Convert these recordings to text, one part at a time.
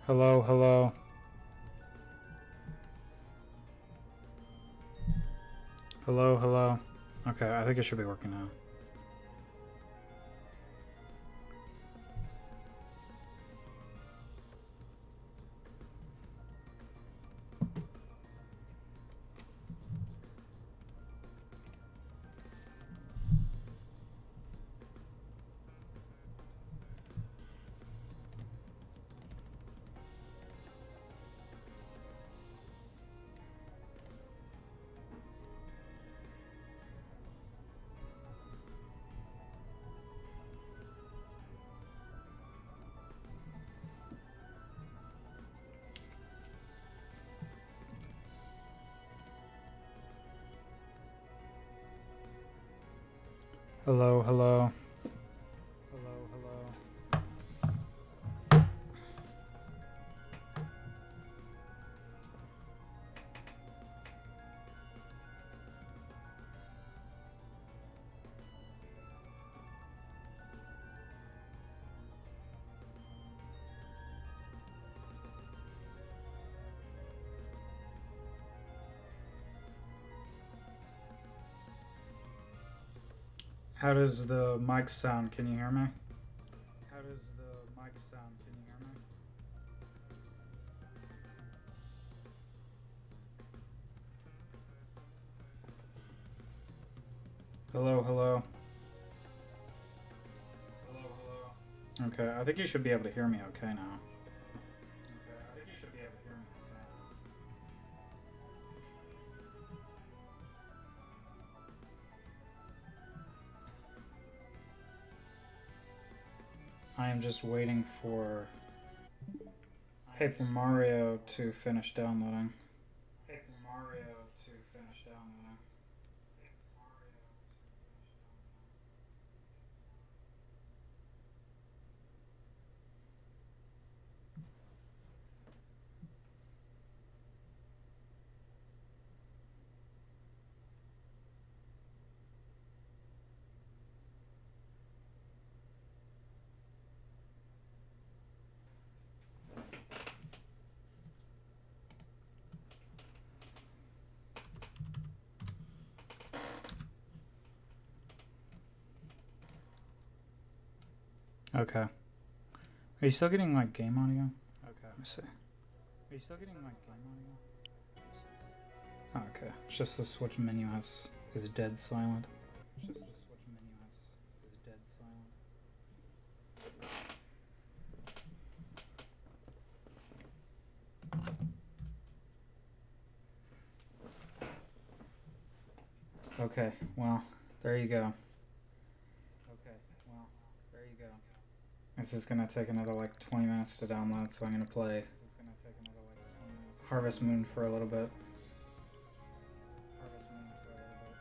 Hello, hello. Hello, hello. Okay, I think it should be working now. Hello, hello. Hello, hello. How does the mic sound? Can you hear me? How does the mic sound? Can you hear me? Hello, hello. Hello, hello. Okay, I think you should be able to hear me okay now. Okay, I think you should be able to hear me okay now. I am just waiting for Paper Mario to finish downloading. Paper Mario to finish downloading. Okay. Are you still getting like game audio? Okay. Let me see. Are you still getting like game audio? Oh, okay. It's just the Switch menu is dead silent. It's just the Switch menu is dead silent. Okay, well, there you go. Okay, well, there you go. This is gonna take another like 20 minutes to download, so I'm gonna play Harvest Moon for a little bit. Harvest Moon for a little bit.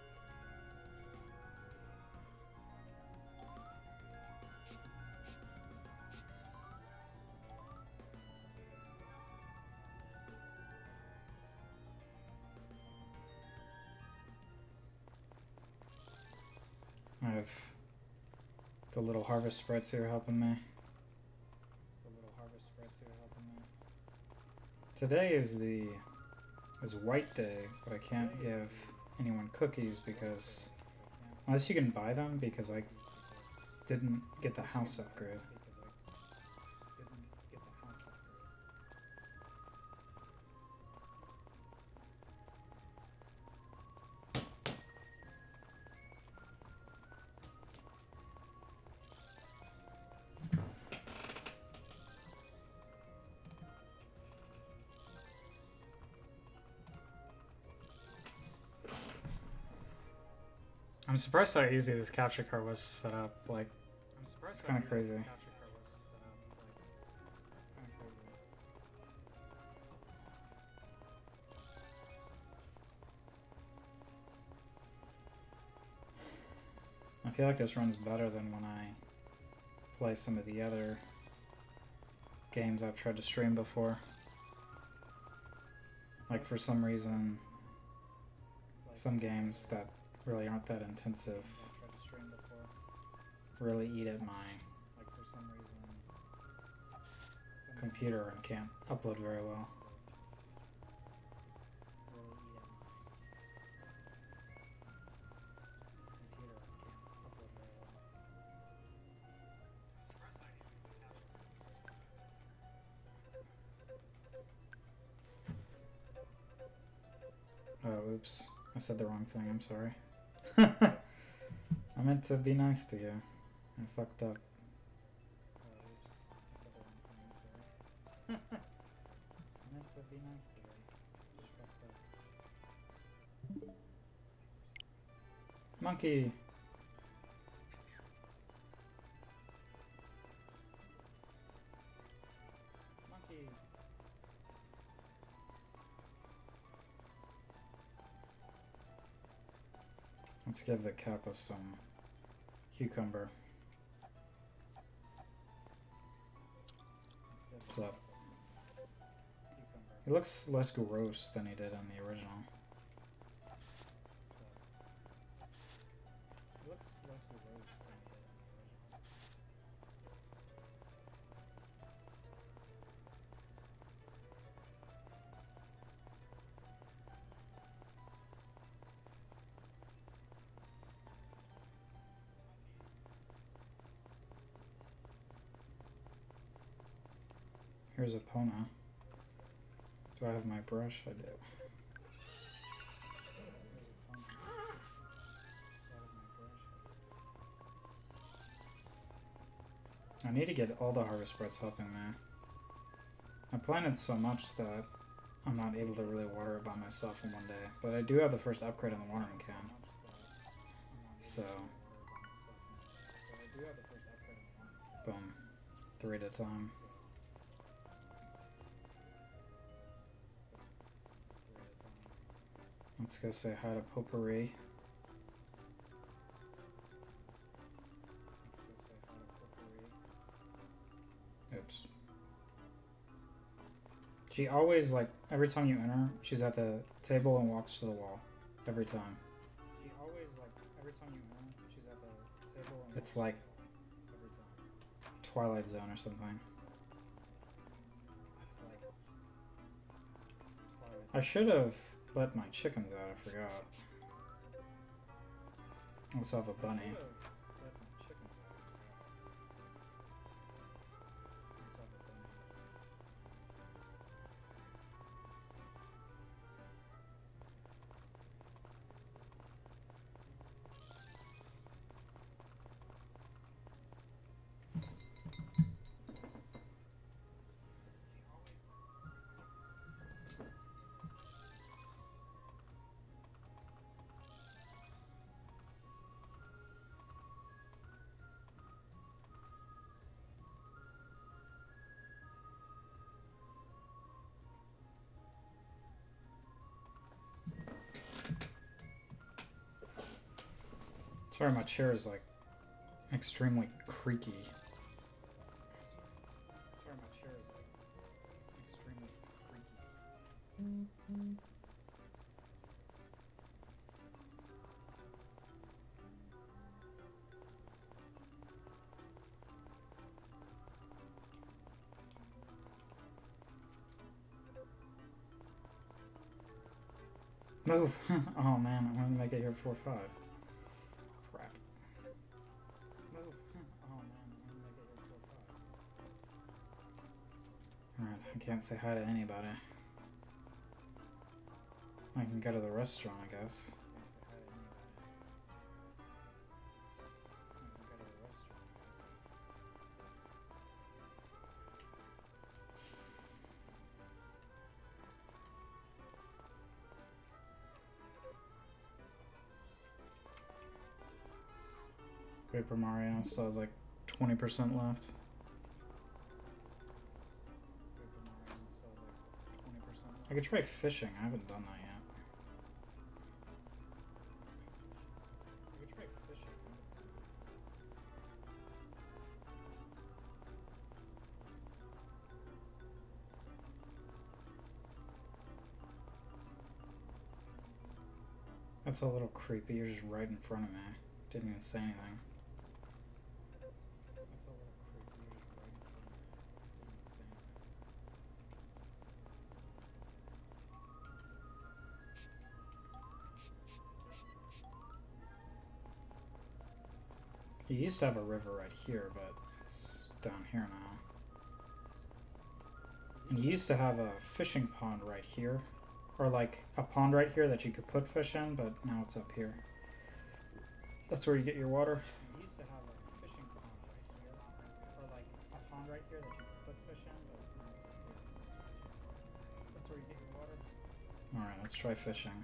I have the little harvest sprites here helping me. Today is White Day, but I can't give anyone cookies because unless you can buy them, because I didn't get the house upgrade. I'm surprised how easy this capture card was to set up. Like, it's kind of crazy. I feel like this runs better than when I play some of the other games I've tried to stream before. Like, for some reason, some games that really aren't that intensive really eat at my computer and can't upload very well. Oh, oops. I said the wrong thing. I'm sorry. I meant to be nice to you. I fucked up. Oh, oops. I said the wrong thing. I'm sorry. I meant to be nice to you. Just fucked up. Monkey! Monkey! Let's give the kappa some cucumber. What's up? He looks less gross than he did in the original. He looks less gross than he did in the original. Here's a Pona. Do I have my brush? I do. I need to get all the harvest spreads helping me. I planted so much that I'm not able to really water it by myself in one day. But I do have the first upgrade on the watering can. So, boom. 3 at a time. Let's go say hi to Potpourri. Let's go say hi to Potpourri. Oops. She always, like, every time you enter, she's at the table and walks to the wall. Every time. She always, like, every time you enter, she's at the table and it's like every time. Twilight Zone or something. It's like Twilight Zone. I should have let my chickens out, I forgot. I also have a bunny. Sorry, my chair is like extremely creaky. Sorry, my chair is like extremely creaky. Move! Oh man, I'm gonna make it here before 5. Crap. Move! Oh man, I'm gonna make it here before 5. Alright, I can't say hi to anybody. I can go to the restaurant, I guess. Paper Mario still has like 20% left. I could try fishing. I haven't done that yet. I could try fishing. That's a little creepy. You're just right in front of me. Didn't even say anything. That's a little creepy. You're just right in front of me. Didn't even say anything. You used to have a river right here, but it's down here now. And you used to have a fishing pond right here. Or like a pond right here that you could put fish in, but now it's up here. That's where you get your water. You used to have a fishing pond right here. Or like a pond right here that you could put fish in, but now it's up here. That's where you get your water. Alright, let's try fishing.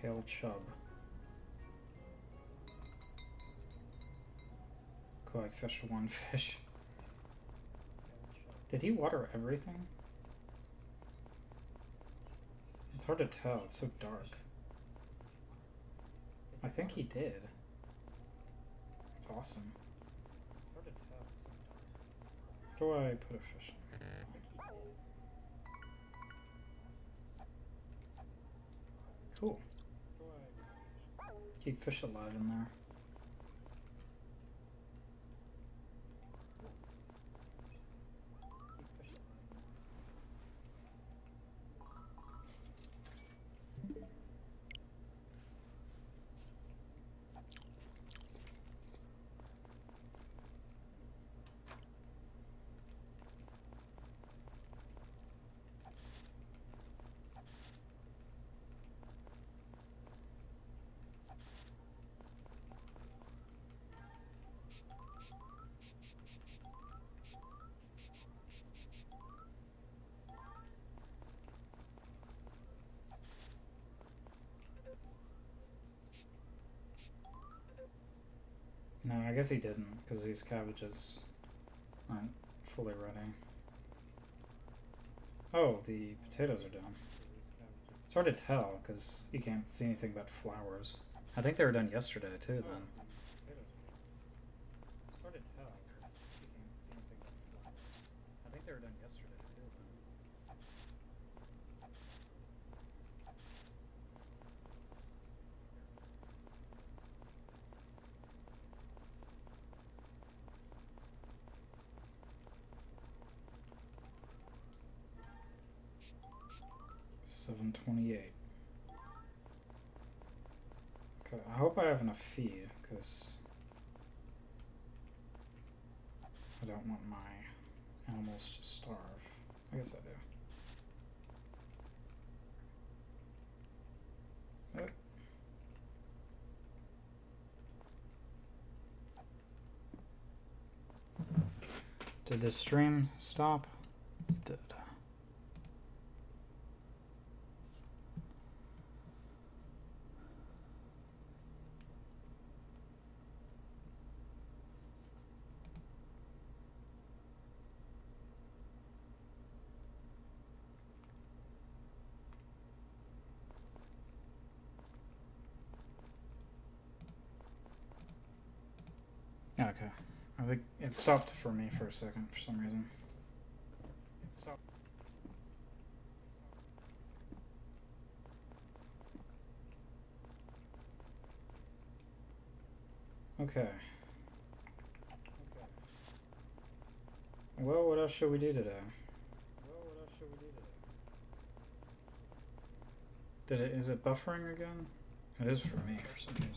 Pale chub. Cool, I fished one fish. Did he water everything? It's hard to tell, it's so dark. I think he did. It's awesome. It's hard to tell, it's so dark. Where do I put a fish in? Cool. Keep fish alive in there. No, I guess he didn't, because these cabbages aren't fully ready. Oh, the potatoes are done. It's hard to tell, because you can't see anything but flowers. I think they were done yesterday, too, then. It's hard to tell, because you can't see anything but flowers. I think they were done yesterday, too, then. 7:28. Okay, I hope I have enough feed, because I don't want my animals to starve. I guess I do. Did the stream stop? It did. Okay. I think it stopped for me for a second for some reason. It stopped. Okay. Well, what else should we do today? Is it buffering again? It is for me for some reason.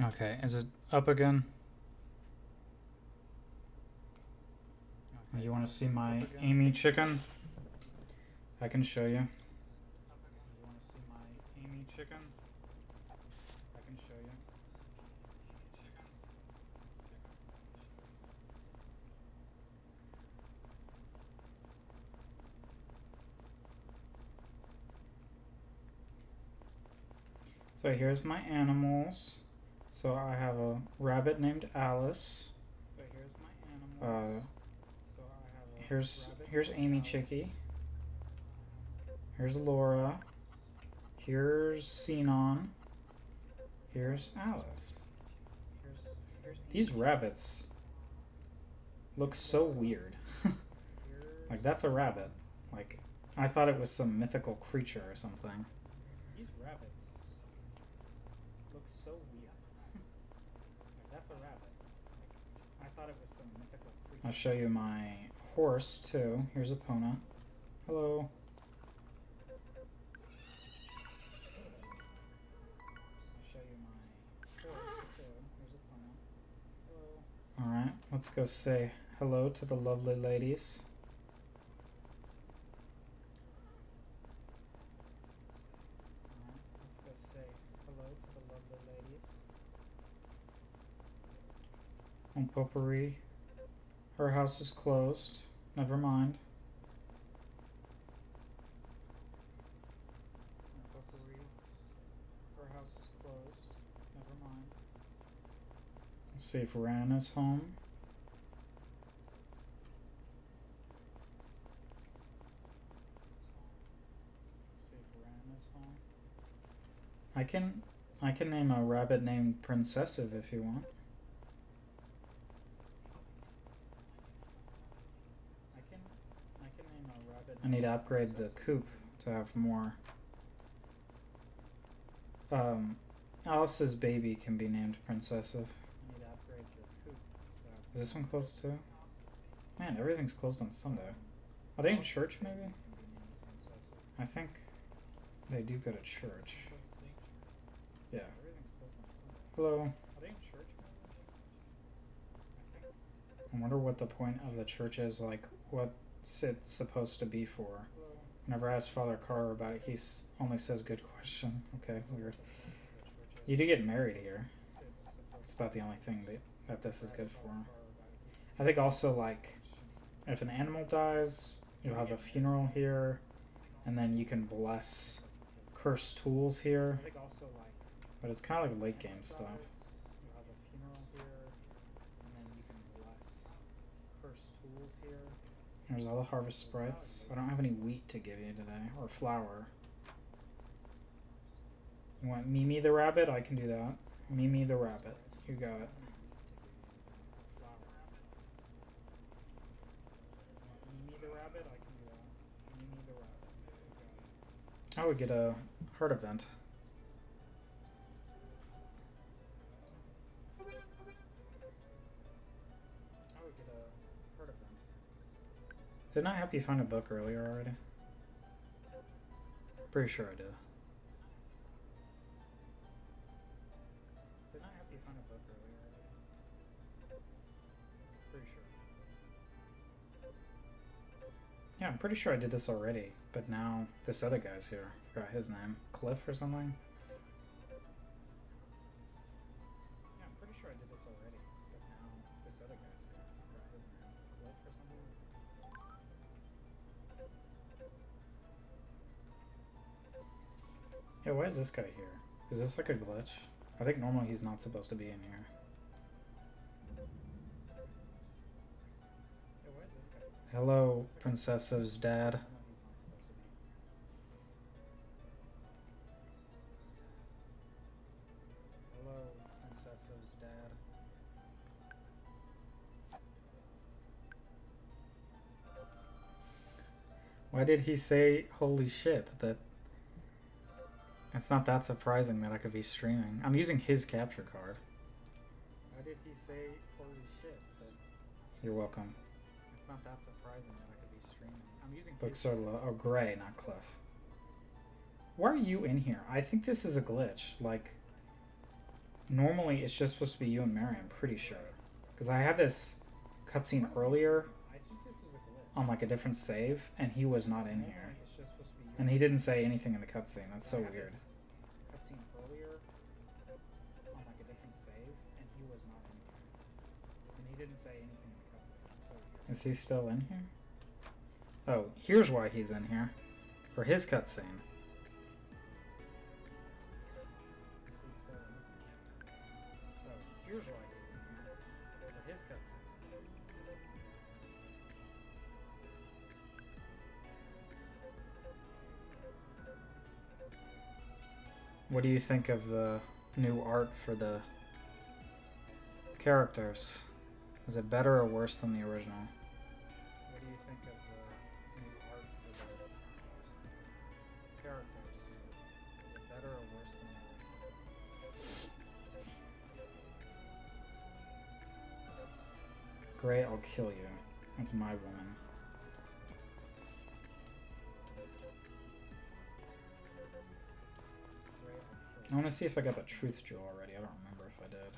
Okay, is it up again? You want to see my Amy chicken? I can show you. You want to see my Amy chicken? I can show you. So here's my animals. So I have a rabbit named Alice. So here's my animals. Here's Amy Chicky. Here's Laura. Here's Xenon. Here's Alice. These rabbits look so weird. Like, that's a rabbit. Like, I thought it was some mythical creature or something. These rabbits look so weird. Like, that's a rabbit. Like, I thought it was some mythical creature. I'll show you my horse, too. Here's Epona. Hello. Alright, let's go say hello to the lovely ladies. Let's go say hello to the lovely ladies. On Potpourri. Her house is closed. Never mind. Her house is closed. Never mind. Let's see if Rana's home. Let's see if Rana's home. I can name a rabbit named Princessive if you want. I can name a rabbit. I need to upgrade the coop to have more. Alice's baby can be named Princessive. Is this one closed too? Man, everything's closed on Sunday. Are they in church maybe? I think they do go to church. Yeah. Hello. I wonder what the point of the church is, like what's it supposed to be for. Whenever I ask Father Carr about it, he only says good question. Okay, weird. You do get married here. It's about the only thing that this is good for. I think also, like, if an animal dies, you'll have a funeral here, and then you can bless cursed tools here. But it's kind of like late game stuff. There's all the harvest sprites. I don't have any wheat to give you today, or flour. You want Mimi the rabbit? I can do that. Mimi the rabbit. You got it. I would get a heart event. Didn't I help you find a book earlier already? Pretty sure I did. Didn't I help you find a book earlier already? Pretty sure. Yeah, I'm pretty sure I did this already, but now this other guy's here. I forgot his name. Cliff or something? Yeah, I'm pretty sure I did this already, but now this other guy's here. I forgot his name. Cliff or something? Yeah, why is this guy here? Is this like a glitch? I think normally he's not supposed to be in here. Hello, Princess's dad. Hello, Princess's dad. Why did he say holy shit? It's not that surprising that I could be streaming. I'm using his capture card. Why did he say holy shit? You're welcome. It's not that surprising that I could be streaming. I'm using books are gray, not Cliff. Why are you in here? I think this is a glitch. Like, normally it's just supposed to be you and Mary, I'm pretty sure. Because I had this cutscene earlier on like a different save, and he was not in here. And he didn't say anything in the cutscene. That's so weird. Cutscene earlier on like a different save, and he was not in here. And he didn't say anything in the cutscene. That's so weird. Is he still in here? Oh, here's why he's in here. For his cutscene. Here's why he's in here. For his cutscene. What do you think of the new art for the characters? Is it better or worse than the original? What do you think of the new art for the characters? Is it better or worse than the original? Great, I'll kill you. That's my woman. I want to see if I got the truth jewel already. I don't remember if I did.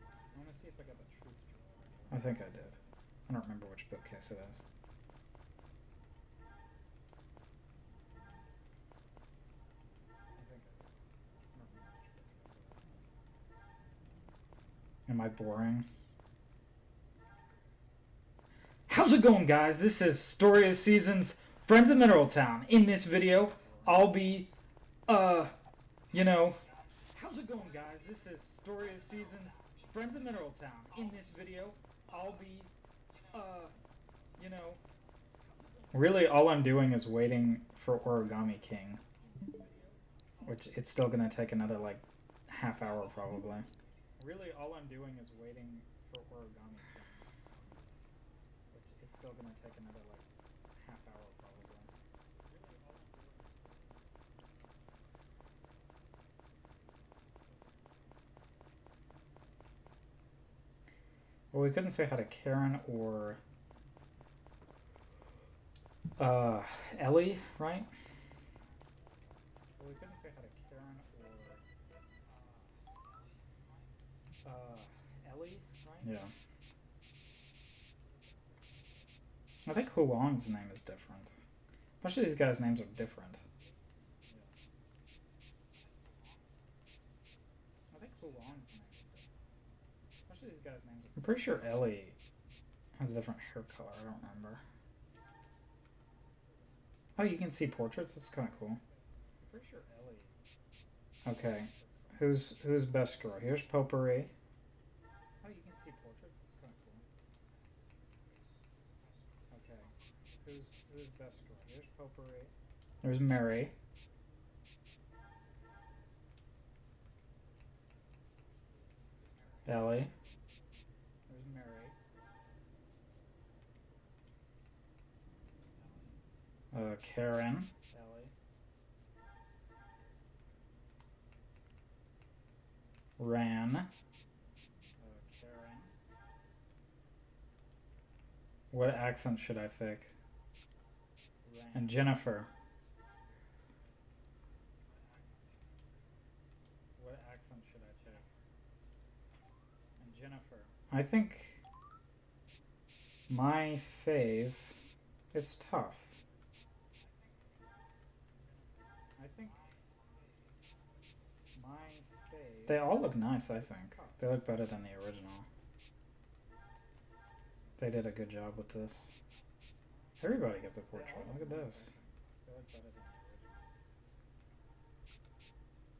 I want to see if I got the truth jewel already. I think I did. I don't remember which bookcase it is. Am I boring? How's it going, guys? This is Story of Seasons, Friends of Mineral Town. In this video, I'll be, How's it going, guys? This is Story of Seasons, Friends of Mineral Town. In this video, I'll be, Really, all I'm doing is waiting for Origami King. Which, it's still gonna take another, like, half hour, probably. Really, all I'm doing is waiting for Origami King. Which, it's still gonna take another, like, half hour, probably. Well, we couldn't say hi to Karen or Ellie, right? Well, we couldn't say hi to Karen or Ellie, right? Yeah. I think Huang's name is different. Most of these guys' names are different. I think Huang's name is different. Most of these guys' names are... I'm pretty sure Ellie has a different hair color. I don't remember. Oh, you can see portraits? That's kind of cool. I'm pretty sure Ellie... Okay. Who's best girl? Here's Potpourri. Oh, you can see portraits? That's kind of cool. Okay. Who's best girl? Here's Potpourri. There's Mary. Ellie. There's Mary. Karen. Ellie. Ran. Karen. What accent should I pick? Ran. And Jennifer. What accent should I pick? And Jennifer. I think my fave. It's tough. I think my fave. They all look nice, I think. They look better than the original. They did a good job with this. Everybody gets a portrait. Look at this. They look better than the original.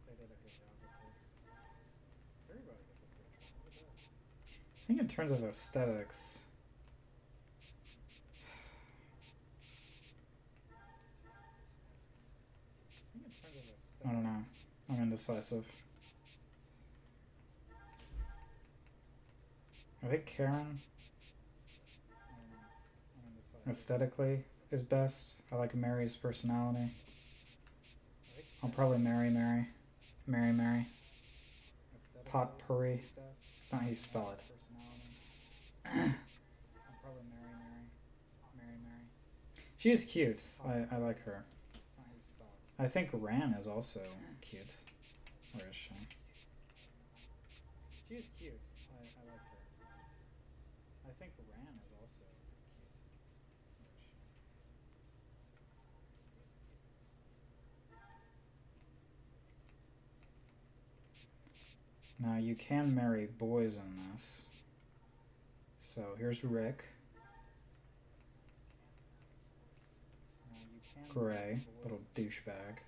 They did a good job with this. Everybody gets a portrait. Look at this. I think in terms of aesthetics. I don't know. I'm indecisive. I think Karen, aesthetically, is best. I like Mary's personality. I'll probably marry Mary. Mary. Potpourri. It's not how you spell it. I'll probably marry Mary. She is cute. I like her. I think Ran is also cute. Where is she? She's cute. I like her. I think Ran is also cute. Where is she? Now you can marry boys in this. So here's Rick. Gray, little douchebag.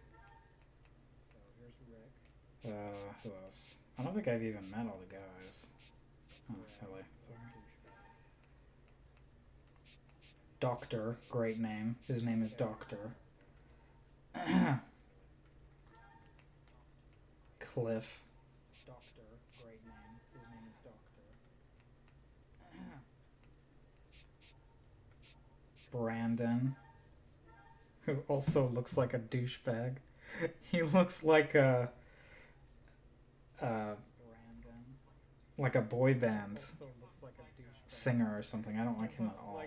Who else? I don't think I've even met all the guys. Oh, Ellie. Sorry. Doctor, great name. His name is Doctor. Cliff. Doctor, great name. His name is Doctor. Brandon, who also looks like a douchebag. He looks like a boy band singer or something. I don't like him at all.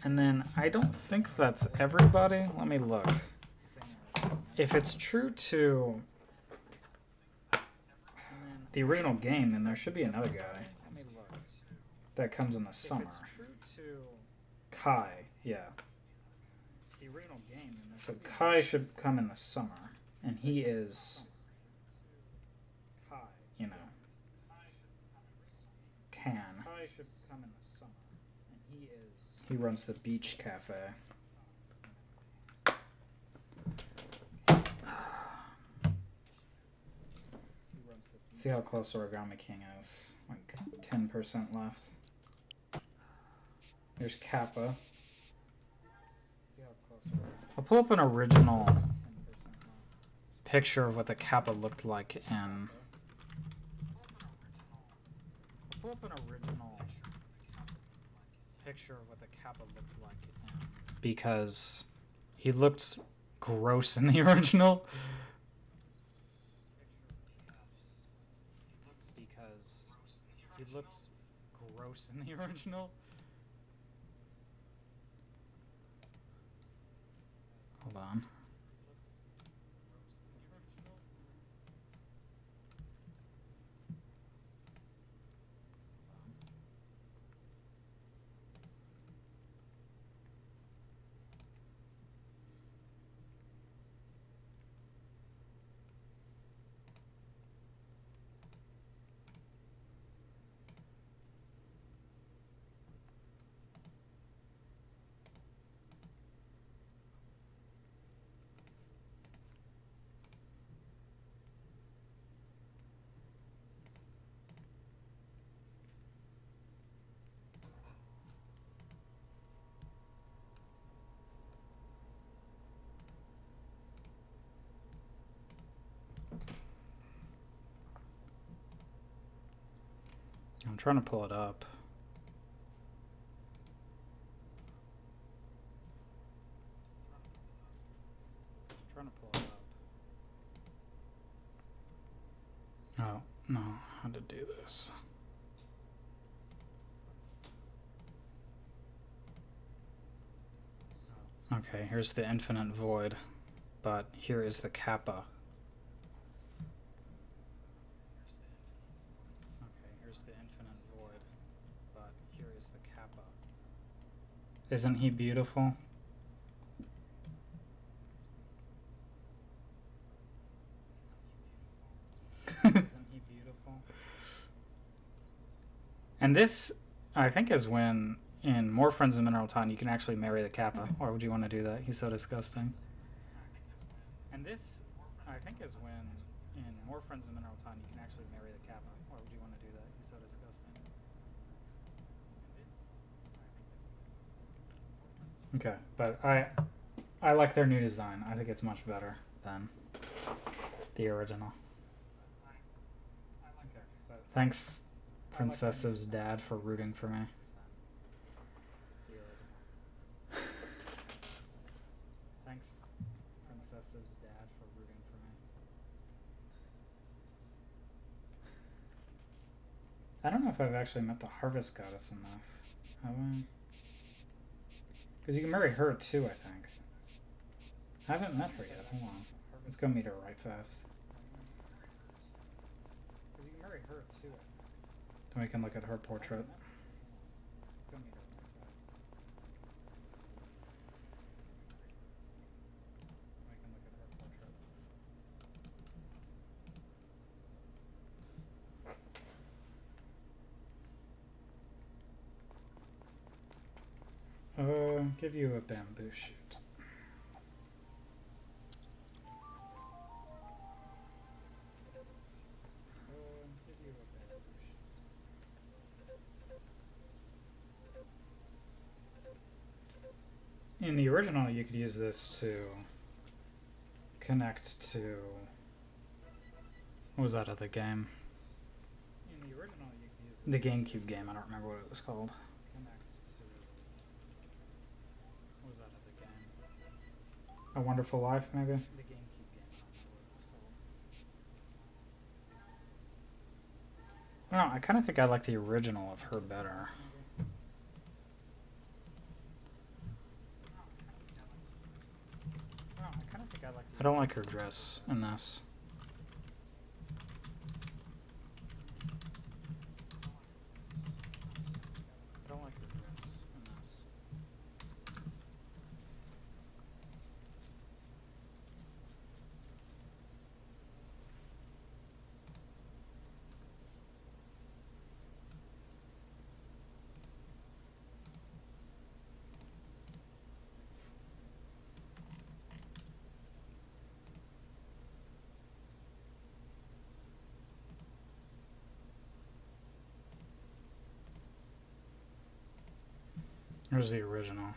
And then I don't think that's everybody. Let me look. If it's true to the original game, then there should be another guy that comes in the summer. Kai, yeah. So Kai should come in the summer, and he is, you know, tan. He runs the beach cafe. See how close Origami King is. Like 10% left. There's Kappa. I'll pull up an original picture of what the Kappa looked like in. Because he looked gross in the original. Hold on. I'm trying to pull it up. Oh, no, how to do this. Okay, here's the infinite void, but here is the Kappa. Isn't he beautiful? And this, I think, is when in More Friends in Mineral Town you can actually marry the Kappa. Or would you want to do that? He's so disgusting. And this, I think, is when in More Friends in Mineral Town you can actually marry the Kappa. Or would you want to do that? He's so disgusting. Okay, but I like their new design. I think it's much better than the original. Thanks, Princess's dad, for rooting for me. Thanks, Princess's dad, for rooting for me. I don't know if I've actually met the Harvest Goddess in this. Have I? Because you can marry her too, I think. I haven't met her yet. Hold on. Let's go meet her right fast. Because you can marry her too. Then we can look at her portrait. Let's go meet her right fast. We can look at her portrait. Give you a bamboo shoot. In the original, you could use this to connect to. What was that other game? In the original, you could use the GameCube game. I don't remember what it was called. Connect to. What was that other game? A Wonderful Life, maybe. The GameCube game. I don't remember what it was called. I don't know. I kind of think I like the original of her better. I don't like her dress in this. I don't like her dress in this. Here's the original.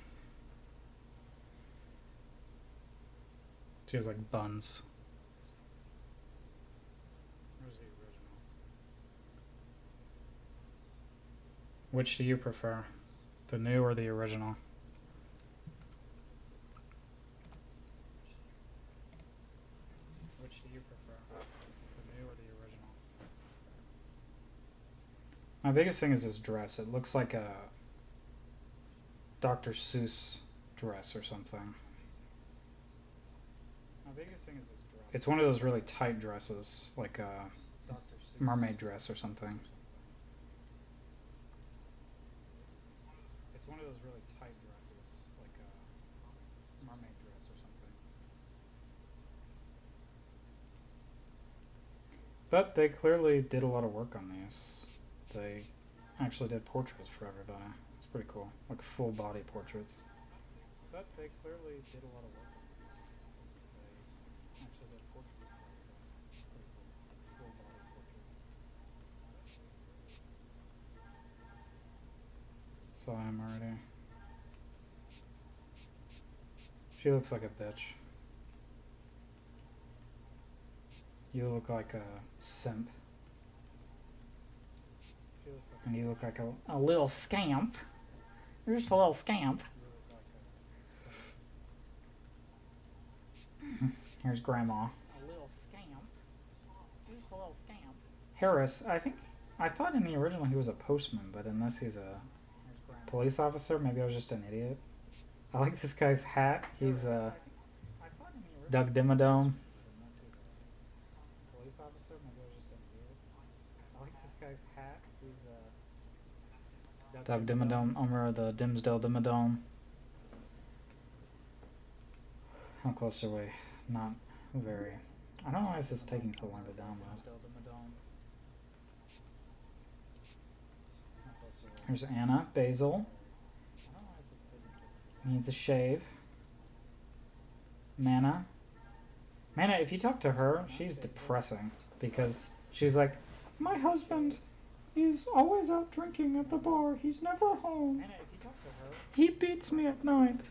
She has like buns. Here's the original. Which do you prefer? The new or the original? Which do you prefer? The new or the original? My biggest thing is this dress. It looks like a Dr. Seuss dress or something. My biggest thing is this dress. It's one of those really tight dresses, like a mermaid dress or something. It's one of those really tight dresses, like a mermaid dress or something. But they clearly did a lot of work on these. They actually did portraits for everybody. Pretty cool, like full body portraits. But they clearly did a lot of work on this. They actually did portraits. Pretty cool, like full body portraits. So I'm already. She looks like a bitch. You look like a simp. And you look like a little scamp. You're just a little scamp. Here's Grandma. A little scamp. You're just a little scamp. Harris, I thought in the original he was a postman, but in this he's a police officer. Maybe I was just an idiot. I like this guy's hat. He's Doug Dimmadome. Police officer. Maybe I was just an idiot. I like this guy's hat. He's Doug Dimmadome, owner of the Dimsdale Dimmadome. How close are we? Not very. I don't know why this is taking so long to download. Here's Anna, Basil. Needs a shave. Mana. Mana, if you talk to her, she's depressing. Because she's like, my husband... He's always out drinking at the bar. He's never home. Anna, if you talk to her, he beats me at night.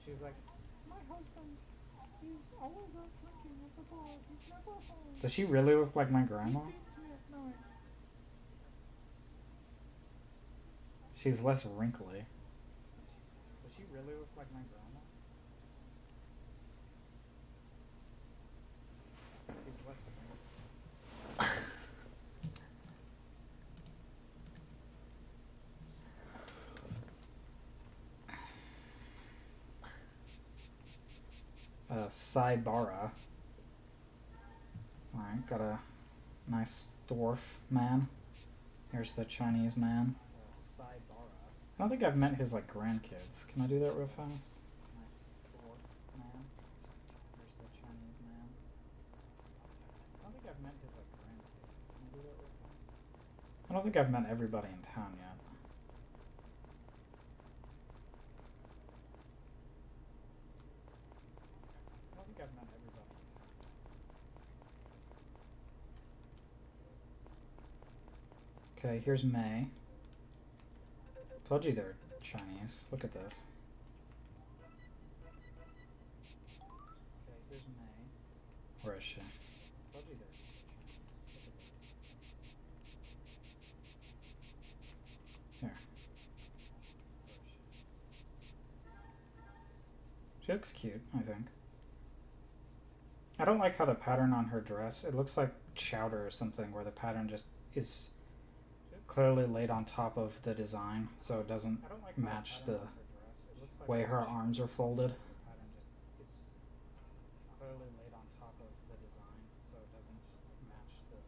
She's like, my husband, he's always out drinking at the bar. He's never home. Does she really look like my grandma? He beats me at night. She's less wrinkly. Does she really look like my grandma? She's less wrinkly. Saibara. Alright, got a nice dwarf man. Here's the Chinese man. I don't think I've met his like grandkids. Can I do that real fast? Nice dwarf man. Here's the Chinese man. I don't think I've met his like grandkids. Can I do that real fast? I don't think I've met everybody in town yet. I don't think I've met everybody in town. Okay, here's May. Told you they're Chinese. Look at this. Okay, here's May. Where is she? Told you they're Chinese. Look at this. Here. Where is she? She looks cute, I think. I don't like how the pattern on her dress, it looks like chowder or something, where the pattern just is clearly laid on top of the design, so it doesn't match the way her arms are folded. Clearly laid on top of the design, so it doesn't match the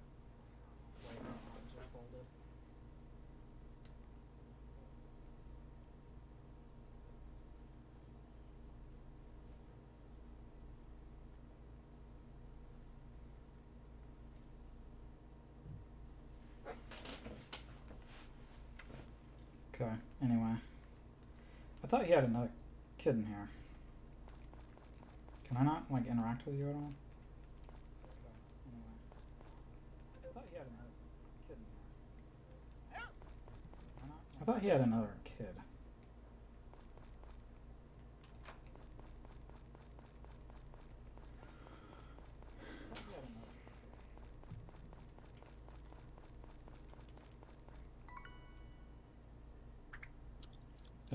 way her arms are folded. Okay, anyway. I thought he had another kid in here. Can I not, like, interact with you at all? Okay, anyway. I thought he had another kid in here. I thought he had another kid.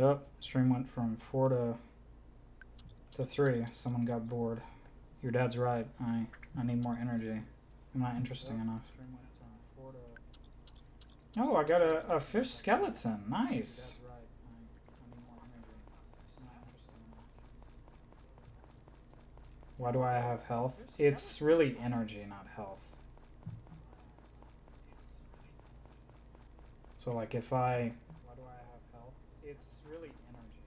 Oh, stream went from 4 to 3. Someone got bored. Your dad's right. I need more energy. I'm not interesting enough. Oh, I got a fish skeleton. Nice. Why do I have health? It's really energy, not health. So like if I it's really energy.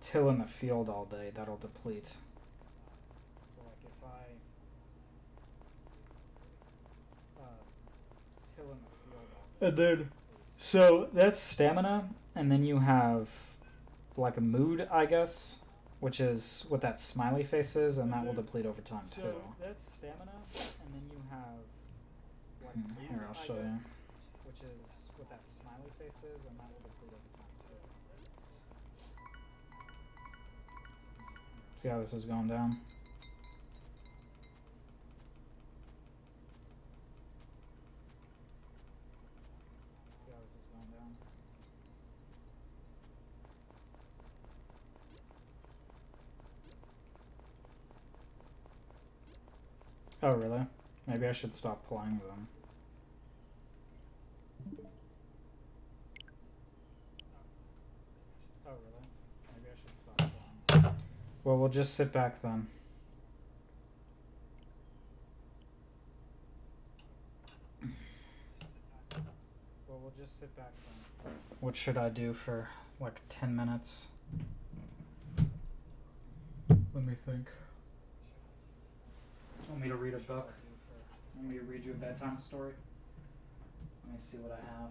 Till in the field all day, that'll deplete. So like if I till in the field all day. And then so that's stamina, and then you have like a mood, I guess, which is what that smiley face is, and that will deplete over time too. So that's stamina, and then you have like here, I'll show you. Which is what that smiley face is, and that will deplete over time too. See how this is going down? See how this is going down? Oh, really? Maybe I should stop playing them. Oh, really? Maybe I should stop playing. Well, we'll just sit back then. Well, we'll just sit back then. What should I do for like 10 minutes? Let me think. Want me to read a book? Want me to read you a bedtime story? Let me see what I have.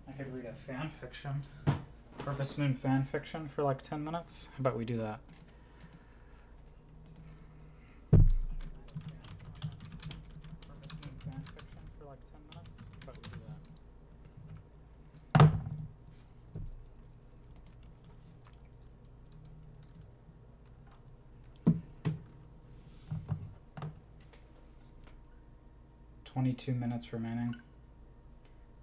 I could read a fan fiction. Harvest Moon fan fiction for like 10 minutes. How about we do that? Harvest Moon fan fiction for like 10 minutes. How about we do that? 22 minutes remaining.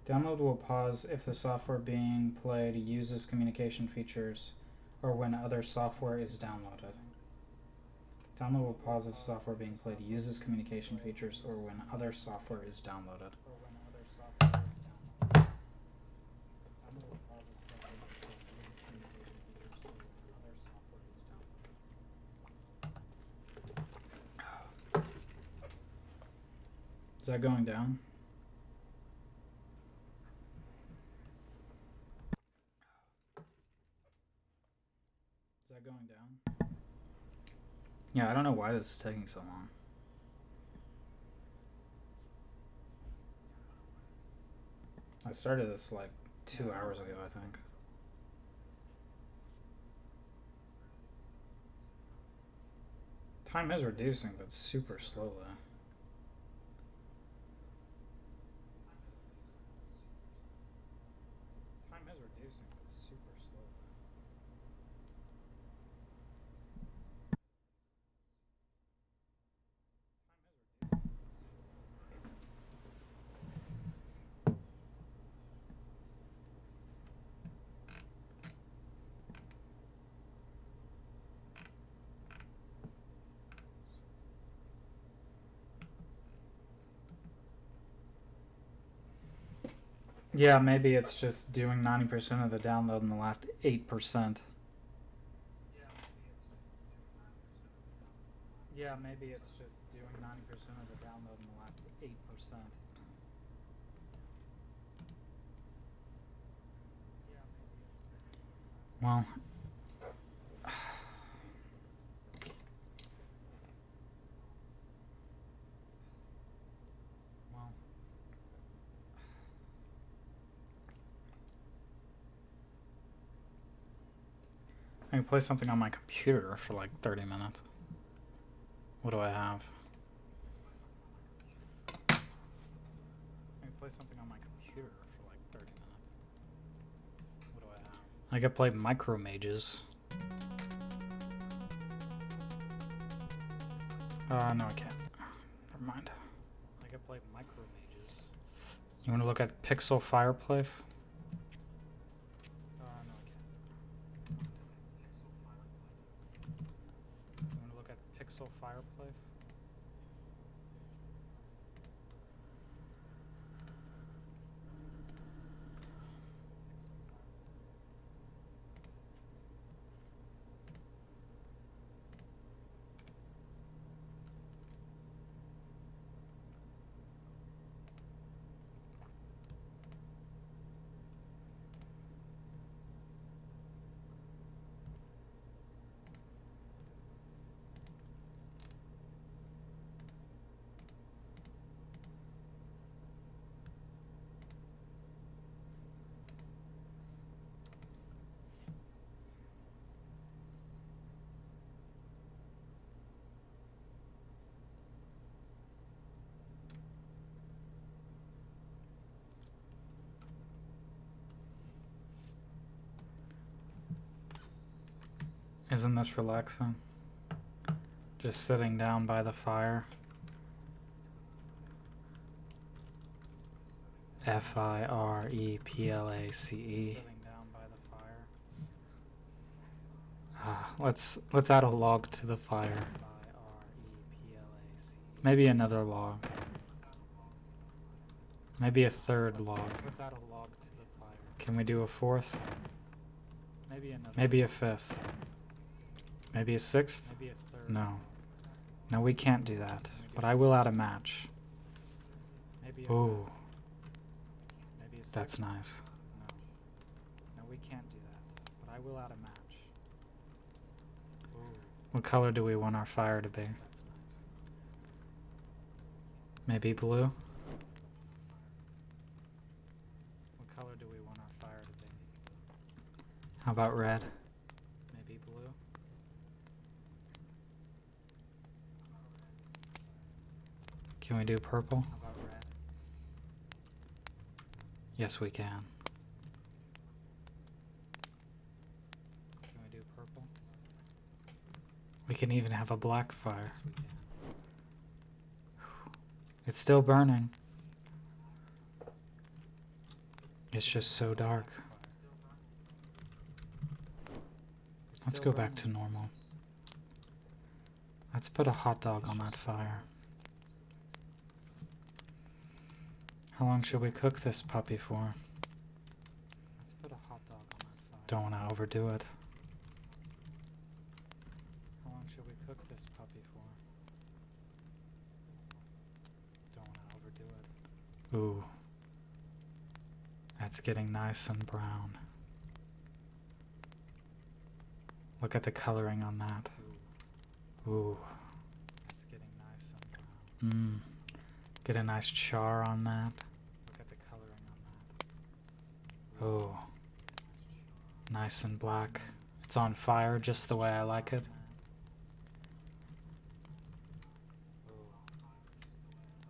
Download will pause if the software being played uses communication features or when other software is downloaded. Download will pause if the software being played uses communication features or when other software is downloaded. that going down? Is that going down? Yeah, I don't know why this is taking so long. I started this like 2 hours ago, I think. Time is reducing, but super slowly. Time is reducing, but super slowly. Yeah, maybe it's just doing 90% of the download in the last 8%. Yeah, maybe it's just doing 90% of the download in the last 8%. Well, I can play something on my computer for like 30 minutes. What do I have? I can play something on my computer for like 30 minutes. What do I have? I can play Micro Mages. No, I can't. Never mind. I can play Micro Mages. You want to look at Pixel Fireplace? No, I can't. You want to look at Pixel Fireplace? Isn't this relaxing? Just sitting down by the fire. Fireplace. Sitting down by the fire. Let's add a log to the fire. Maybe another log. Maybe a third log. Let's add a log to the fire. Can we do a fourth? Maybe a fifth. Maybe a sixth? Maybe a third. No. No, we can't do that. But I will add a match. Ooh. That's nice. No, we can't do that. But I will add a match. Ooh. What color do we want our fire to be? That's nice. Maybe blue? What color do we want our fire to be? How about red? Maybe blue? Can we do purple? How about red? Yes, we can. Can we do purple? We can even have a black fire. Yes, we can. It's still burning. It's just so dark. Let's go back to normal. Let's put a hot dog on that fire. How long should we cook this puppy for? Let's put a hot dog on that fire. Don't want to overdo it. How long should we cook this puppy for? Don't want to overdo Ooh. That's getting nice and brown. Look at the coloring on that. Ooh. That's getting nice and brown. Get a nice char on that. Look at the coloring on that. Ooh. Nice and black. It's on fire just the way I like it.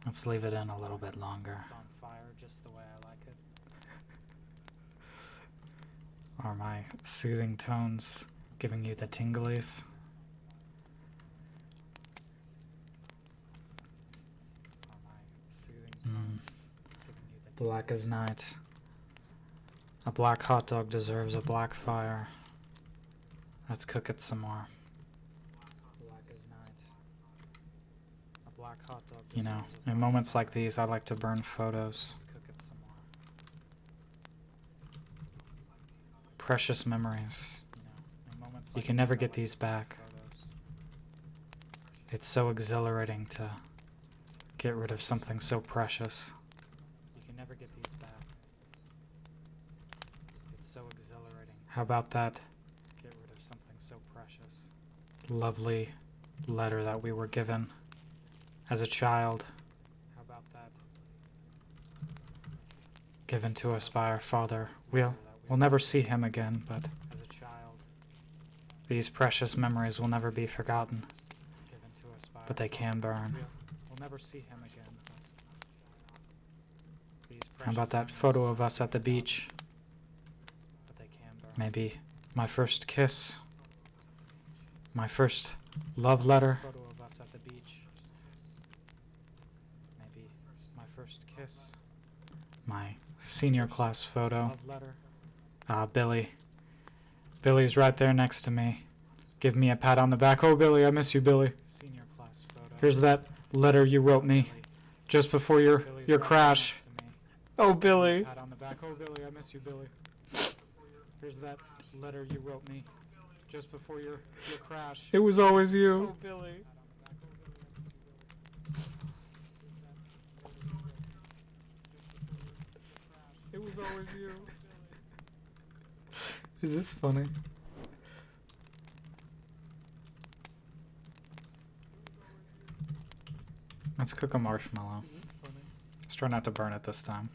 Let's leave it in a little bit longer. It's on fire just the way I like it. Are my soothing tones giving you the tinglies? Black as night. A black hot dog deserves a black fire. Let's cook it some more. Black as night. A black hot dog. You know, in moments like these, I like to burn photos. Let's cook it some more. Precious memories. You can never get these back. It's so exhilarating to get rid of something so precious. You can never get these back. It's so exhilarating. How about that? Get rid of something so precious. Lovely letter that we were given as a child. How about that? Given to us by our father. We'll never see him again, but as a child, these precious memories will never be forgotten. Given to us by but they can burn. We'll never see him again. How about that photo of us at the beach? But they can burn. Maybe my first kiss. My first love letter. Photo of us at the beach. Maybe my first kiss. My senior class photo. Love letter. Billy. Billy's right there next to me. Give me a pat on the back. Oh, Billy, I miss you, Billy. Senior class photo. Here's that letter you wrote me just before your crash. Oh, Billy. Pat on the back. Oh, Billy, I miss you, Billy. Here's that letter you wrote me just before your crash. It was always you. Oh, Billy. It was always you. Is this funny? Let's cook a marshmallow. Let's try not to burn it this time.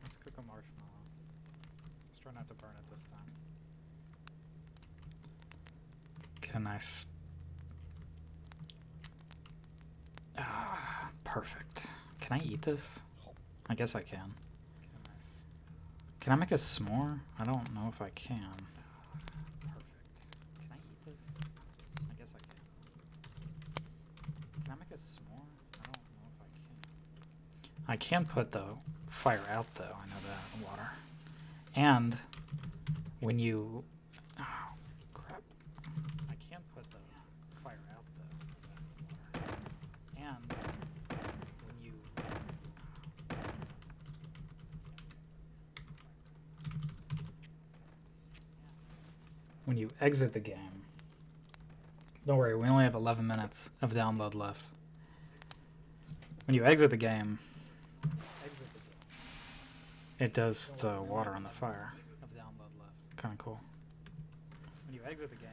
Let's cook a marshmallow. Let's try not to burn it this time. Get a nice... perfect. Can I eat this? I guess I can. Can I make a s'more? I don't know if I can. Perfect. Can I eat this? I guess I can. Can I make a s'more? I don't know if I can. I can put the fire out though. I know that. Water. And when you... Oh, crap. I can put the fire out though. Water. And... when you exit the game, don't worry, we only have 11 minutes of download left. When you exit the game, it does the water on the fire. Kind of cool. When you exit the game.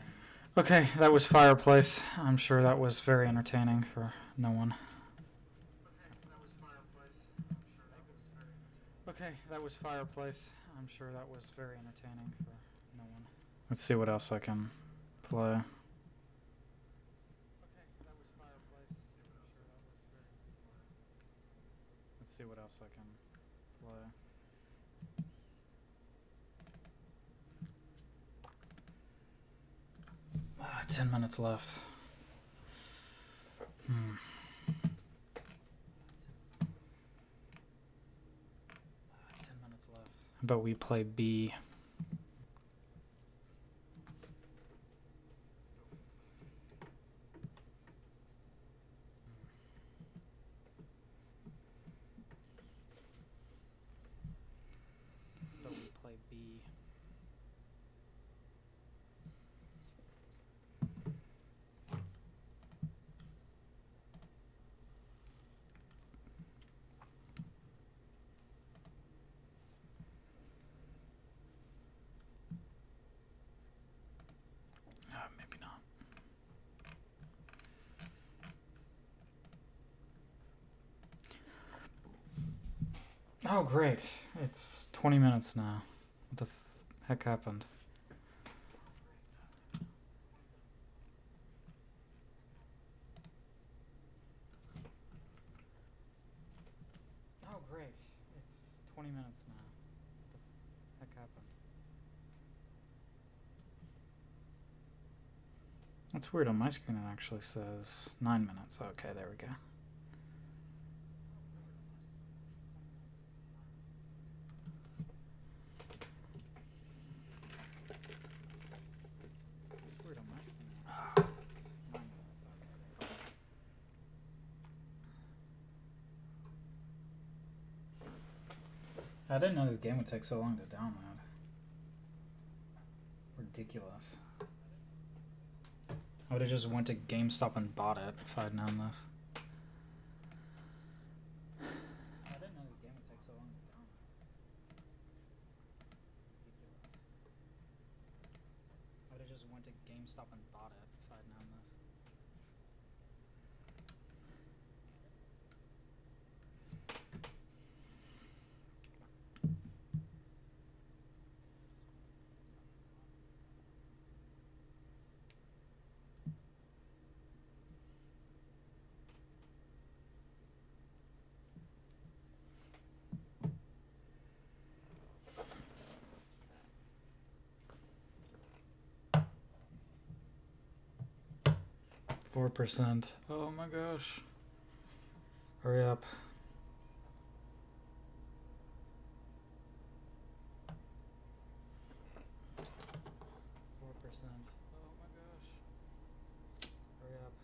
Okay, that was Fireplace. I'm sure that was very entertaining for no one. Okay, that was Fireplace. I'm sure that was very entertaining for no one. Let's see what else I can play. Let's see what else I can play. 10 minutes left. 10 minutes left. How about we play B? Oh, great. It's 20 minutes now. What the heck happened? Oh, great. It's 20 minutes now. What the heck happened? That's weird. On my screen, it actually says 9 minutes. Okay, there we go. That's weird. On my screen, it actually says 9 minutes. Okay, there we go. I didn't know this game would take so long to download. Ridiculous. I would have just went to GameStop and bought it if I had known this. I didn't know this game would take so long to download. Ridiculous. I would have just went to GameStop and bought it if I had known this. %. Oh my gosh. Hurry up. Oh my gosh. Hurry up.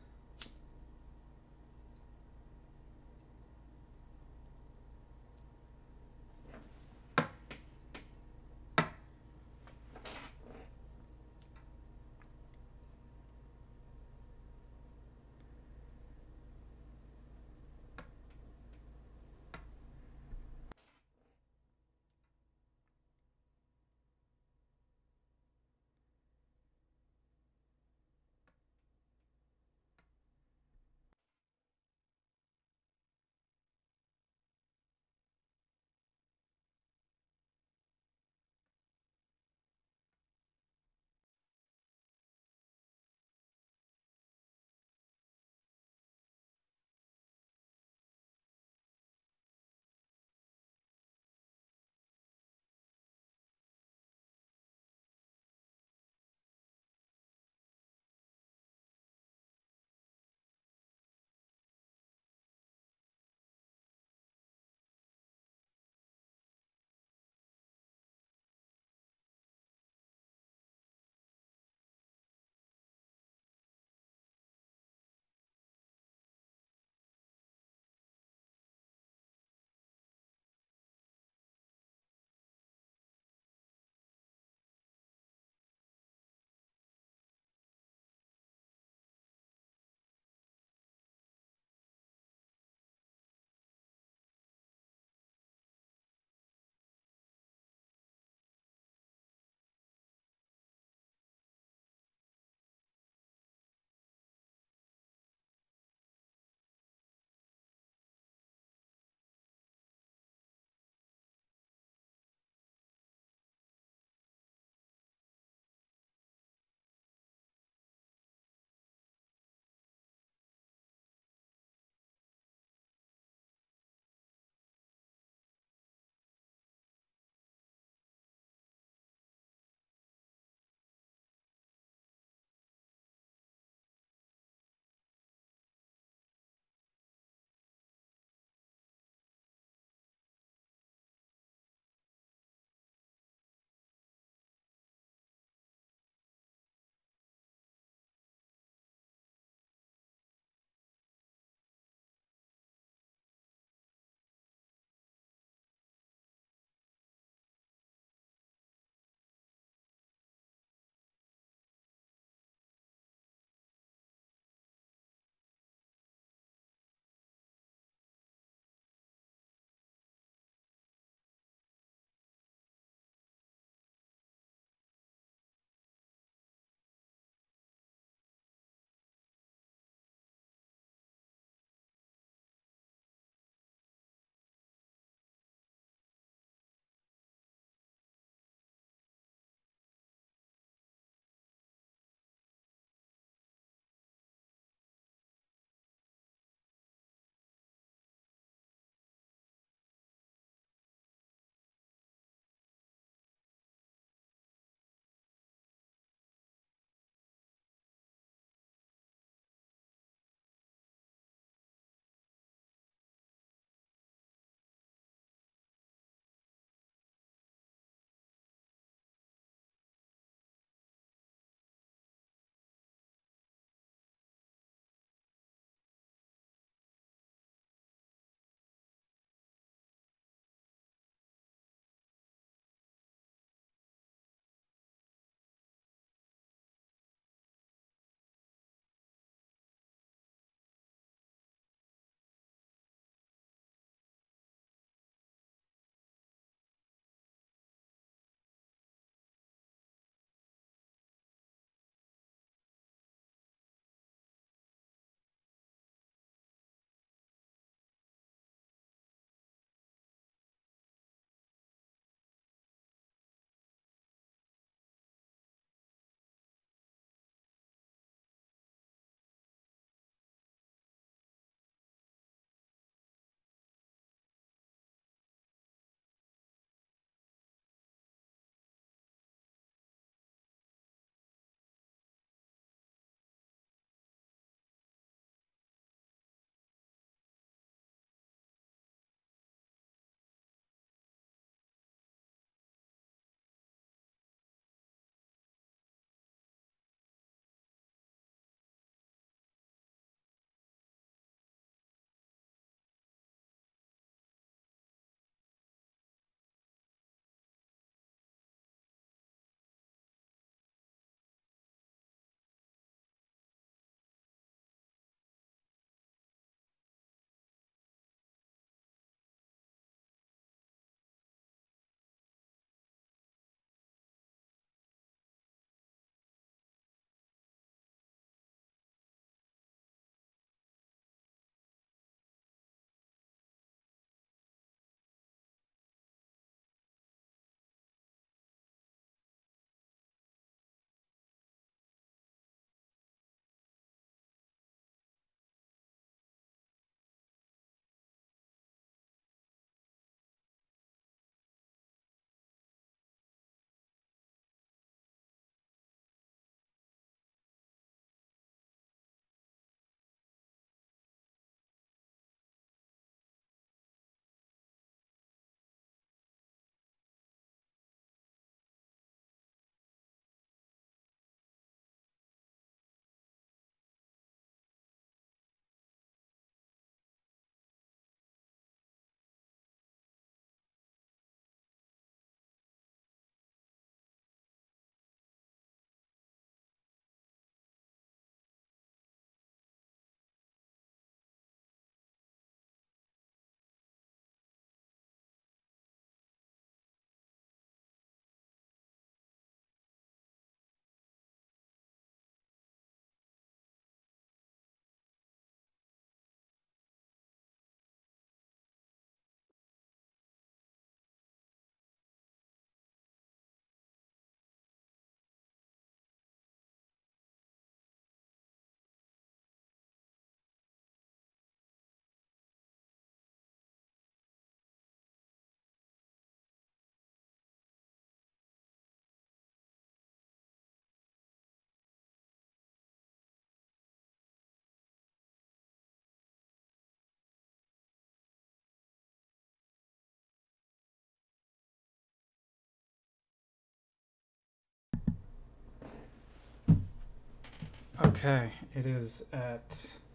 Okay, it is at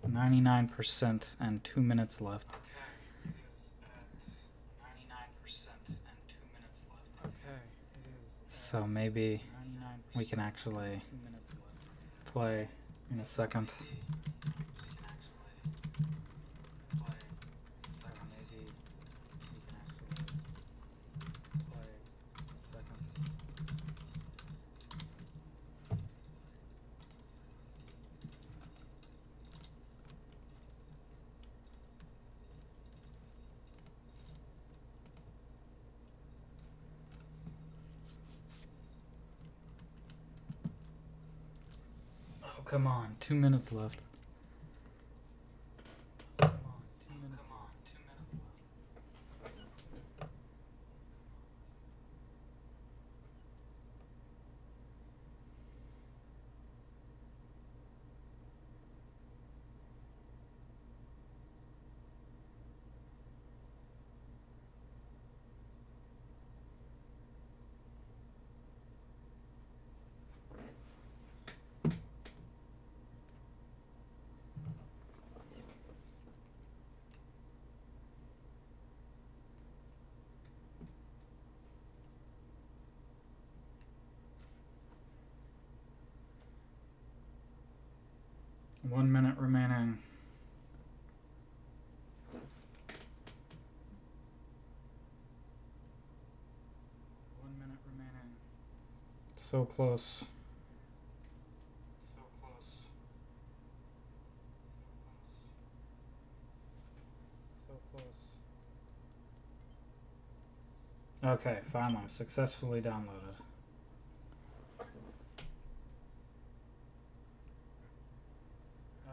99% and 2 minutes left. Okay, it is at 99% and 2 minutes left. Okay, it is. So maybe we can actually play in a second. Oh, come on, 2 minutes left. One minute remaining. So close. So close. So close. Okay, finally, successfully downloaded.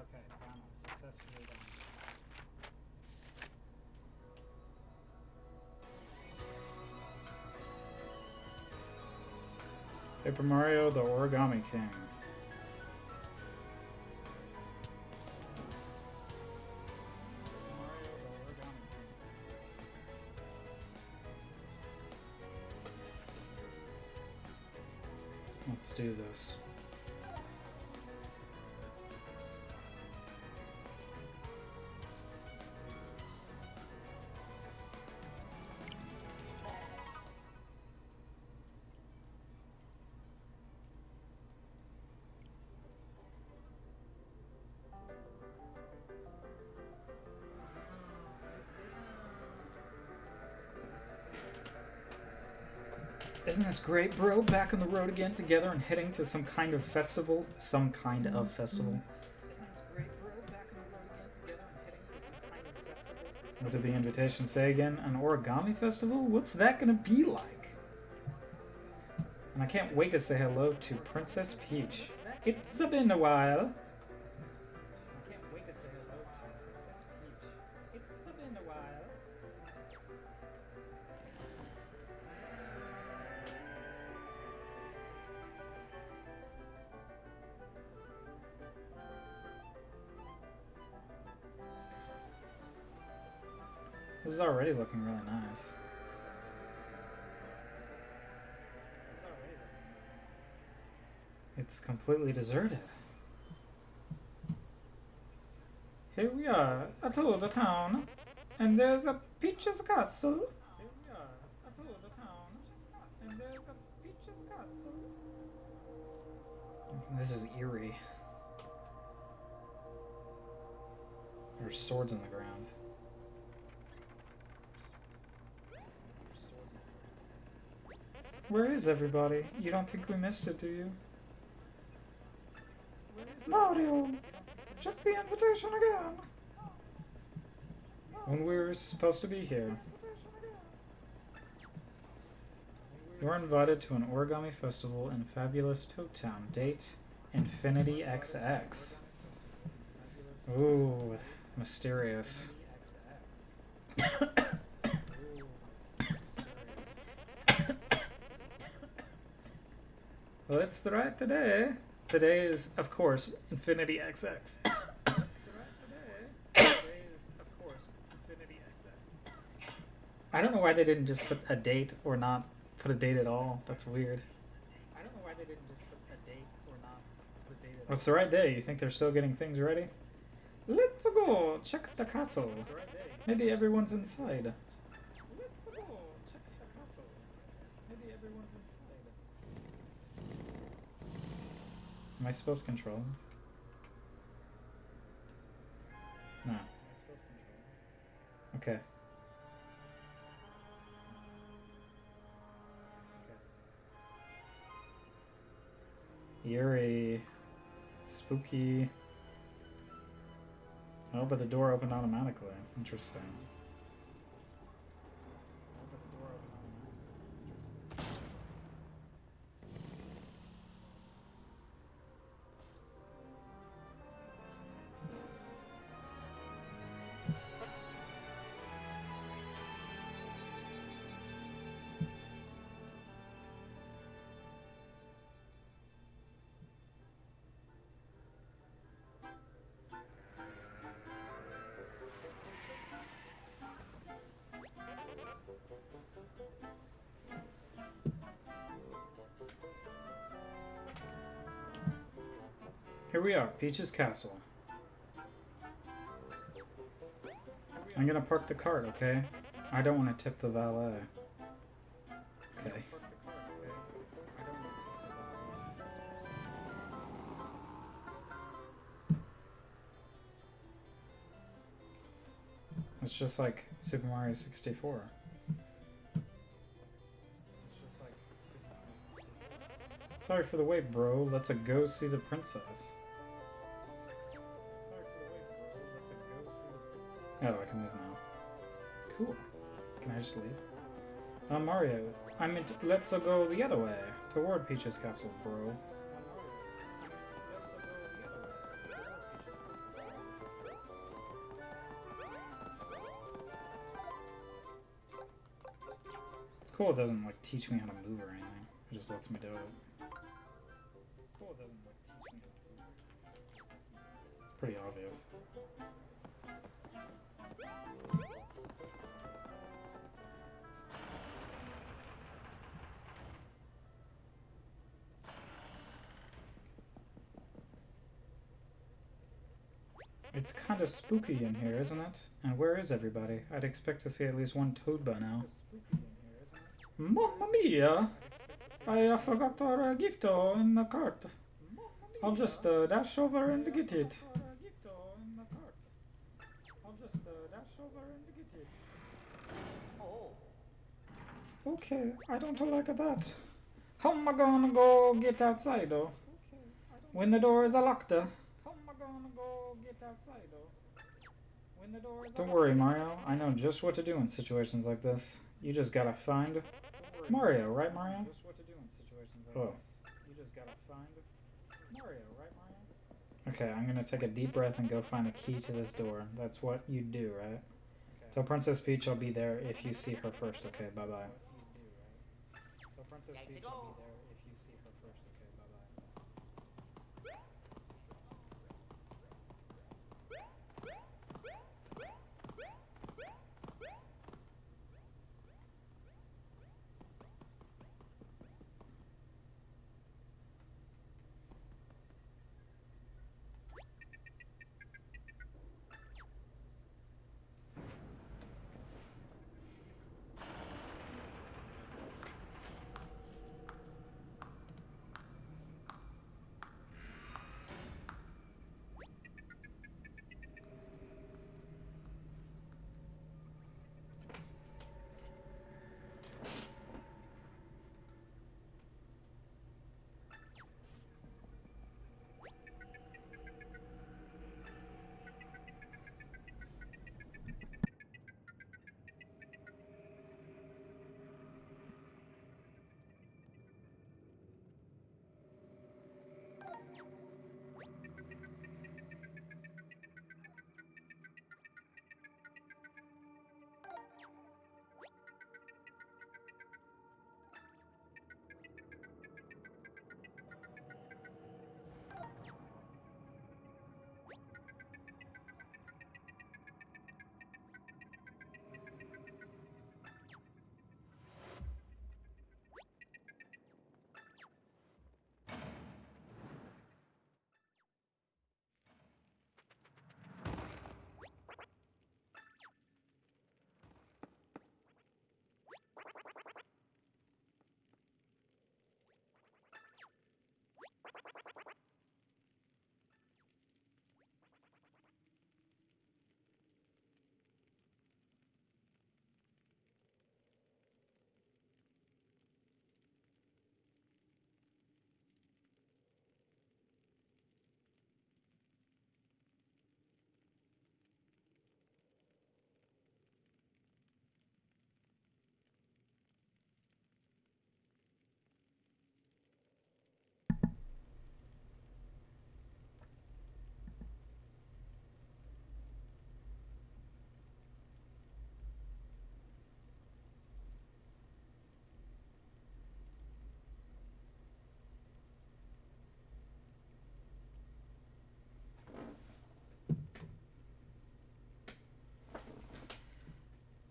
Okay, finally, successfully downloaded. Paper Mario, the Origami King. Let's do this. Isn't this great, bro? Back on the road again together and heading to some kind of festival. Some kind of festival. Isn't this great, bro? Back on the road again together and heading to some kind of festival. What did the invitation say again? An origami festival? What's that gonna be like? And I can't wait to say hello to Princess Peach. It's been a while. I can't wait to say hello to Princess Peach. It's been a while. This is already looking really nice. It's completely deserted. Here we are at the town, and there's a Peach's castle. Here we are at the town, and there's a Peach's castle. This is eerie. There's swords on the ground. Where is everybody? You don't think we missed it, do you? Mario! Check the invitation again! When we were supposed to be here. You're invited to an origami festival in fabulous Twtich Town. Date, Infinity XX. Ooh, mysterious. Well, it's the right today. Today is, of course, Infinity XX. I don't know why they didn't just put a date or not put a date at all. That's weird. I don't know why they didn't just put a date or not What's the right day? You think they're still getting things ready? Let's go check the castle. Maybe everyone's inside. Let's go check the castle. Maybe everyone's inside. Am I supposed to control this? No. Okay. Eerie. Spooky. Oh, but the door opened automatically. Interesting. Here we are, Peach's castle. I'm gonna park the cart, okay? I don't want to tip the valet. Okay. It's just like Super Mario 64. Sorry for the wait, bro. Let's go see the princess. Oh, I can move now. Cool. Can I just leave? Mario, I meant let's go the other way. Toward Peach's castle, bro. It's cool it doesn't like teach me how to move or anything. It just lets me do it. It's cool it doesn't like teach me how to move. It's pretty obvious. It's kind of spooky in here, isn't it? And where is everybody? I'd expect to see at least one toad by now. Mamma mia! I forgot our gift in the cart. I'll just dash over and get it. Okay, I don't like that. How am I gonna go get outside though? When the door is locked. Don't worry, Mario. I know just what to do in situations like this. You just gotta find Mario, right, Mario? Oh. Okay, I'm gonna take a deep breath and go find the key to this door. That's what you do, right? Tell Princess Peach I'll be there if you see her first. Okay, bye-bye. Tell Princess Peach I'll be there if you see her first. Okay, bye-bye.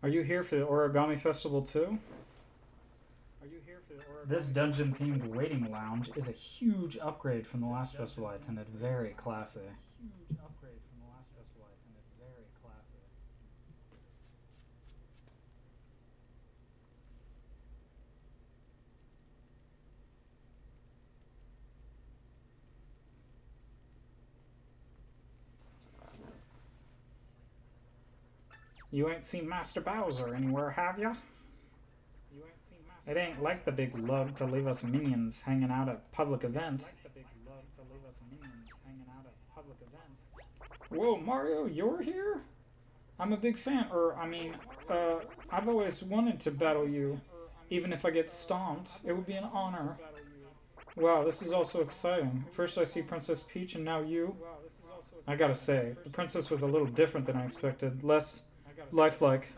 Are you here for the origami festival too? This dungeon-themed waiting lounge is a huge upgrade from the last festival I attended. Very classy. You ain't seen Master Bowser anywhere, have ya? It ain't like the big lug to leave us minions hanging out at public event. Whoa, Mario, you're here? I'm a big fan, I've always wanted to battle you. Even if I get stomped, it would be an honor. Wow, this is also exciting. First I see Princess Peach and now you. I gotta say, the princess was a little different than I expected. Less lifelike.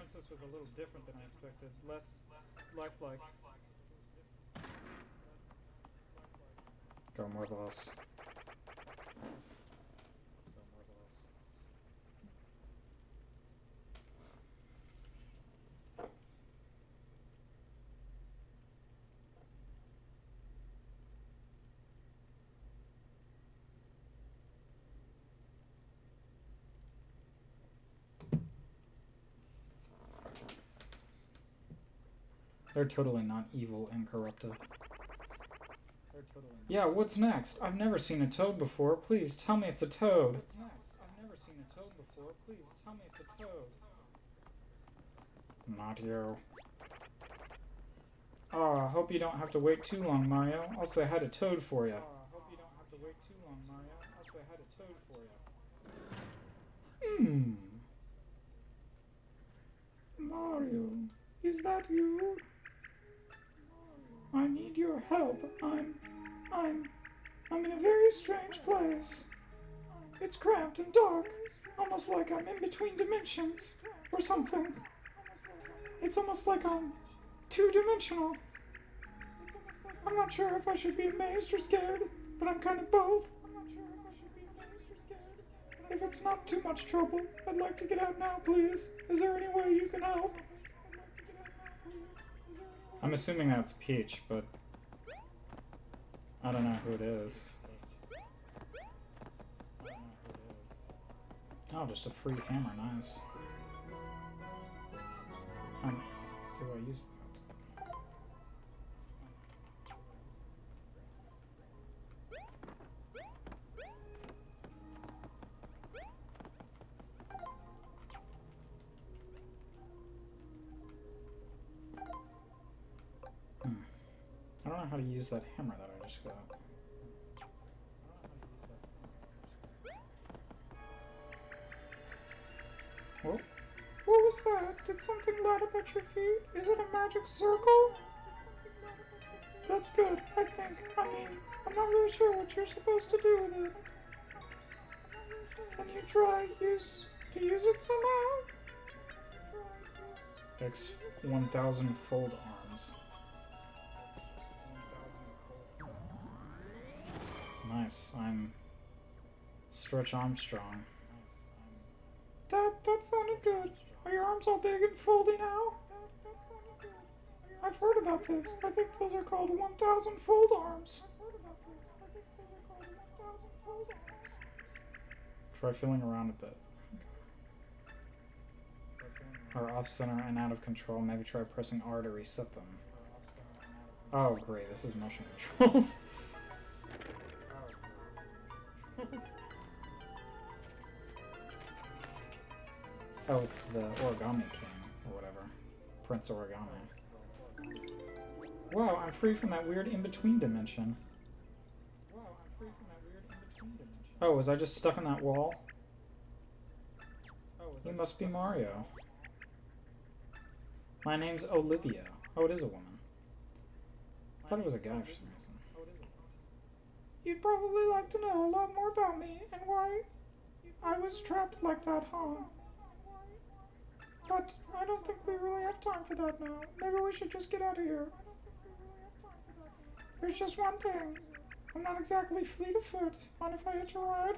Go more or less. They're totally not evil and corrupted. Yeah, what's next? I've never seen a toad before. Please tell me it's a toad. Not you. Oh, I hope you don't have to wait too long, Mario. I'll say hi to Toad for you. Mario, is that you? I need your help. I'm in a very strange place. It's cramped and dark, almost like I'm in between dimensions, or something. It's almost like I'm two-dimensional. I'm not sure if I should be amazed or scared, but I'm kind of both. If it's not too much trouble, I'd like to get out now, please. Is there any way you can help? I'm assuming that's Peach, but I don't know who it is. Oh, just a free hammer, nice. Do I use that? I don't know how to use that hammer that I just got. What was that? Did something light up at your feet? Is it a magic circle? That's good, I think. I'm not really sure what you're supposed to do with it. Can you try to use it somehow? X 1000 fold arms. Nice. I'm Stretch Armstrong. That sounded good. Are your arms all big and foldy now? I've heard about this. I think those are called 1000 fold arms. Try feeling around a bit. Are off center and out of control. Maybe try pressing R to reset them. Oh great, this is motion controls. Oh, it's the Origami King, or whatever. Prince Origami. Wow, I'm free from that weird in-between dimension. Oh, was I just stuck in that wall? You must be Mario. My name's Olivia. Oh, it is a woman. I thought it was a guy for some reason. You'd probably like to know a lot more about me and why I was trapped like that, huh? But I don't think we really have time for that now. Maybe we should just get out of here. There's just one thing. I'm not exactly fleet of foot. Mind if I hitch a ride?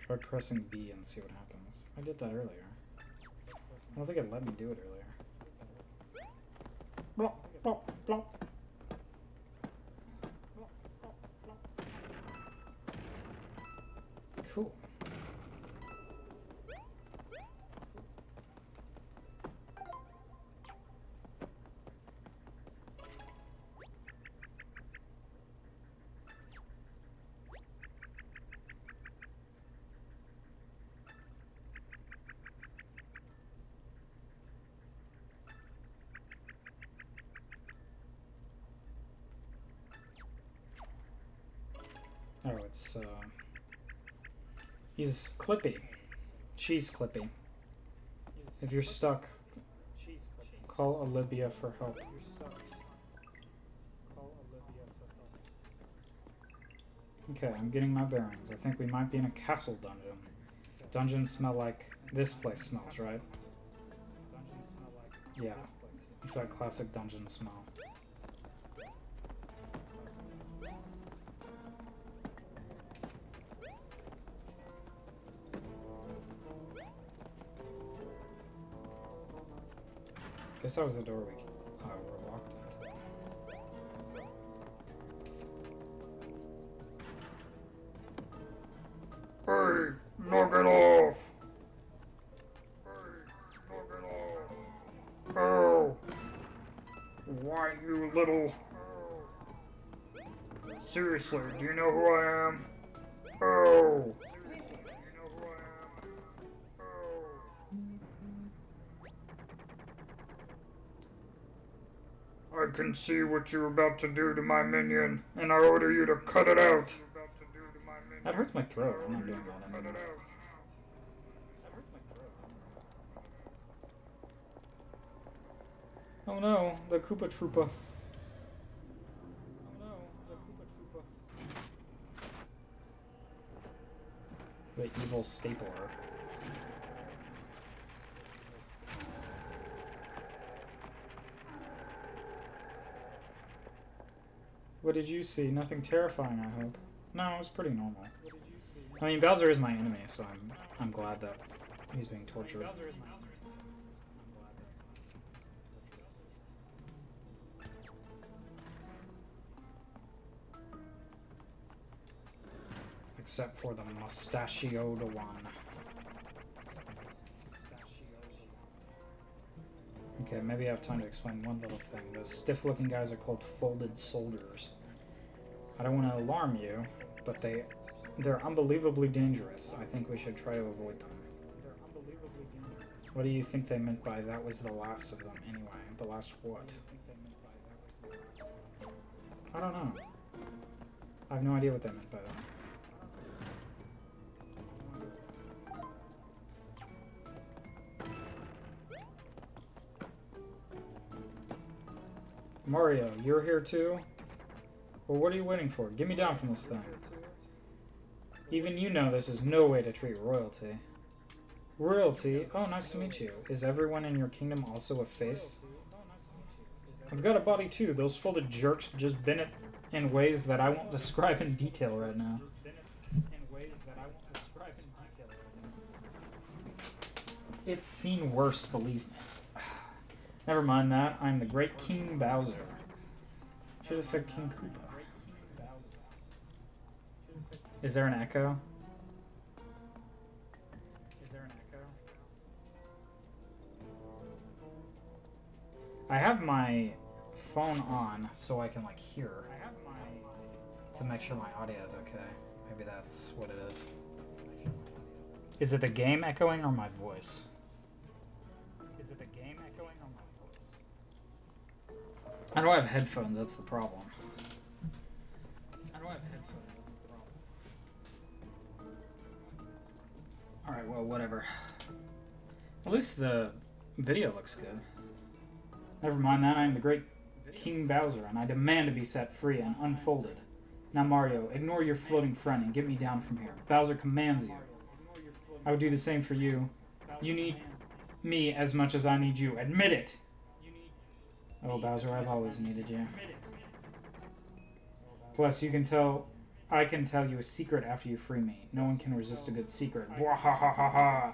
Try pressing B and see what happens. I did that earlier. I don't think it let me do it earlier. Blop, blop, blop. Cool. Oh, it's, he's Clippy. She's Clippy. If you're stuck, call Olivia for help. Okay, I'm getting my bearings. I think we might be in a castle dungeon. Dungeons smell like this place smells, right? Yeah, it's that classic dungeon smell. Guess that was the door we're locked into. Hey, knock it off! Hey, knock it off! Oh! Why, you little... Seriously, do you know who I am? Oh! I can see what you're about to do to my minion, and I order you to cut it out. That hurts my throat. I'm not doing that anymore. Oh no, the Koopa Troopa. The evil stapler. What did you see? Nothing terrifying, I hope. No, it was pretty normal. I mean, Bowser is my enemy, so I'm glad that he's being tortured. Except for the mustachioed one. Okay, maybe I have time to explain one little thing. Those stiff-looking guys are called folded soldiers. I don't want to alarm you, but they're unbelievably dangerous. I think we should try to avoid them. What do you think they meant by that was the last of them anyway? The last what? I don't know. I have no idea what they meant by that. Mario, you're here too? Well, what are you waiting for? Get me down from this thing. Even you know this is no way to treat royalty. Royalty? Oh, nice to meet you. Is everyone in your kingdom also a face? I've got a body too. Those folded jerks just bend it in ways that I won't describe in detail right now. It's seen worse, believe me. Never mind that. I'm the great King Bowser. Should have said King Koopa. Is there an echo? I have my phone on so I can like hear to make sure my audio is okay. Maybe that's what it is. Is it the game echoing or my voice? I don't have headphones, that's the problem. Alright, well, whatever. At least the video looks good. Never mind that, I am the great King Bowser, and I demand to be set free and unfolded. Now, Mario, ignore your floating friend and get me down from here. Bowser commands you. I would do the same for you. You need me as much as I need you. Admit it! Oh, Bowser, I've always needed you. Plus, you can tell I can tell you a secret after you free me. No one can resist a good secret. Wahahaha.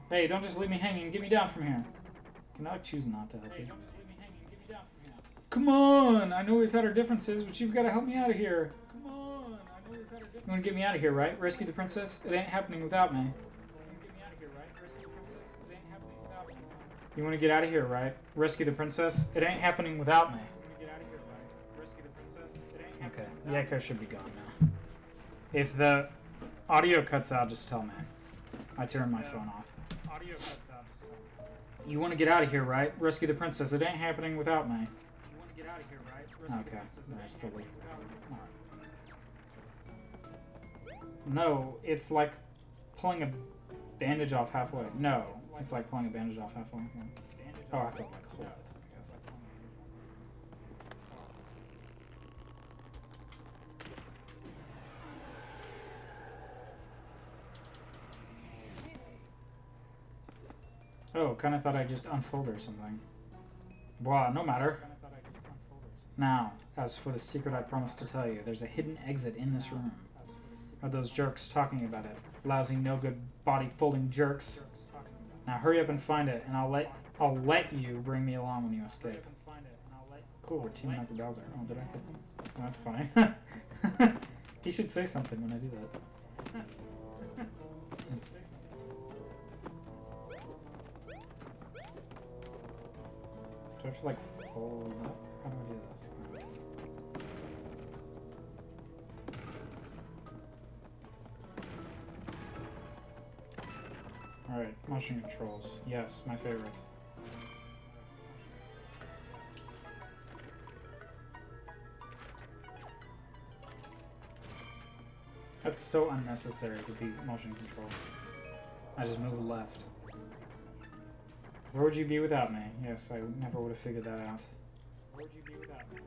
Hey, don't just leave me hanging. Get me down from here. Can I choose not to help you? Come on! I know we've had our differences, but you've got to help me out of here. Come on! I know we've had our differences. You want to get me out of here, right? Rescue the princess? It ain't happening without me. You want to get out of here, right? Rescue the princess? It ain't happening without me. Okay, the echo should be gone now. If the audio cuts out, just tell me. I turn my phone off. You want to get out of here, right? Rescue the princess. It ain't happening without me. Okay, there's the leak. No, it's like pulling a bandage off halfway. No, it's like pulling a bandage off halfway. Oh, I have to like hold it, I guess. Oh, kind of thought I just unfolded or something. Blah, no matter. Now, as for the secret I promised to tell you, there's a hidden exit in this room. Are those jerks talking about it? Lousy, no-good, body-folding jerks. Now hurry up and find it, and I'll let you bring me along when you escape. Cool, we're teaming up with Bowser. Oh, did I hit him? Oh, that's funny. He should say something when I do that. Do I have to, like, fold up? How do I do this? Alright, motion controls. Yes, my favorite. That's so unnecessary to be motion controls. I just move left. Where would you be without me? Yes, I never would have figured that out. Where would you be without me?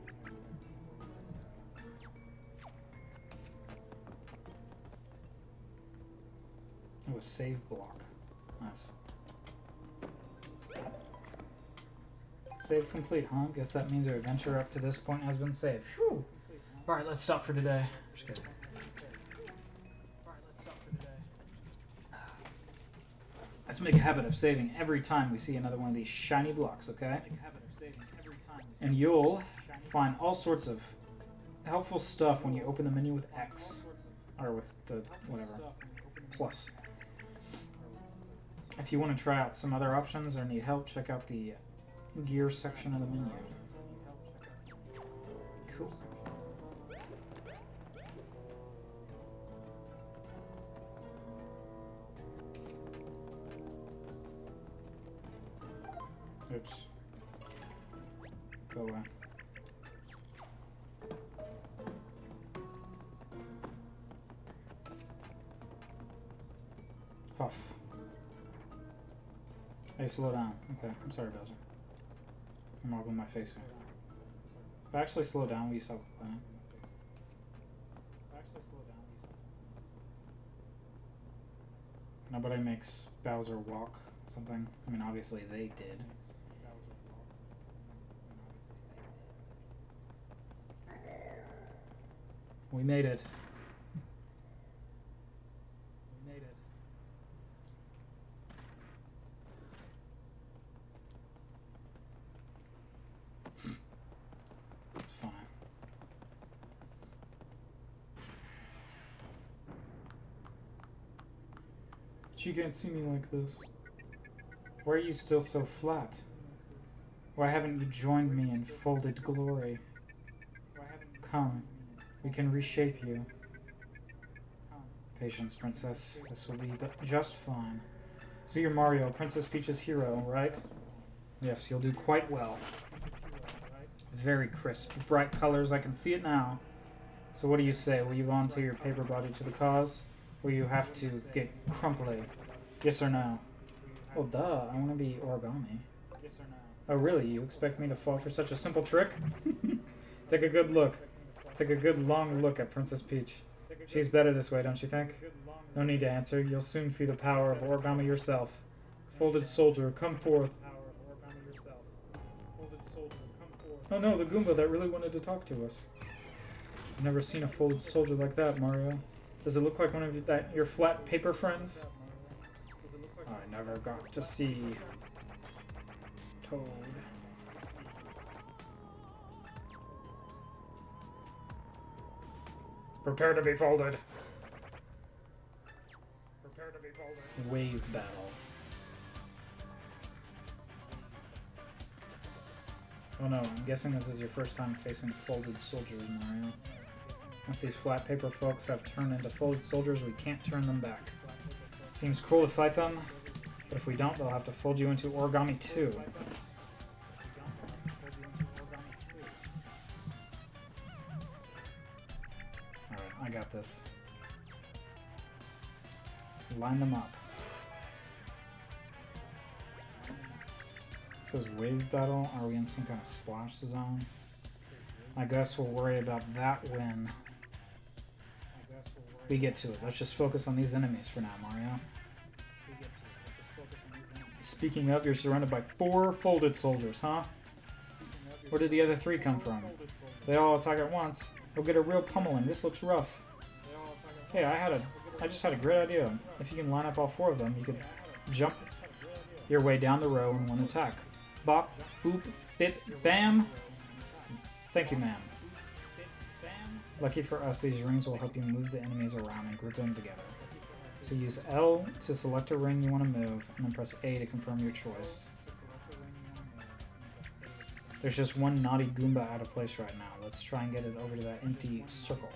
Oh, a save block. Nice. Save complete, huh? Guess that means our adventure up to this point has been saved. Whew. Alright, let's stop for today. Just kidding. Let's make a habit of saving every time we see another one of these shiny blocks, okay? And you'll find all sorts of helpful stuff when you open the menu with X. Or with the, whatever, plus. If you want to try out some other options or need help, check out the gear section of the menu. Cool. Oops. Go away. Huff. Hey, slow down. Okay, I'm sorry, Bowser. I'm wobbling my face here. If I actually slow down, will you stop playing? Nobody makes Bowser walk something. I mean, obviously they did. We made it. We made it. It's fine. You can't see me like this. Why are you still so flat? Why haven't you joined me in folded glory? Come, we can reshape you. Patience, princess. This will be just fine. So you're Mario, Princess Peach's hero, right? Yes, you'll do quite well. Very crisp, bright colors, I can see it now. So what do you say? Will you volunteer your paper body to the cause? Will you have to get crumply? Yes or no? Well, duh, I want to be origami. Yes or no? Oh, really? You expect me to fall for such a simple trick? Take a good look. Take a good long look at Princess Peach. She's better this way, don't you think? No need to answer. You'll soon feel the power of origami yourself. Folded soldier, come forth. Oh no, the Goomba that really wanted to talk to us. I've never seen a folded soldier like that, Mario. Does it look like one of your flat paper friends? I never got to see Toad. Prepare to be folded. Prepare to be folded. Wave battle. Oh no, I'm guessing this is your first time facing folded soldiers, Mario. Once these flat paper folks have turned into folded soldiers, we can't turn them back. Seems cruel to fight them, but if we don't, they'll have to fold you into origami too. Alright, I got this. Line them up. It says wave battle. Are we in some kind of splash zone? I guess we'll worry about that when we get to it. Let's just focus on these enemies for now, Mario. Speaking of, you're surrounded by 4 folded soldiers, huh? Where did the other 3 come from? They all attack at once. We'll get a real pummeling. This looks rough. Hey, I just had a great idea. If you can line up all 4 of them, you could jump your way down the row in one attack. Bop, boop, bip, bam. Thank you, ma'am. Lucky for us, these rings will help you move the enemies around and group them together. So use L to select a ring you want to move, and then press A to confirm your choice. There's just one naughty Goomba out of place right now. Let's try and get it over to that empty circle.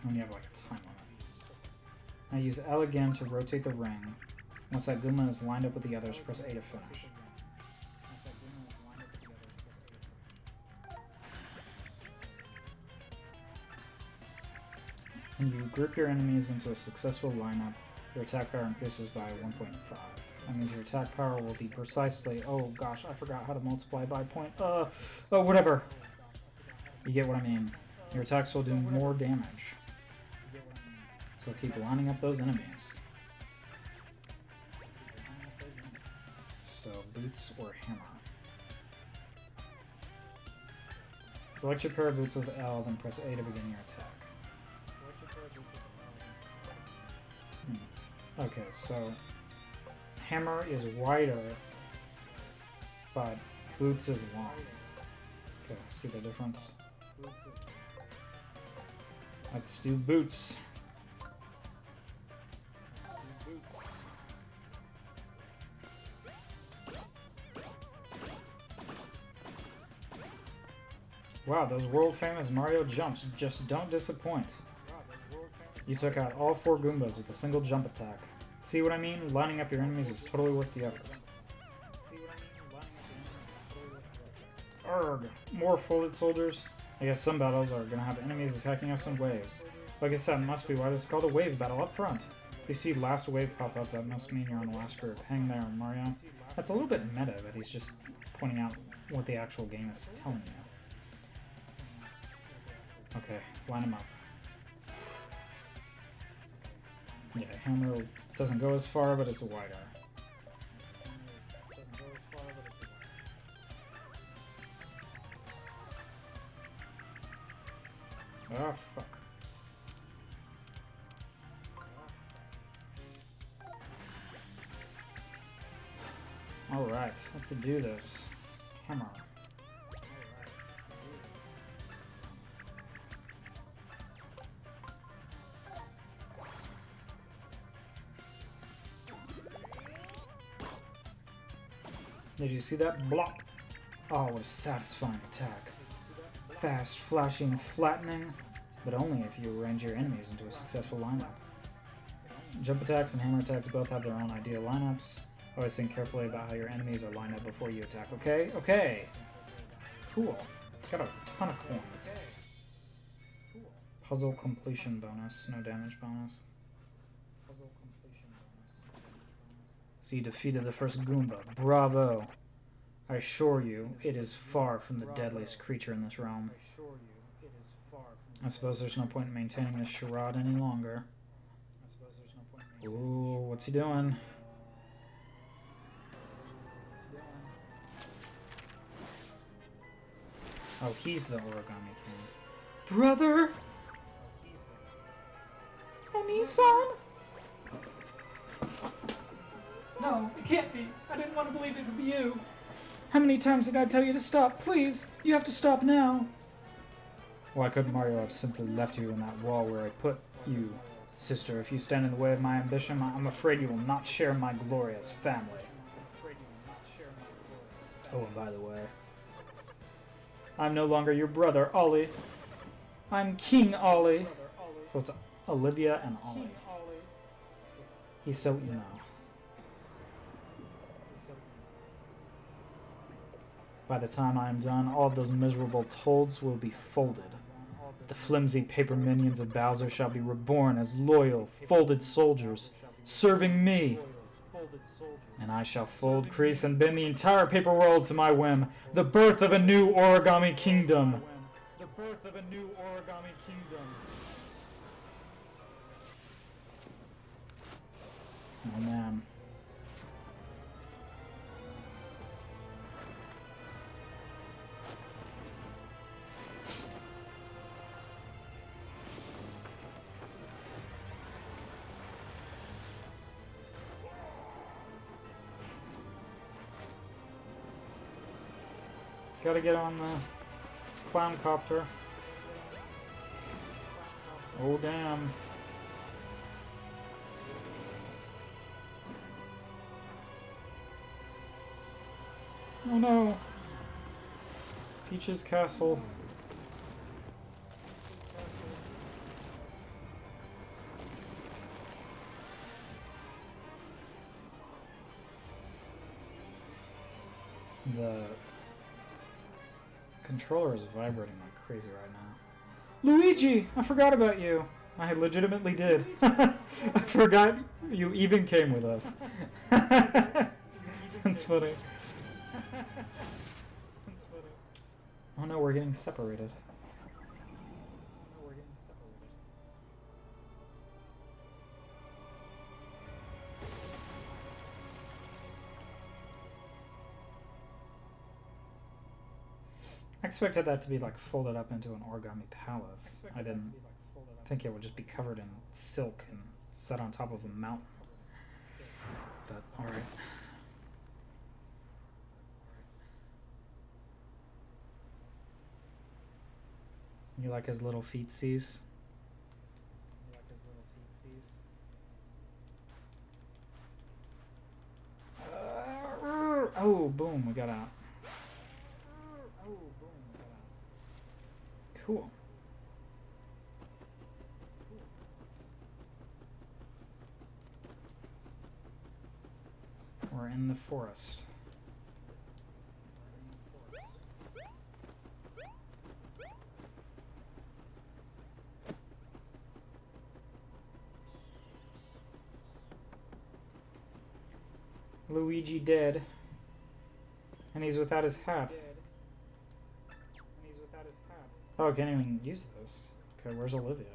And you have like a time limit. Now use L again to rotate the ring. Once that Goomba is lined up with the others, press A to finish. When you group your enemies into a successful lineup, your attack power increases by 1.5. That means your attack power will be precisely... Oh gosh, I forgot how to multiply by point... Oh, whatever. You get what I mean. Your attacks will do more damage. So keep lining up those enemies. So, boots or hammer. Select your pair of boots with L, then press A to begin your attack. Okay, so hammer is wider, but boots is long. Okay, see the difference? Let's do boots. Wow, those world famous Mario jumps just don't disappoint. You took out all 4 Goombas with a single jump attack. See what I mean? Lining up your enemies is totally worth the effort. Arrgh! More folded soldiers? I guess some battles are gonna have enemies attacking us in waves. Like I said, it must be why this is called a wave battle up front. If you see last wave pop up, that must mean you're on the last group. Hang there, Mario. That's a little bit meta that he's just pointing out what the actual game is telling you. Okay, line them up. Yeah, hammer doesn't go as far, but it's wider. Oh, fuck. Alright, let's do this. Hammer. Did you see that? Blop! Oh, what a satisfying attack. Fast, flashing, flattening, but only if you arrange your enemies into a successful lineup. Jump attacks and hammer attacks both have their own ideal lineups. Always think carefully about how your enemies are lined up before you attack, okay? Okay! Cool. Got a ton of coins. Puzzle completion bonus, no damage bonus. So you defeated the first Goomba. Bravo! I assure you, it is far from the deadliest creature in this realm. I suppose there's no point in maintaining this charade any longer. Ooh, what's he doing? Oh, he's the origami king. Brother! Oni-san? No, it can't be. I didn't want to believe it would be you. How many times did I tell you to stop? Please, you have to stop now. Why couldn't Mario have simply left you in that wall where I put you? Sister, if you stand in the way of my ambition, I'm afraid you will not share my glorious family. Oh, and by the way, I'm no longer your brother, Ollie. I'm King Ollie. So it's Olivia and Ollie. He's so, you know. By the time I am done, all of those miserable toads will be folded. The flimsy paper minions of Bowser shall be reborn as loyal, folded soldiers, serving me. And I shall fold, crease, and bend the entire paper world to my whim. The birth of a new origami kingdom. The birth of a new origami kingdom. Oh man. Gotta get on the clown copter. Oh damn. Oh no. Peach's castle. The controller is vibrating like crazy right now. Luigi! I forgot about you. I legitimately did. I forgot you even came with us. That's funny. That's funny. Oh no, we're getting separated. I expected that to be like folded up into an origami palace. I didn't think it would just be covered in silk and set on top of a mountain. But alright. You like his little feetsies? Oh, boom, we got out. Cool. We're in the forest. Luigi dead. And he's without his hat. Oh, I can't even use this. Okay, where's Olivia?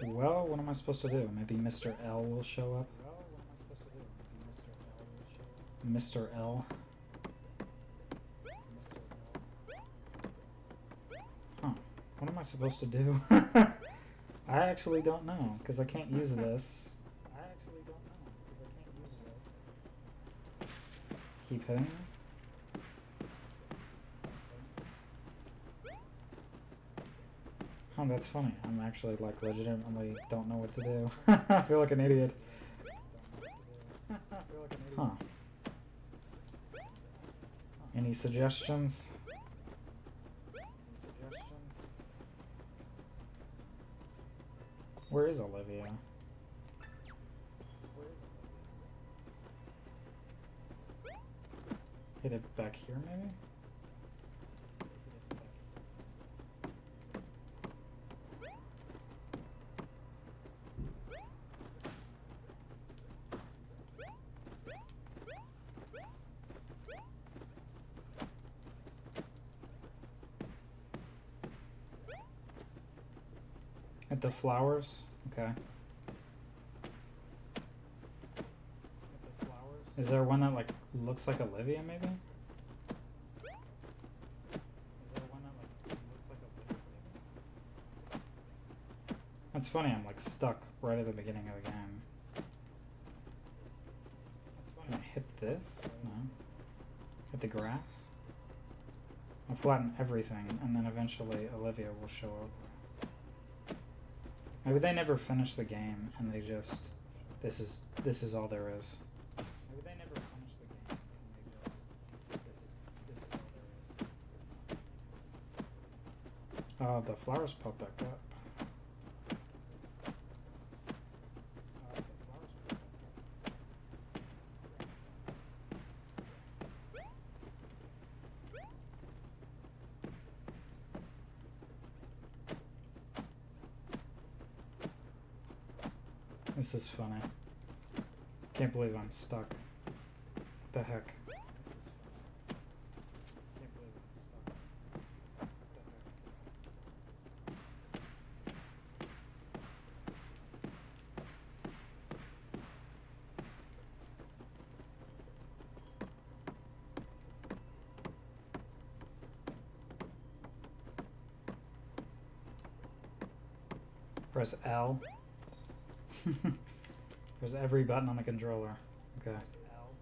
Well, what am I supposed to do? Maybe Mr. L will show up? Mr. L? Huh. What am I supposed to do? I actually don't know, because I can't use this. Keep hitting this? Oh, that's funny. I'm actually, like, legitimately don't know what to do. I feel like an idiot. Huh. Any suggestions? Where is Olivia? Hit it back here, maybe? At the flowers? Okay. Is there one that like looks like Olivia maybe? That's funny, I'm like stuck right at the beginning of the game. Can I hit this? No. Hit the grass? I'll flatten everything and then eventually Olivia will show up. Maybe they never finish the game and they just this is all there is. Maybe they never finish the game and they just this is all there is. The flowers pop back up. This is funny. Can't believe I'm stuck. What the heck? This is funny. Can't believe I'm stuck. What the heck? Press L. There's every button on the controller. Okay. Press L.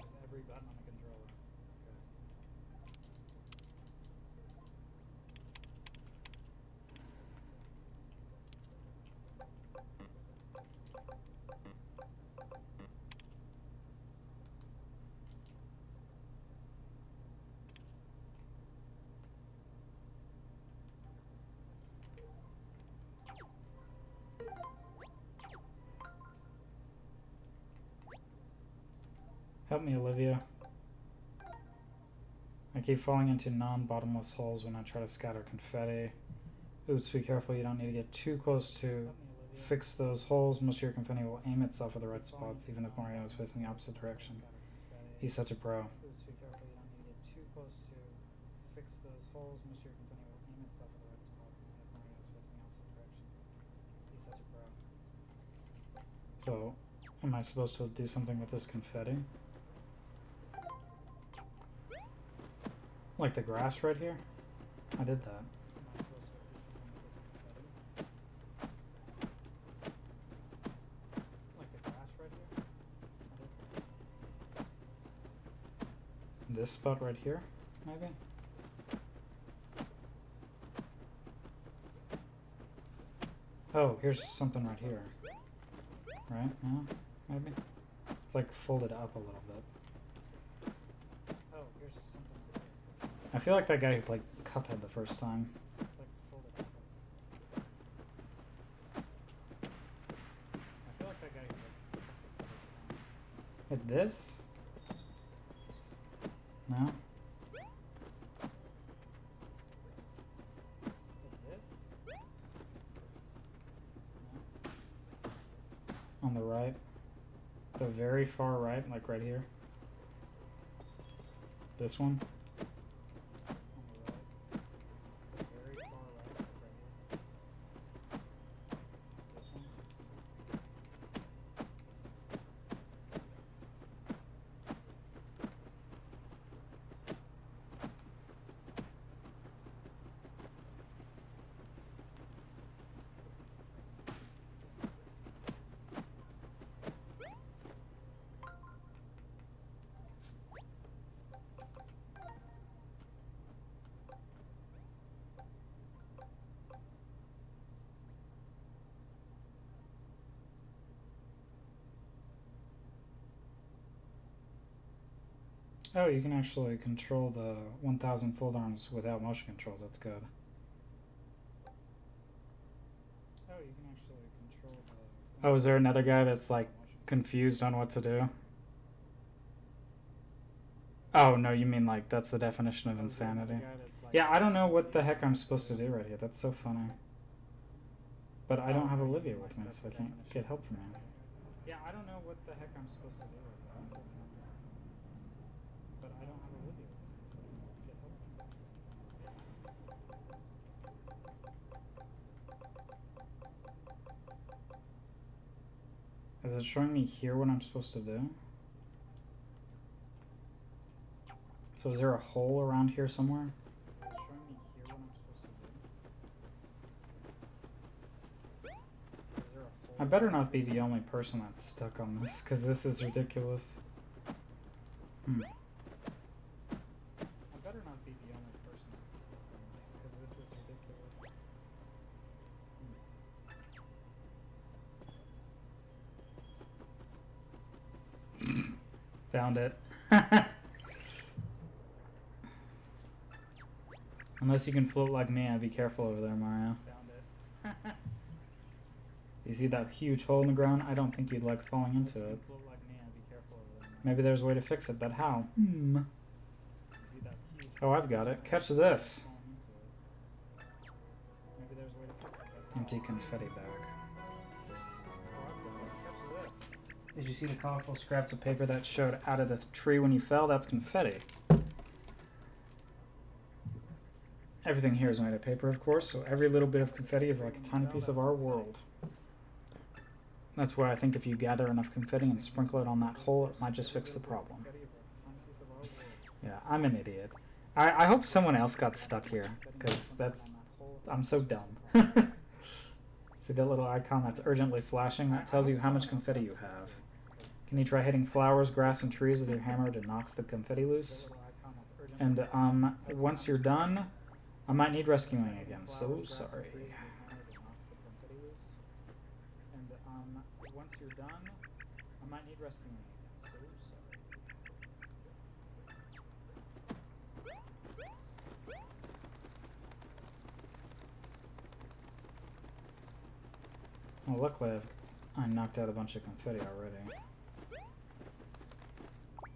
There's every button on the controller. Help me, Olivia. I keep falling into non-bottomless holes when I try to scatter confetti. Oops, be careful, you don't need to get too close to fix those holes. Most of your confetti will aim itself at the right spots, even if Mario is facing the opposite direction. He's such a pro. Oops, be careful, you don't need to get too close to fix those holes. Most of your confetti will aim itself at the right spots, even if Mario is facing the opposite direction. He's such a pro. So, am I supposed to do something with this confetti? Like the grass right here? I did that. Am I supposed to do something with this confetti? Like the grass right here? I did that. This spot right here, maybe? Oh, here's something right here. Right? No? Maybe? It's like folded up a little bit. I feel like that guy who played Cuphead the first time. I feel like that guy who played Cuphead the first time. Hit this? No? Hit this? No? On the right? The very far right, like right here? This one? Oh, you can actually control the 1000 fold arms without motion controls. That's good. Oh, you can actually control the... Oh, is there another guy that's like confused on what to do? Oh, no, you mean like that's the definition of insanity. Yeah, I don't know what the heck I'm supposed to do right here. That's so funny. But I don't have Olivia with me, so I can't get help from him. Yeah, I don't know what the heck I'm supposed to do right here. That's so funny. But I don't have Olivia with me, so I can't get help from him. Is it showing me here what I'm supposed to do? So is there a hole around here somewhere? Is it showing me here what I'm supposed to do? So is there a hole? I better not be the only person that's stuck on this, because this is ridiculous. I better not be the only person that's stuck on this, because this is ridiculous. Found it. Unless you can float like me, I'd be careful over there, Mario. Found it. You see that huge hole in the ground? I don't think you'd like falling into it. Maybe there's a way to fix it, but how? Oh, I've got it. Catch this. Empty confetti bag. Did you see the colorful scraps of paper that showed out of the tree when you fell? That's confetti. Everything here is made of paper, of course, so every little bit of confetti is like a tiny piece of our world. That's why I think if you gather enough confetti and sprinkle it on that hole, it might just fix the problem. Yeah, I'm an idiot. I hope someone else got stuck here, because I'm so dumb. See that little icon that's urgently flashing? That tells you how much confetti you have. Can you try hitting flowers, grass, and trees with your hammer to knock the confetti loose? And once you're done, I might need rescuing again. So sorry. And once you're done, I might need rescuing again. So sorry. Well, luckily I knocked out a bunch of confetti already.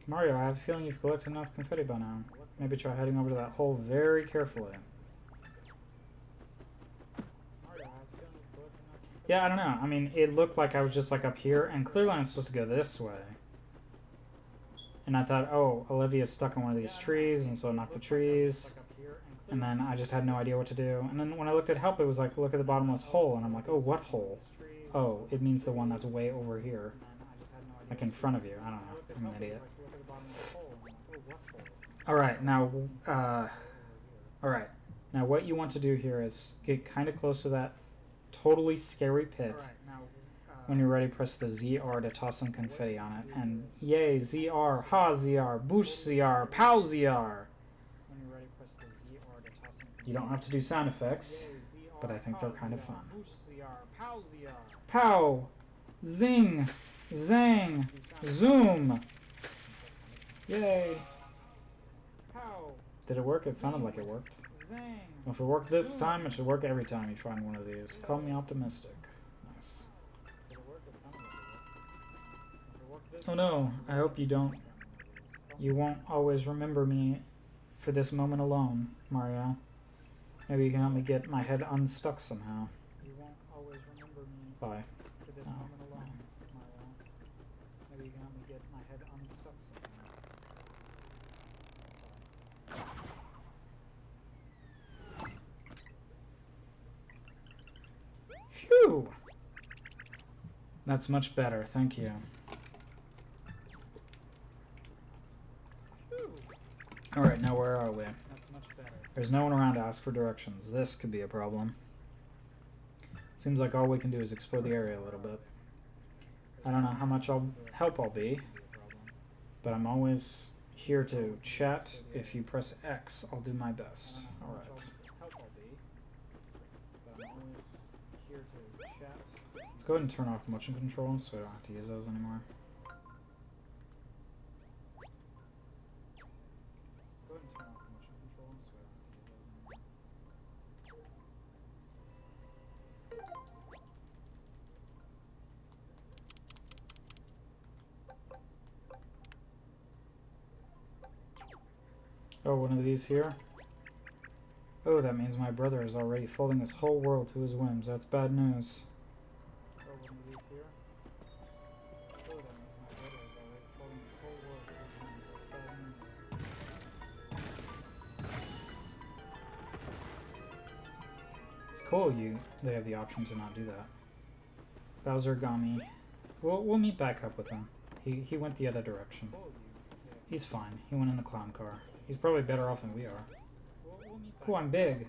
Mario, I have a feeling you've collected enough confetti by now. Maybe try heading over to that hole very carefully. Yeah, I don't know. I mean, it looked like I was just like up here, and clearly I'm supposed to go this way. And I thought, oh, Olivia's stuck on one of these trees, and so I knocked the trees. And then I just had no idea what to do. And then when I looked at help, it was like, look at the bottomless hole. And I'm like, oh, what hole? Oh, it means the one that's way over here. Like in front of you. I don't know. I'm an idiot. Alright, now, alright. Now what you want to do here is get kind of close to that totally scary pit. When you're ready, press the ZR to toss some confetti on it. And yay, ZR, ha ZR, boosh ZR, pow ZR. You don't have to do sound effects, but I think they're kind of fun. Pow, zing, zang, zoom. Yay. Did it work? It sounded like it worked. Well, if it worked this time, it should work every time you find one of these. Call me optimistic. Nice. Oh no, I hope you don't. You won't always remember me for this moment alone, Mario. Maybe you can help me get my head unstuck somehow. You won't always remember me Bye. For this moment alone, Mario. Maybe you can help me get my head unstuck somehow. Phew! That's much better, thank you. Alright, now where are we? That's much better. There's no one around to ask for directions. This could be a problem. Seems like all we can do is explore the area a little bit. I don't know how much help I'll be, but I'm always here to chat. If you press X, I'll do my best. Alright. Let's go ahead and turn off motion control so I don't have to use those anymore. Oh, one of these here? Oh, that means my brother is already folding his whole world to his whims. That's bad news. Oh, one of these here? Oh, that means my brother is already folding his whole world to his whims. That's bad news. It's cool they have the option to not do that. Bowser Gummy. We'll meet back up with him. He went the other direction. He's fine. He went in the clown car. He's probably better off than we are. Cool, I'm big.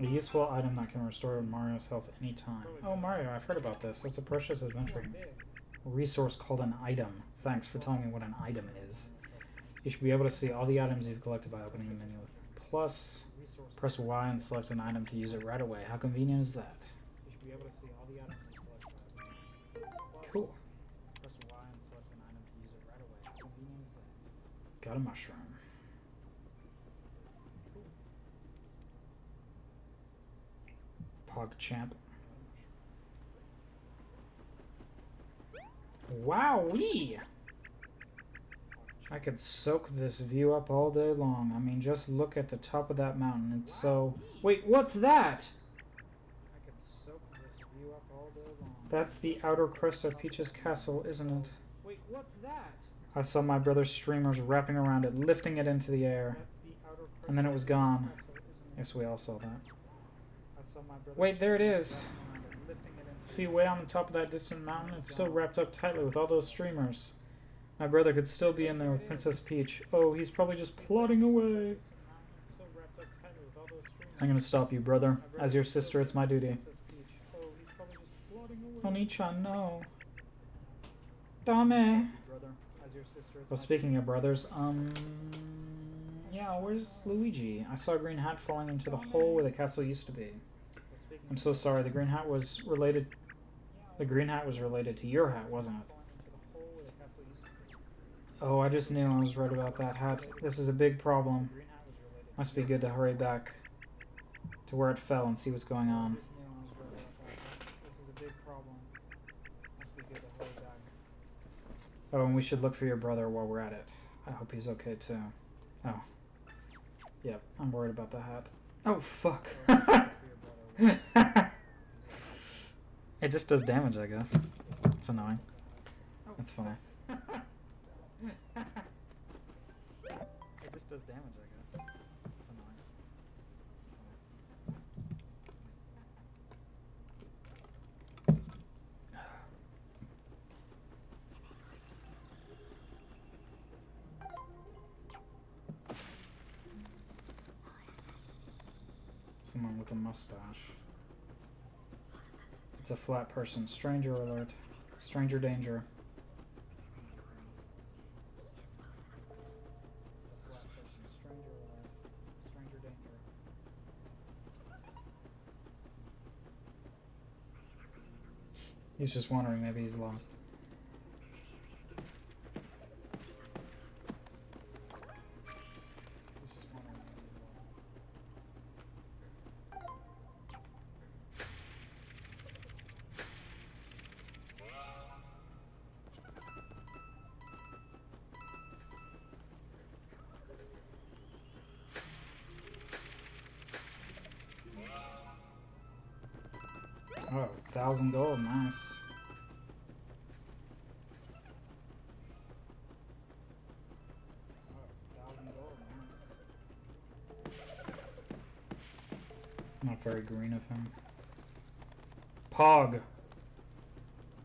A useful item that can restore Mario's health anytime. Oh, Mario, I've heard about this. It's a precious adventure resource called an item. Thanks for telling me what an item is. You should be able to see all the items you've collected by opening the menu with plus. Press Y and select an item to use it right away. How convenient is that? You should be able to see all the items you've collected by opening. Cool. Press Y and select an item to use it right away. How convenient is that? Got a mushroom. PogChamp. Wowee! I could soak this view up all day long. I mean, just look at the top of that mountain. It's so... Wait, what's that? I could soak this view up all day long. That's the outer crest of Peach's castle, isn't it? Wait, what's that? I saw my brother's streamers wrapping around it, lifting it into the air. And then it was gone. Yes, we all saw that. Wait, there it is. See, way on the top of that distant mountain, it's still wrapped up tightly with all those streamers. My brother could still be in there with Princess Peach. Oh, he's probably just plodding away. I'm gonna stop you, brother. As your sister, it's my duty. Oni-chan, no. Dame. Well, speaking of brothers, yeah, where's Luigi? I saw a green hat falling into the hole where the castle used to be. I'm so sorry. The green hat was related to your hat, wasn't it? Oh, I just knew I was right about that hat. This is a big problem. Must be good to hurry back to where it fell and see what's going on. Oh, and we should look for your brother while we're at it. I hope he's okay too. Oh. Yep, I'm worried about the hat. Oh, fuck. It just does damage, I guess. It's annoying. It's funny. It just does damage, I guess. It's annoying. Someone with a mustache. It's a flat person. Stranger alert. Stranger danger. He's just wondering, maybe he's lost. Oh, 1,000 gold, nice. Not very green of him. Pog.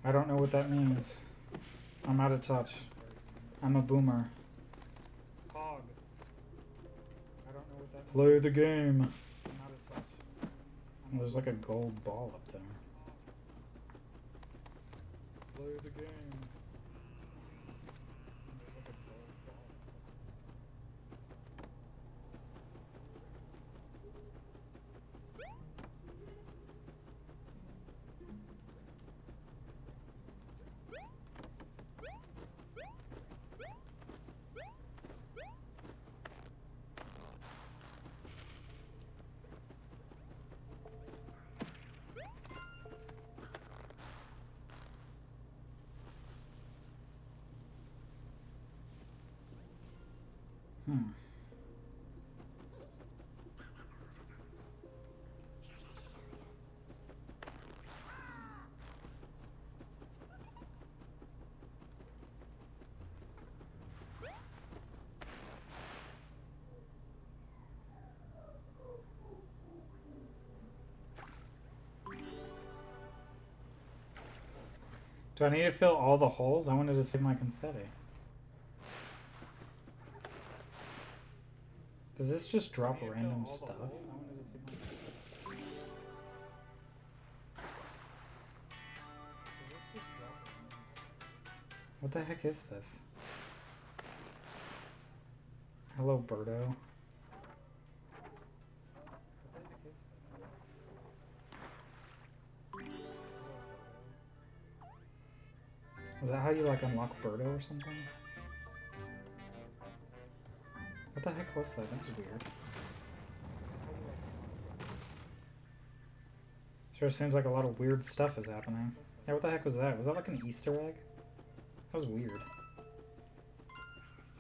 I don't know what that means. I'm out of touch. I'm a boomer. Pog. I don't know what that means. Play the game. I'm out of touch. Well, there's like a gold ball up there. Play the game. Do I need to fill all the holes? I wanted to save my confetti. Does this just drop random stuff? What the heck is this? Hello, Birdo. Is that how you like unlock Birdo or something? What the heck was that? That was weird. Sure seems like a lot of weird stuff is happening. Yeah, what the heck was that? Was that like an Easter egg? That was weird.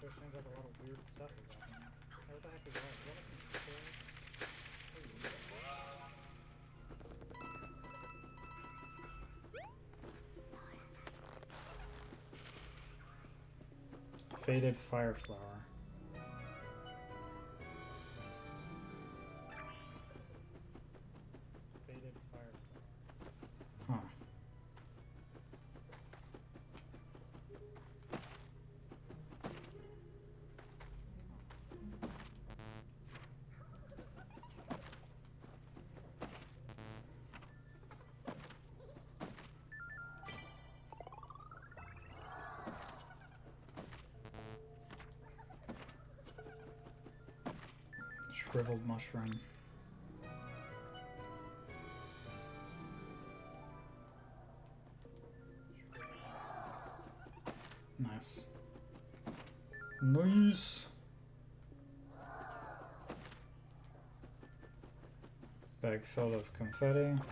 Sure seems like a lot of weird stuff is happening. Yeah, what the heck was that? Was that like an Easter egg? Faded Fireflower. Faded Fireflower. Huh. Shriveled mushroom. Nice. Nice. Bag filled of confetti. Nice.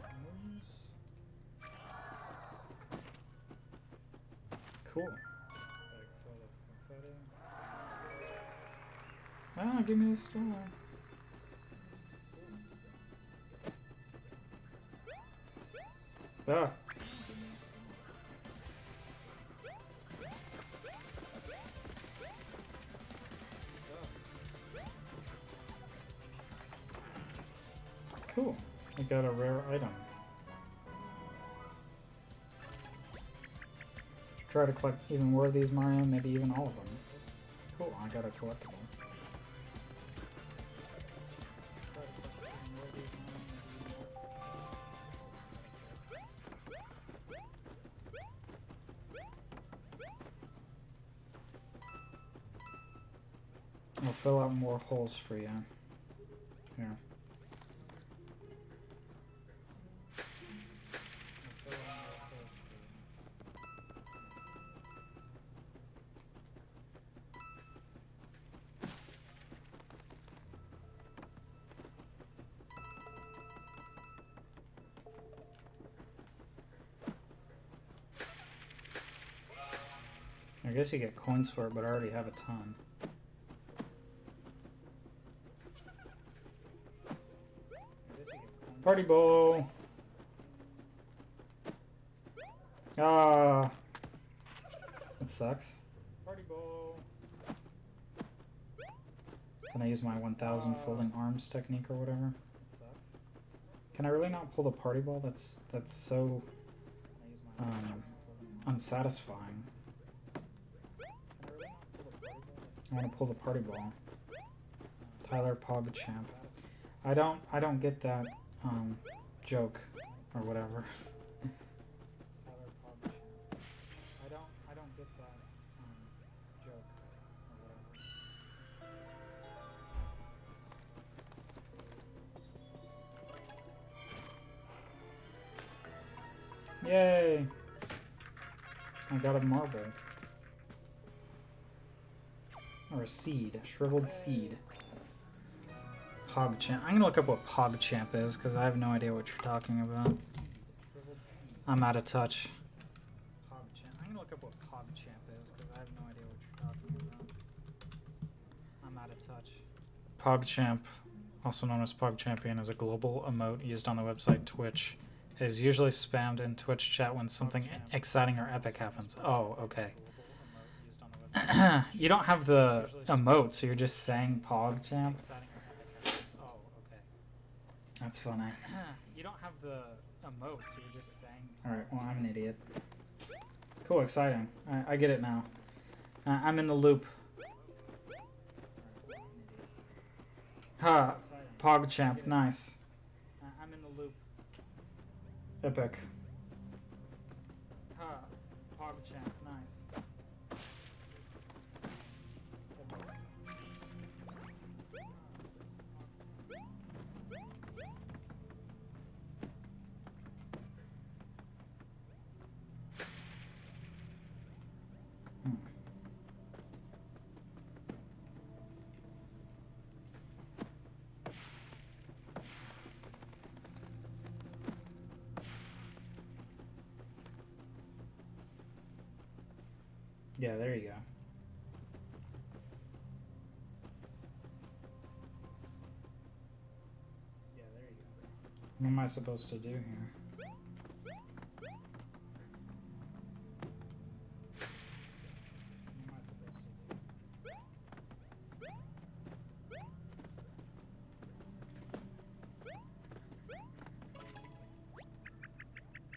Cool. Bag filled of confetti. Ah, give me the star. Ah. Cool. I got a rare item. Should try to collect even more of these, Mario. Maybe even all of them. Cool. I got a collectible. I'll fill out more holes for you. Here. I guess you get coins for it, but I already have a ton. Party bowl! Ah, that sucks. Party bowl! Can I use my 1000 folding arms technique or whatever? That sucks. Can I really not pull the party ball? That's so unsatisfying. I want to pull the party ball. Tyler Pogchamp. I don't get that joke or whatever. Tyler Pogchamp. I don't get that joke or whatever. Yay! I got a marble. Or a seed. A shriveled seed. Pogchamp. I'm gonna look up what Pogchamp is, because I have no idea what you're talking about. I'm out of touch. Pogchamp. I'm gonna look up what Pogchamp is, because I have no idea what you're talking about. I'm out of touch. Pogchamp, also known as PogChampion, is a global emote used on the website Twitch. It is usually spammed in Twitch chat when something exciting or epic happens. Oh, okay. You don't have the emote, so you're just saying PogChamp? That's funny. You don't have the emote, so you're just saying... Alright, well, I'm an idiot. Cool, exciting. I get it now. I'm in the loop. Ha! PogChamp, nice. I'm in the loop. Epic. Ha! PogChamp, nice. Yeah, there you go. Yeah, there you go. What am I supposed to do here? What am I supposed to do?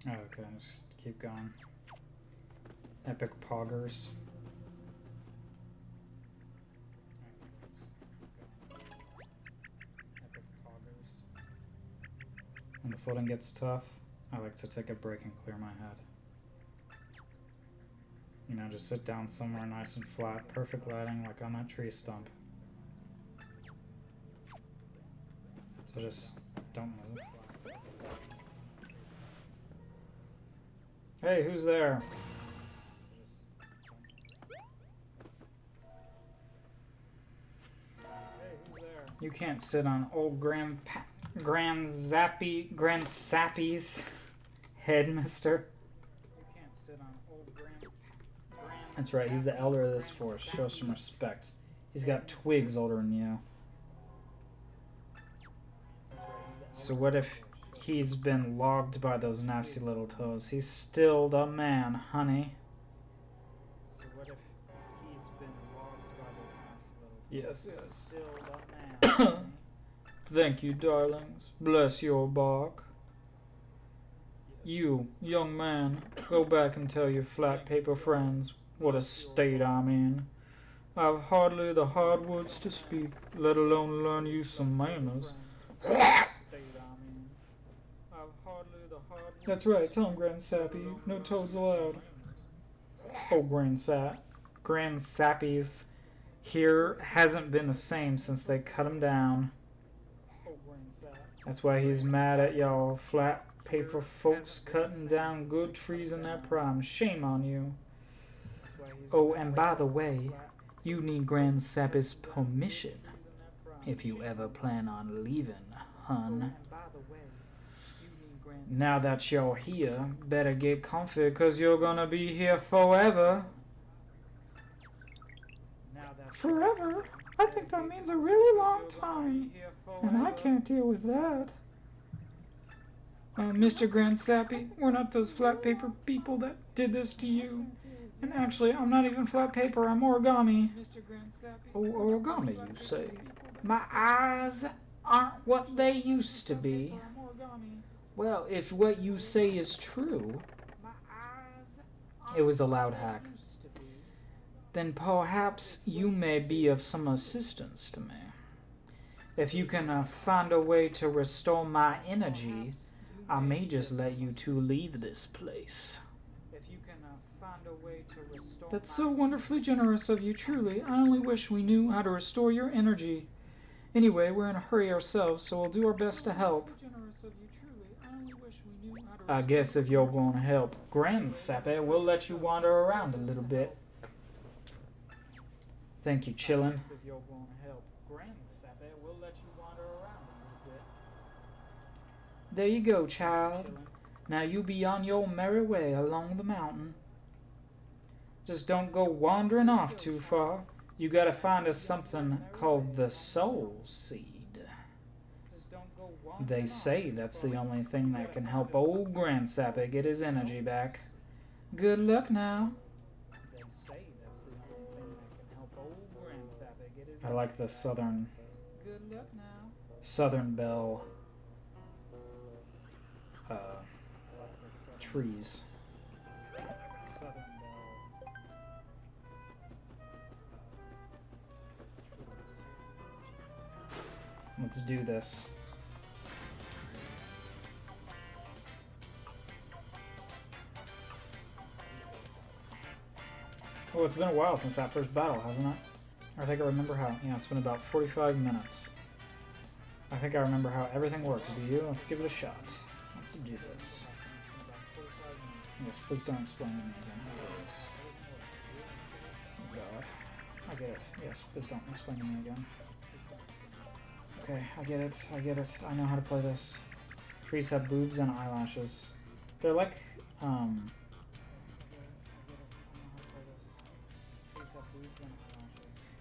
Oh, okay, just keep going. Epic poggers. Epic poggers. When the footing gets tough, I like to take a break and clear my head. You know, just sit down somewhere nice and flat, perfect lighting, like on that tree stump. So just don't move. Hey, who's there? You can't sit on old Grand Sappy's head, mister. You can't sit on old Grand. That's right, he's the elder of this force. Show some respect. He's got twigs older than you. So what if he's been logged by those nasty little toes? He's still the man, honey. So what if he's been logged by those nasty little toes? Yes, yes. Still the man. Thank you, darlings. Bless your bark. You, young man, go back and tell your flat paper friends what a state I'm in. I've hardly the hardwoods to speak, let alone learn you some manners. That's right, tell him, Grand Sappy. No toads allowed. Oh, Grand Sappy's here hasn't been the same since they cut him down. That's why he's mad at y'all flat paper folks cutting down good trees in their prime. Shame on you. Oh, and by the way, you need Grand Sappy's permission if you ever plan on leaving, hun. Now that you're here, better get comfy, 'cause you're gonna be here forever. Forever? I think that means a really long time, and I can't deal with that. Mr. Grand Sappy, we're not those flat paper people that did this to you. And actually, I'm not even flat paper, I'm origami. Oh, origami, you say? My eyes aren't what they used to be. Well, if what you say is true, it was a loud hack. Then perhaps you may be of some assistance to me. If you can find a way to restore my energy, I may just let you two leave this place. That's so wonderfully generous of you, truly. I only wish we knew how to restore your energy. Anyway, we're in a hurry ourselves, so we'll do our best to help. I guess if you're going to help Grand Sappy, we'll let you wander around a little bit. Thank you, chillin'. There you go, child. Now you be on your merry way along the mountain. Just don't go wandering off too far. You gotta find us something called the Soul Seed. They say that's the only thing that can help old Grand Sappy get his energy back. Good luck now. I like the southern belle trees. Southern belle. Let's do this. Oh, it's been a while since that first battle, hasn't it? I think I remember how... Yeah, it's been about 45 minutes. I think I remember how everything works. Do you? Let's give it a shot. Let's do this. Yes, please don't explain to me again. Oh god. I get it. Yes, please don't explain to me again. Okay, I get it. I get it. I know how to play this. Trees have boobs and eyelashes. They're like,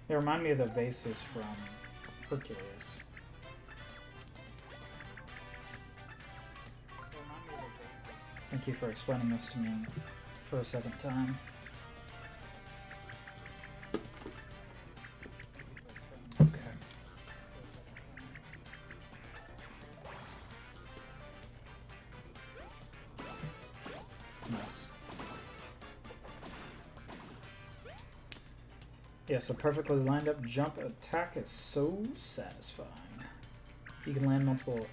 they remind me of the vases from Hercules. Thank you for explaining this to me for a second time. Okay. Nice. Yes, a perfectly lined up jump attack is so satisfying. You can land multiple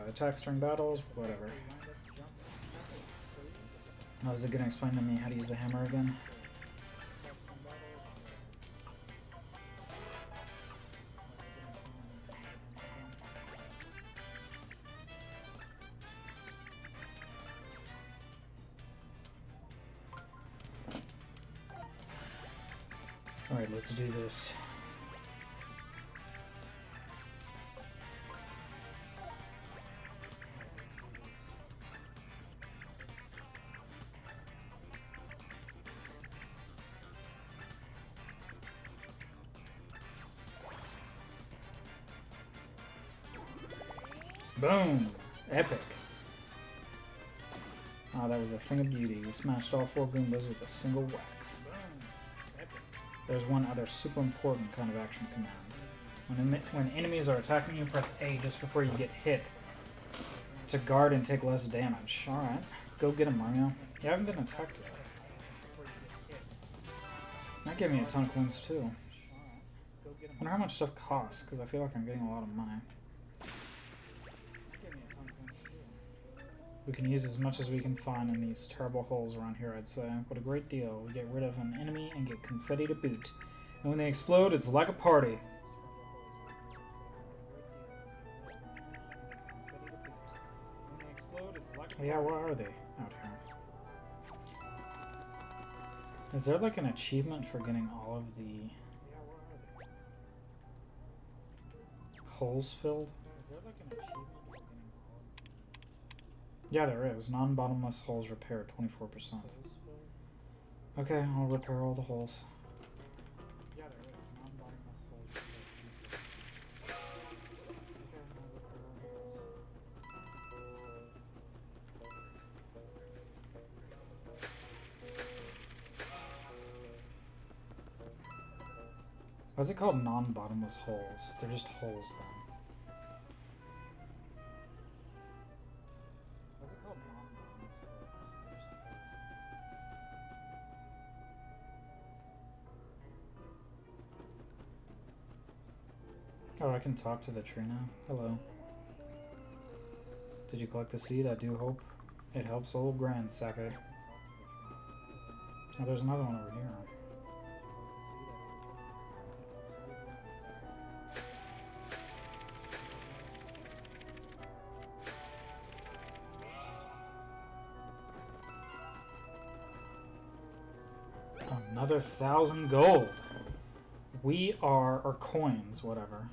attacks during battles, whatever. Oh, is it going to explain to me how to use the hammer again? Alright, let's do this. Boom! Epic. Oh, that was a thing of beauty. You smashed all 4 Goombas with a single whack. There's one other super important kind of action command. When enemies are attacking you, press A just before you get hit to guard and take less damage. Alright, go get him, Mario. You haven't been attacked yet. That gave me a ton of coins too. I wonder how much stuff costs, because I feel like I'm getting a lot of money. We can use as much as we can find in these terrible holes around here, I'd say. What a great deal. We get rid of an enemy and get confetti to boot. And when they explode, it's like a party. Yeah, where are they out here? Is there like an achievement for getting all of the holes filled? Is there like an achievement? Yeah, there is. Non-bottomless holes repair 24%. Okay, I'll repair all the holes. Yeah, there is. Non-bottomless holes repair 24%. Why is it called non-bottomless holes? They're just holes then. Oh, I can talk to the tree now. Hello. Did you collect the seed? I do hope it helps old Grand Sappy. Oh, there's another one over here. Another 1,000 gold. We are, or coins, whatever.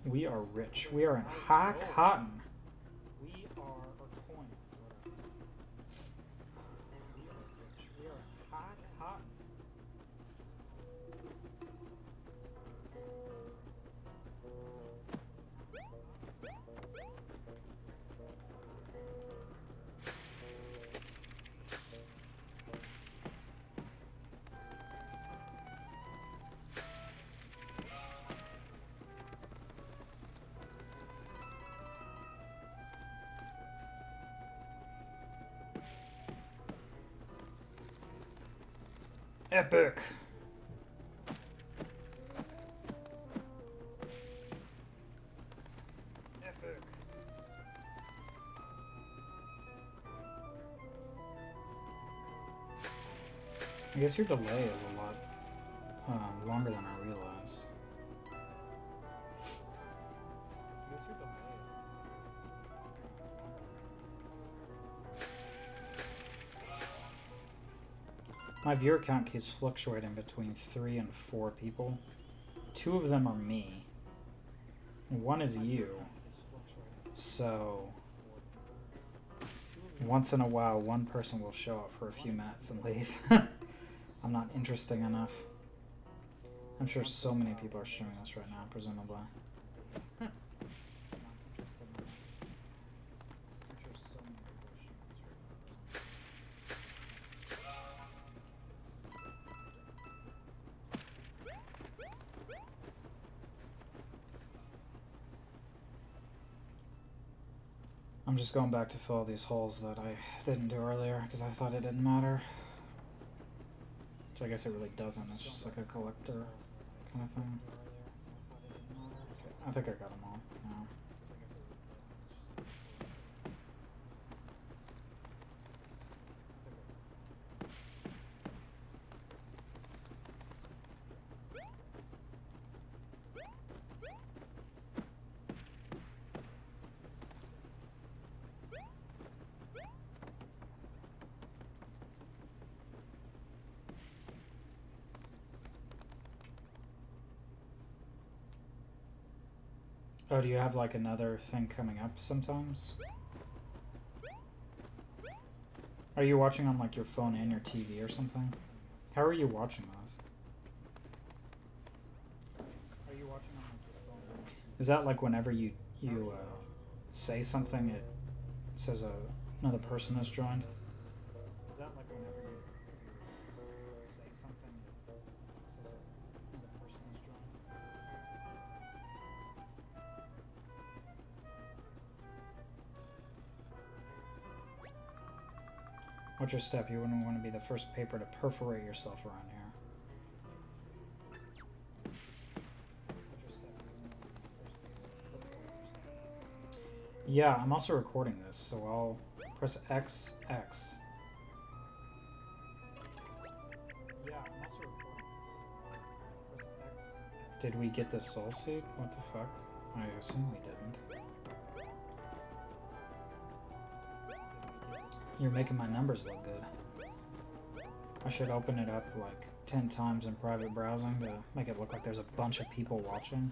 We are rich. We are in high cotton. We are, or coins, whatever. We are rich. We are in high cotton. Epic! I guess your delay is a lot longer than I realized. My viewer count keeps fluctuating between 3 and 4 people. 2 of them are me. One is you. So once in a while, one person will show up for a few minutes and leave. I'm not interesting enough. I'm sure so many people are streaming this right now, presumably. I'm just going back to fill these holes that I didn't do earlier because I thought it didn't matter. Which I guess it really doesn't. It's just like a collector kind of thing. Okay, I think I got them all now. Oh, do you have like another thing coming up sometimes? Are you watching on like your phone and your TV or something? How are you watching those? Are you watching on like your phone? Is that like whenever you say something, it says another person has joined? Is that like whenever you say something, it says another person has joined? What's your step? You wouldn't want to be the first paper to perforate yourself around here. Yeah, I'm also recording this, so I'll press X. Yeah, I'm also recording this. Press X. Did we get the soul seed? What the fuck? I assume we didn't. You're making my numbers look good. I should open it up like 10 times in private browsing to make it look like there's a bunch of people watching.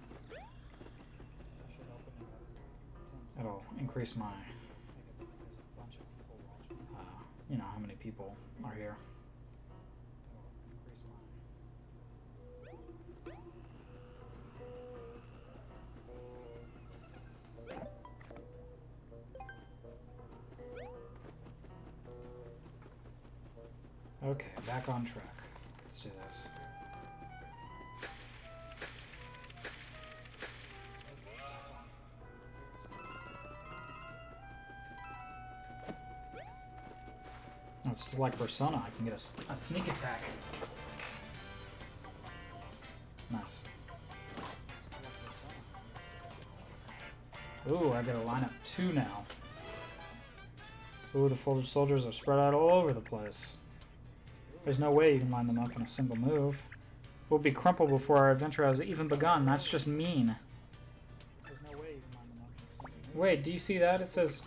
It'll increase my, you know, how many people are here. Okay, back on track. Let's do this. It's like Persona. I can get a sneak attack. Nice. Ooh, I get a lineup 2 now. Ooh, the folded soldiers are spread out all over the place. There's no way you can line them up in a single move. We'll be crumpled before our adventure has even begun. That's just mean. Wait, do you see that? It says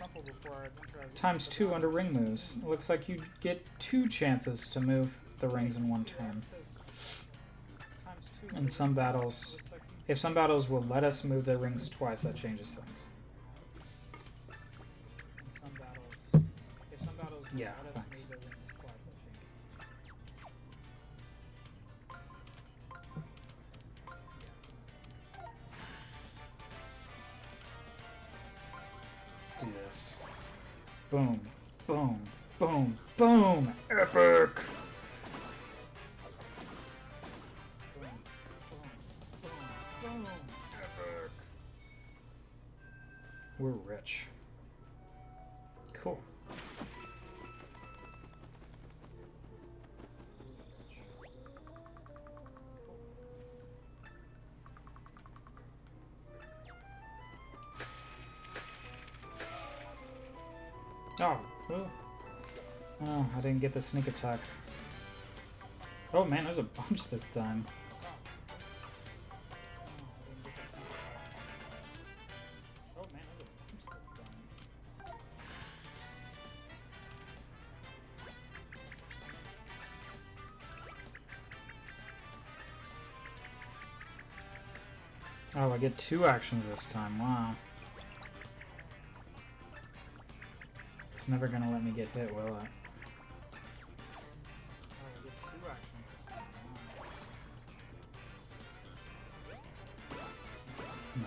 ×2 under ring moves. It looks like you get 2 chances to move the rings in one turn. In some battles, if some battles will let us move the rings twice, that changes things. Yeah, thanks. Let's do this. Boom, boom, boom, boom! Epic! Boom, epic! We're rich. Cool. Oh, well. Oh, I didn't get the sneak attack. Oh man, there's a bunch this time. Oh man, there's a bunch this time. Oh, I get 2 actions this time. Wow. It's never gonna let me get hit, will it? Oh, I get 2 actions this time. Wow.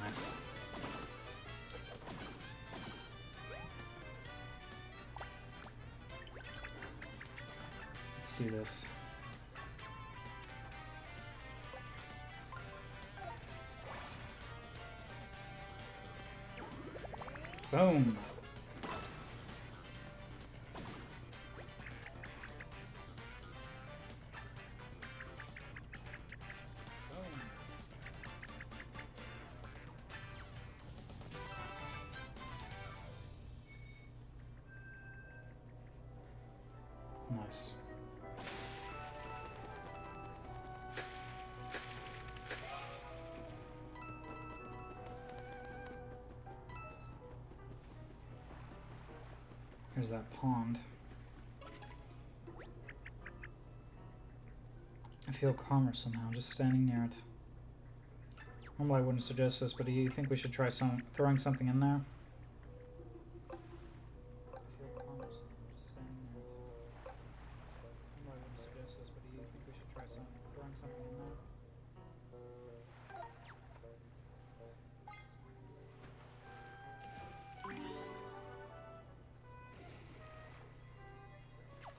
Nice. Let's do this. Boom. Nice. Here's that pond. I feel calmer somehow just standing near it. Normally I wouldn't suggest this, but do you think we should try throwing something in there? I feel calmer somehow just standing near it. Normally I wouldn't suggest this, but do you think we should try throwing something in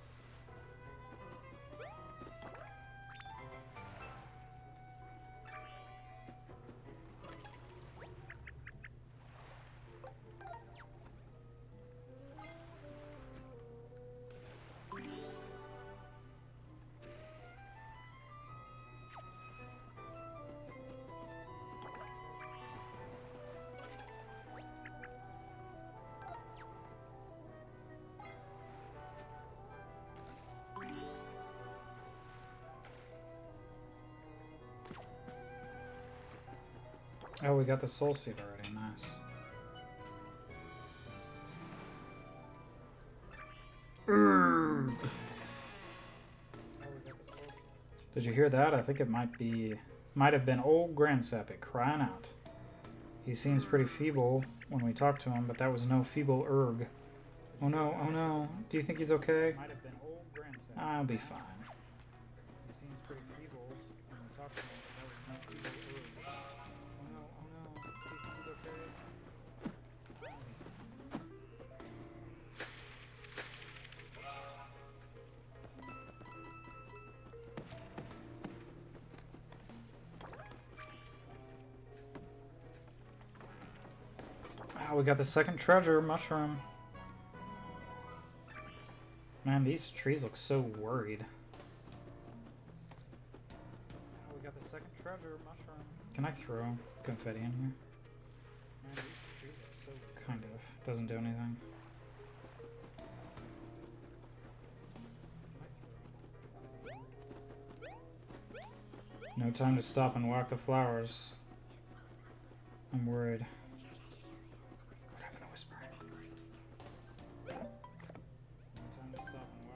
there? Oh, we got the soul seed already. Nice. Did you hear that? I think it might have been old Grandsappy crying out. He seems pretty feeble when we talk to him, but that was no feeble erg. Oh no, oh no. Do you think he's okay? Might have been old Grandsappy. I'll be fine. He seems pretty feeble when we talk to him, but that was no feeble erg. Oh no, oh no. Do you think he's okay? Oh, we got the second treasure mushroom. Man, these trees look so worried. Oh, we got the second treasure mushroom. Can I throw confetti in here? Man, these trees look so kind of. Doesn't do anything. No time to stop and walk the flowers. I'm worried.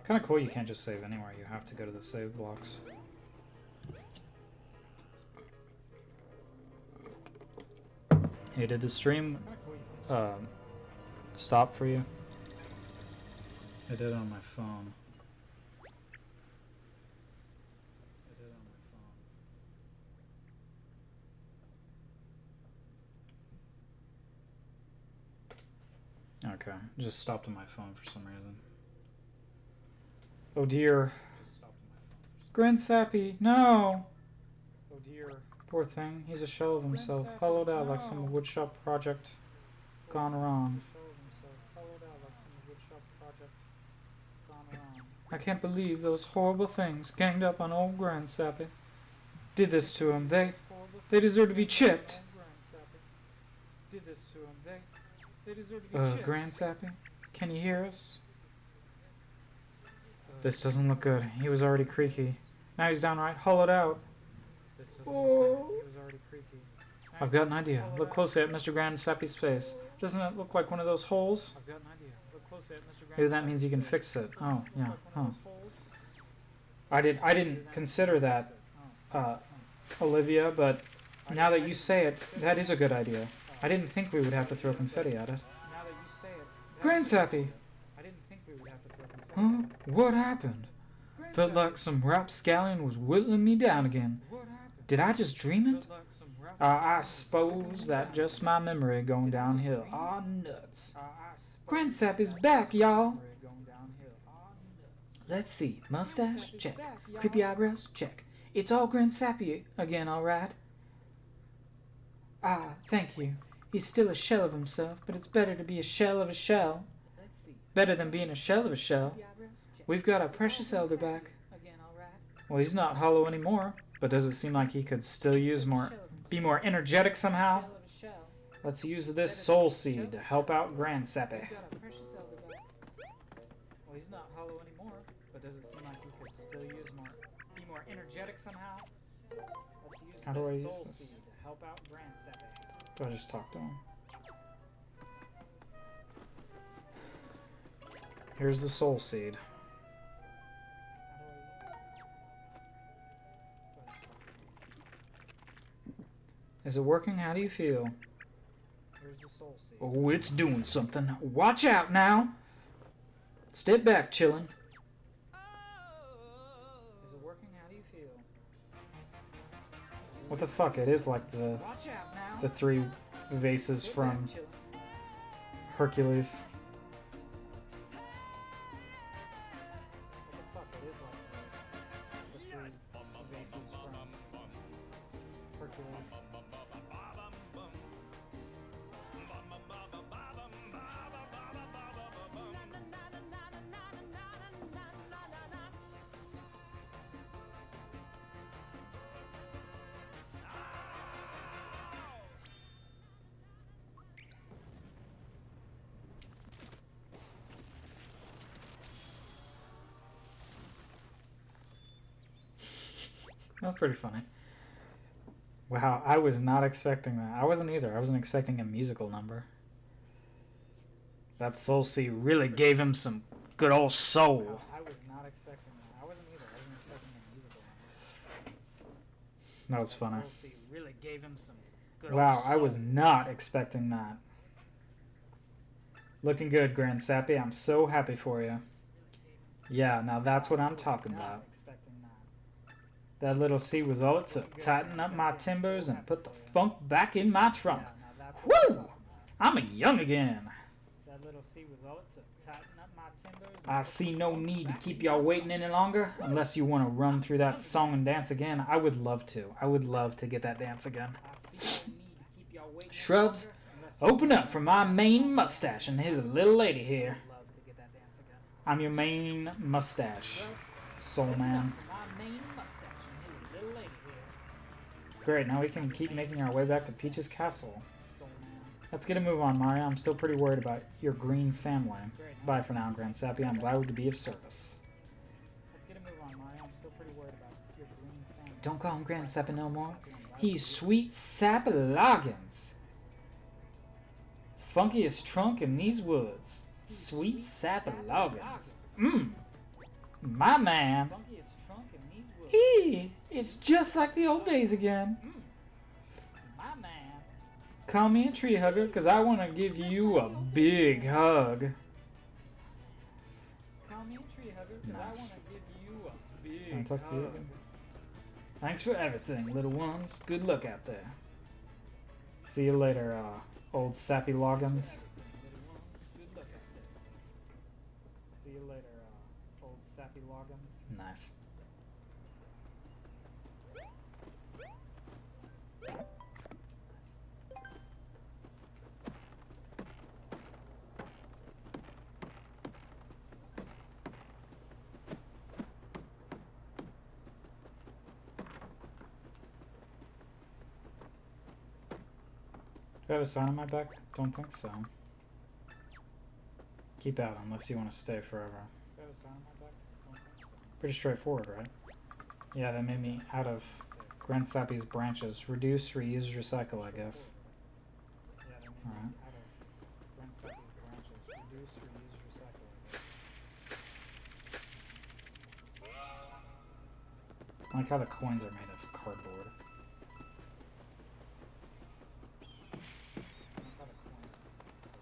Kind of cool you can't just save anywhere, you have to go to the save blocks. Hey, did the stream stop for you? I did on my phone. Okay, just stopped on my phone for some reason. Oh dear. Grandsappy, no! Oh dear. Poor thing, he's a shell of himself, hollowed out like some woodshop project gone wrong. I can't believe those horrible things ganged up on old Grandsappy. Did this to him. They deserve to be chipped. Grandsappy, can you hear us? This doesn't look good. He was already creaky. Now he's downright hollowed out. Oh. It was already creepy. I've got an idea. Look closely at Mr. Grandsappy's face. Doesn't it look like one of those holes? I've got an idea. Look closely at Mr. Grandsappy's. Maybe that means you can fix it. Oh, yeah. Huh. I didn't consider that, Olivia, but now that you say it, that is a good idea. I didn't think we would have to throw confetti at it. Grandsappy! Huh? What happened? Felt like some rapscallion was whittling me down again. Did I just dream it? I suppose that just my memory going downhill. Aw, nuts. Grandsappy's back, y'all. Let's see. Mustache? Check. Creepy eyebrows? Check. It's all Grandsappy again, all right. Ah, thank you. He's still a shell of himself, but it's better to be a shell of a shell. Better than being a shell of a shell. We've got our precious elder back. Well, he's not hollow anymore, but does it seem like he could still be more energetic somehow? Let's use this soul seed to help out Grandsappy. Well, he's not hollow anymore, but does it seem like he could still be more energetic somehow? Let's use How do I use soul this? seed to help out Grandsappy. Do I just talk to him? Here's the soul seed. Is it working? How do you feel? Here's the soul seed. Oh, it's doing something. Watch out now! Step back, chillin'. Is it working? How do you feel? What the fuck? It is like the three vases from Hercules. That was pretty funny. Wow, I was not expecting that. I wasn't either. I wasn't expecting a musical number. That soul seed really gave him some good old soul. I was not expecting that. I wasn't either. I wasn't expecting a musical number. That was funny. Soul seed really gave him some good old soul. I was not expecting that. Looking good, Grandsappy. I'm so happy for you. Yeah, now that's what I'm talking about. That little seed was all it took. Tighten up my timbers and put the funk back in my trunk. Woo! I'm young again. That little seed was all it took. Tighten up my timbers. I see no need to keep y'all waiting any longer, unless you want to run through that song and dance again. I would love to. I would love to get that dance again. Shrubs, open up for my main mustache and his little lady here. I'm your main mustache, soul man. Great, now we can keep making our way back to Peach's castle. Let's get a move on, Mario. I'm still pretty worried about your green family. Bye for now, Grandsappy. I'm glad to be of service. Don't call him Grandsappy no more. He's Sweet Sappy Loggins. Funkiest trunk in these woods. Sweet Sappy Loggins. My man. It's just like the old days again. Call me a tree hugger, because I want to give you a big hug. Nice. I'll talk to you again. Thanks for everything, little ones. Good luck out there. See you later, old Sappy Loggins. See you later, old Sappy Loggins. Nice. Do I have a sign on my back? Don't think so. Keep out unless you want to stay forever. Do I have a sign on my back? Don't think so. Pretty straightforward, right? Yeah, that made me out of Grand Sappy's branches. Reduce, reuse, recycle, I guess. Alright. I like how the coins are made of cardboard.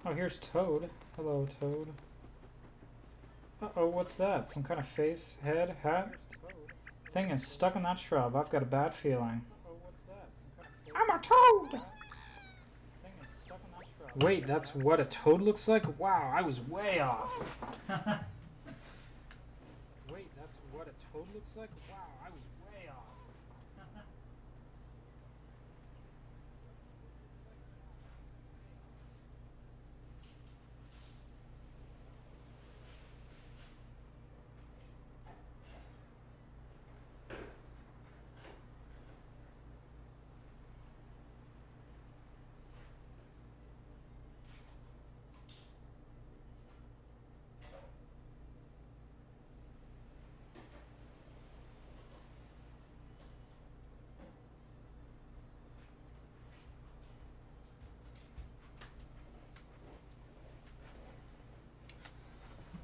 Oh, here's Toad. Hello, Toad. Uh-oh, what's that? Some kind of face, head, hat? Thing is stuck in that shrub. I've got a bad feeling. I'm a toad! Wait, that's what a toad looks like? Wow, I was way off. Wait, that's what a toad looks like? Wow, I was way off.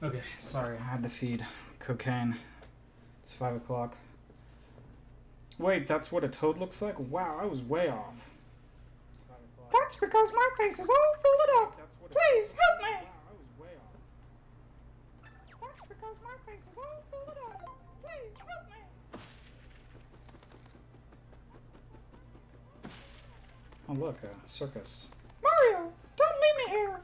Okay, sorry, I had to feed cocaine. It's 5 o'clock. Wait, that's what a toad looks like? Wow, I was way off. That's because my face is all folded up. Please help me. That's because my face is all folded up. Please help me. Oh look, a circus. Mario, don't leave me here.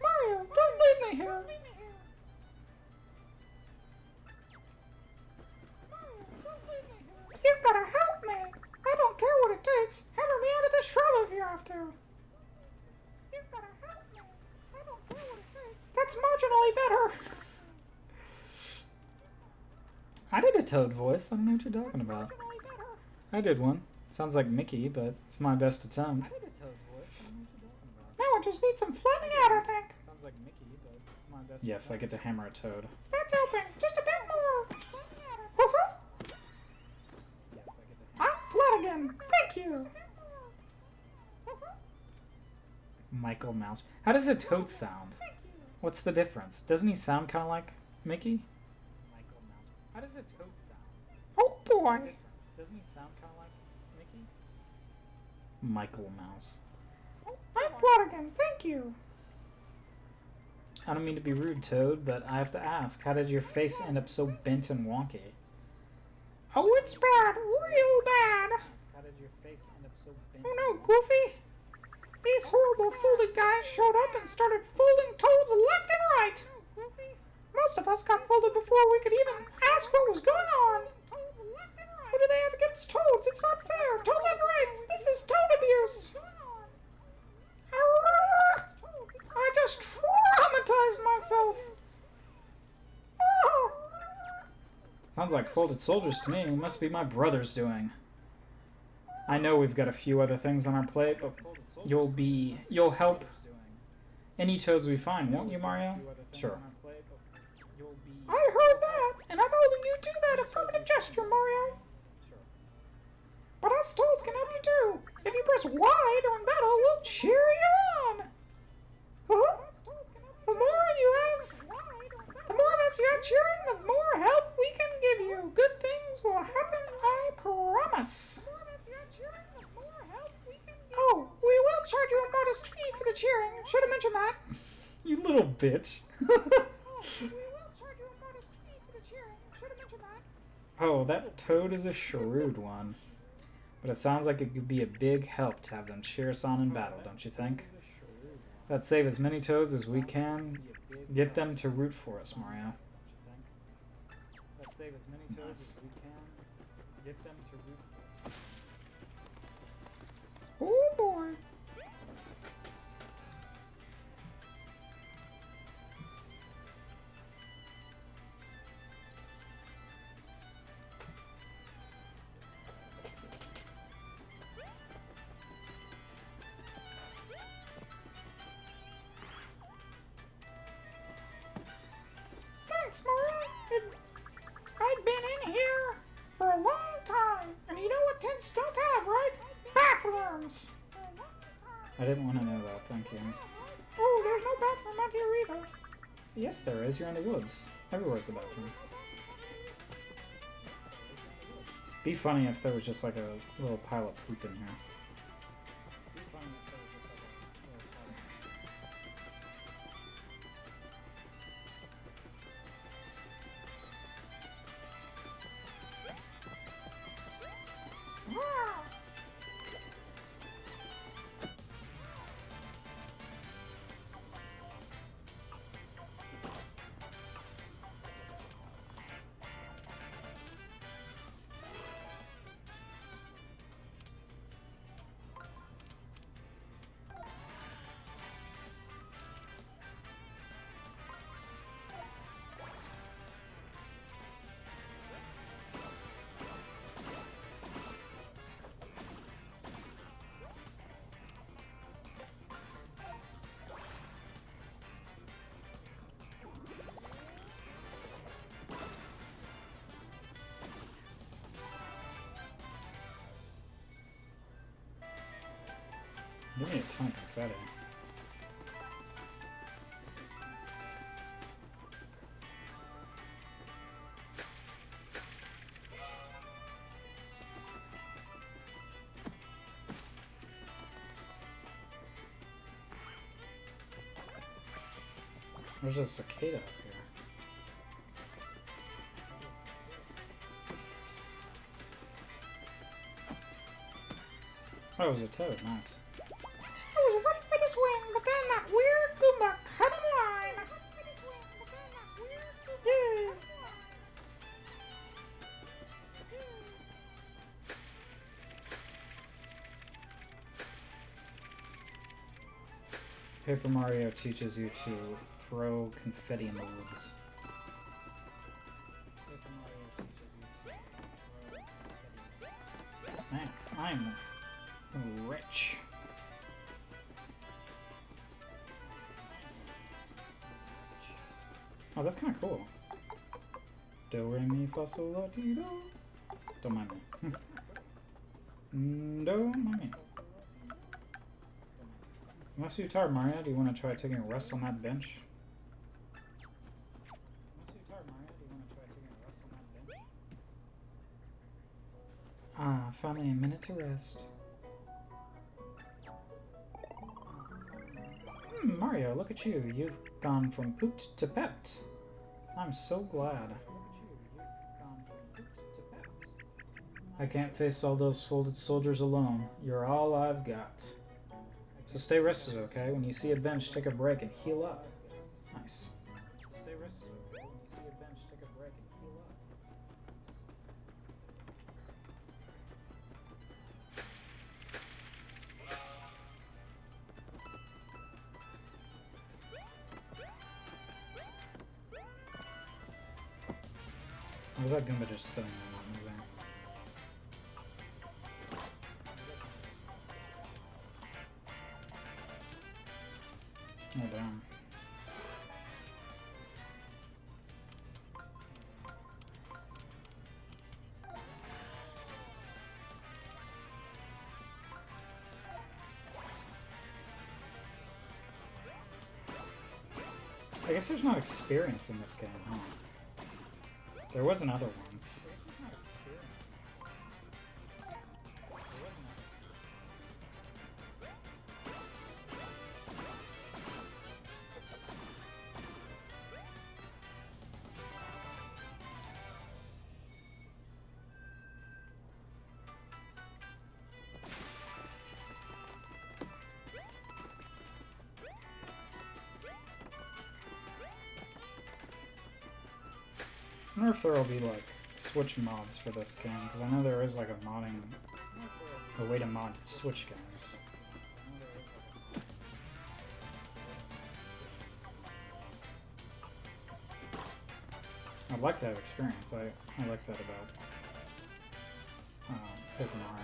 Mario, don't leave me here. You've got to help me. I don't care what it takes. Hammer me out of this shrub if you have to. You've got to help me. I don't care what it takes. That's marginally better. I did a Toad voice. I don't know what you're talking about. I did one. Sounds like Mickey, but it's my best attempt. I did a Toad voice. I don't know what you're talking about. Now I just need some flattening out, I think. Sounds like Mickey, but it's my best. Yes, I get to hammer a Toad. That's helping. Just a bit more. I'm flat again. Thank you. Michael Mouse. How does a toad sound? What's the difference? Doesn't he sound kind of like Mickey? Michael Mouse. How does a toad sound? Oh boy. Doesn't he sound kind of like Mickey? Michael Mouse. I'm flat again. Thank you. I don't mean to be rude, Toad, but I have to ask, how did your face end up so bent and wonky? Oh, it's bad. Real bad. How did your face end up so bent? Oh no, Goofy. These horrible folded guys showed up and started folding toads left and right. Most of us got folded before we could even ask what was going on. What do they have against toads? It's not fair. Toads have rights. This is toad abuse. I just traumatized myself. Oh. Sounds like folded soldiers to me. It must be my brother's doing. I know we've got a few other things on our plate, but you'll help any toads we find, won't you, Mario? Sure. I heard that, and I'm holding you to that affirmative gesture, Mario. But us toads can help you too. If you press Y during battle, we'll cheer you on. Huh? The more of us you have cheering, the more help we can give you. Good things will happen, I promise. Oh, we will charge you a modest fee for the cheering. Should have mentioned that. You little bitch. Oh, that toad is a shrewd one. But it sounds like it could be a big help to have them cheer us on in battle, don't you think? Let's save as many toads as we can. Get them to root for us, Mario. Let's save as many toads as we can. Get them to root for us. Oh boy. Thanks, Mario. bathrooms? I didn't want to know that, thank you. Oh, there's no bathroom out here either. Yes, there is. You're in the woods. Everywhere's the bathroom. Be funny if there was just like a little pile of poop in here. Be funny if there was just like a little pile of Give me a ton of confetti. There's a cicada up here. Oh, it was a toad. Nice. I was waiting for this wing, but then that weird Goomba cut in line. Yeah. Paper Mario teaches you to throw confetti in the woods. Paper Mario teaches you to throw confetti. Man, I'm rich. Oh, that's kind of cool. Do, re, mi, fa, sol, la, ti, do. Don't mind me. Don't mind me. Unless you're tired, Mario, do you want to try taking a rest on that bench? Unless you're tired, Mario, do you want to try taking a rest on that bench? Ah, finally a minute to rest. Mario, look at you. You've gone from pooped to pepped. I'm so glad. I can't face all those folded soldiers alone. You're all I've got. So stay rested, okay? When you see a bench, take a break and heal up. Nice. Stay rested, okay? When you see a bench, take a break and heal up. Or was that Goomba just sitting there not moving? Oh, damn. I guess there's not experience in this game, huh? There was in other ones. I wonder if there will be like Switch mods for this game, because I know there is like a way to mod Switch games. I'd like to have experience. I like that about Paper Mario.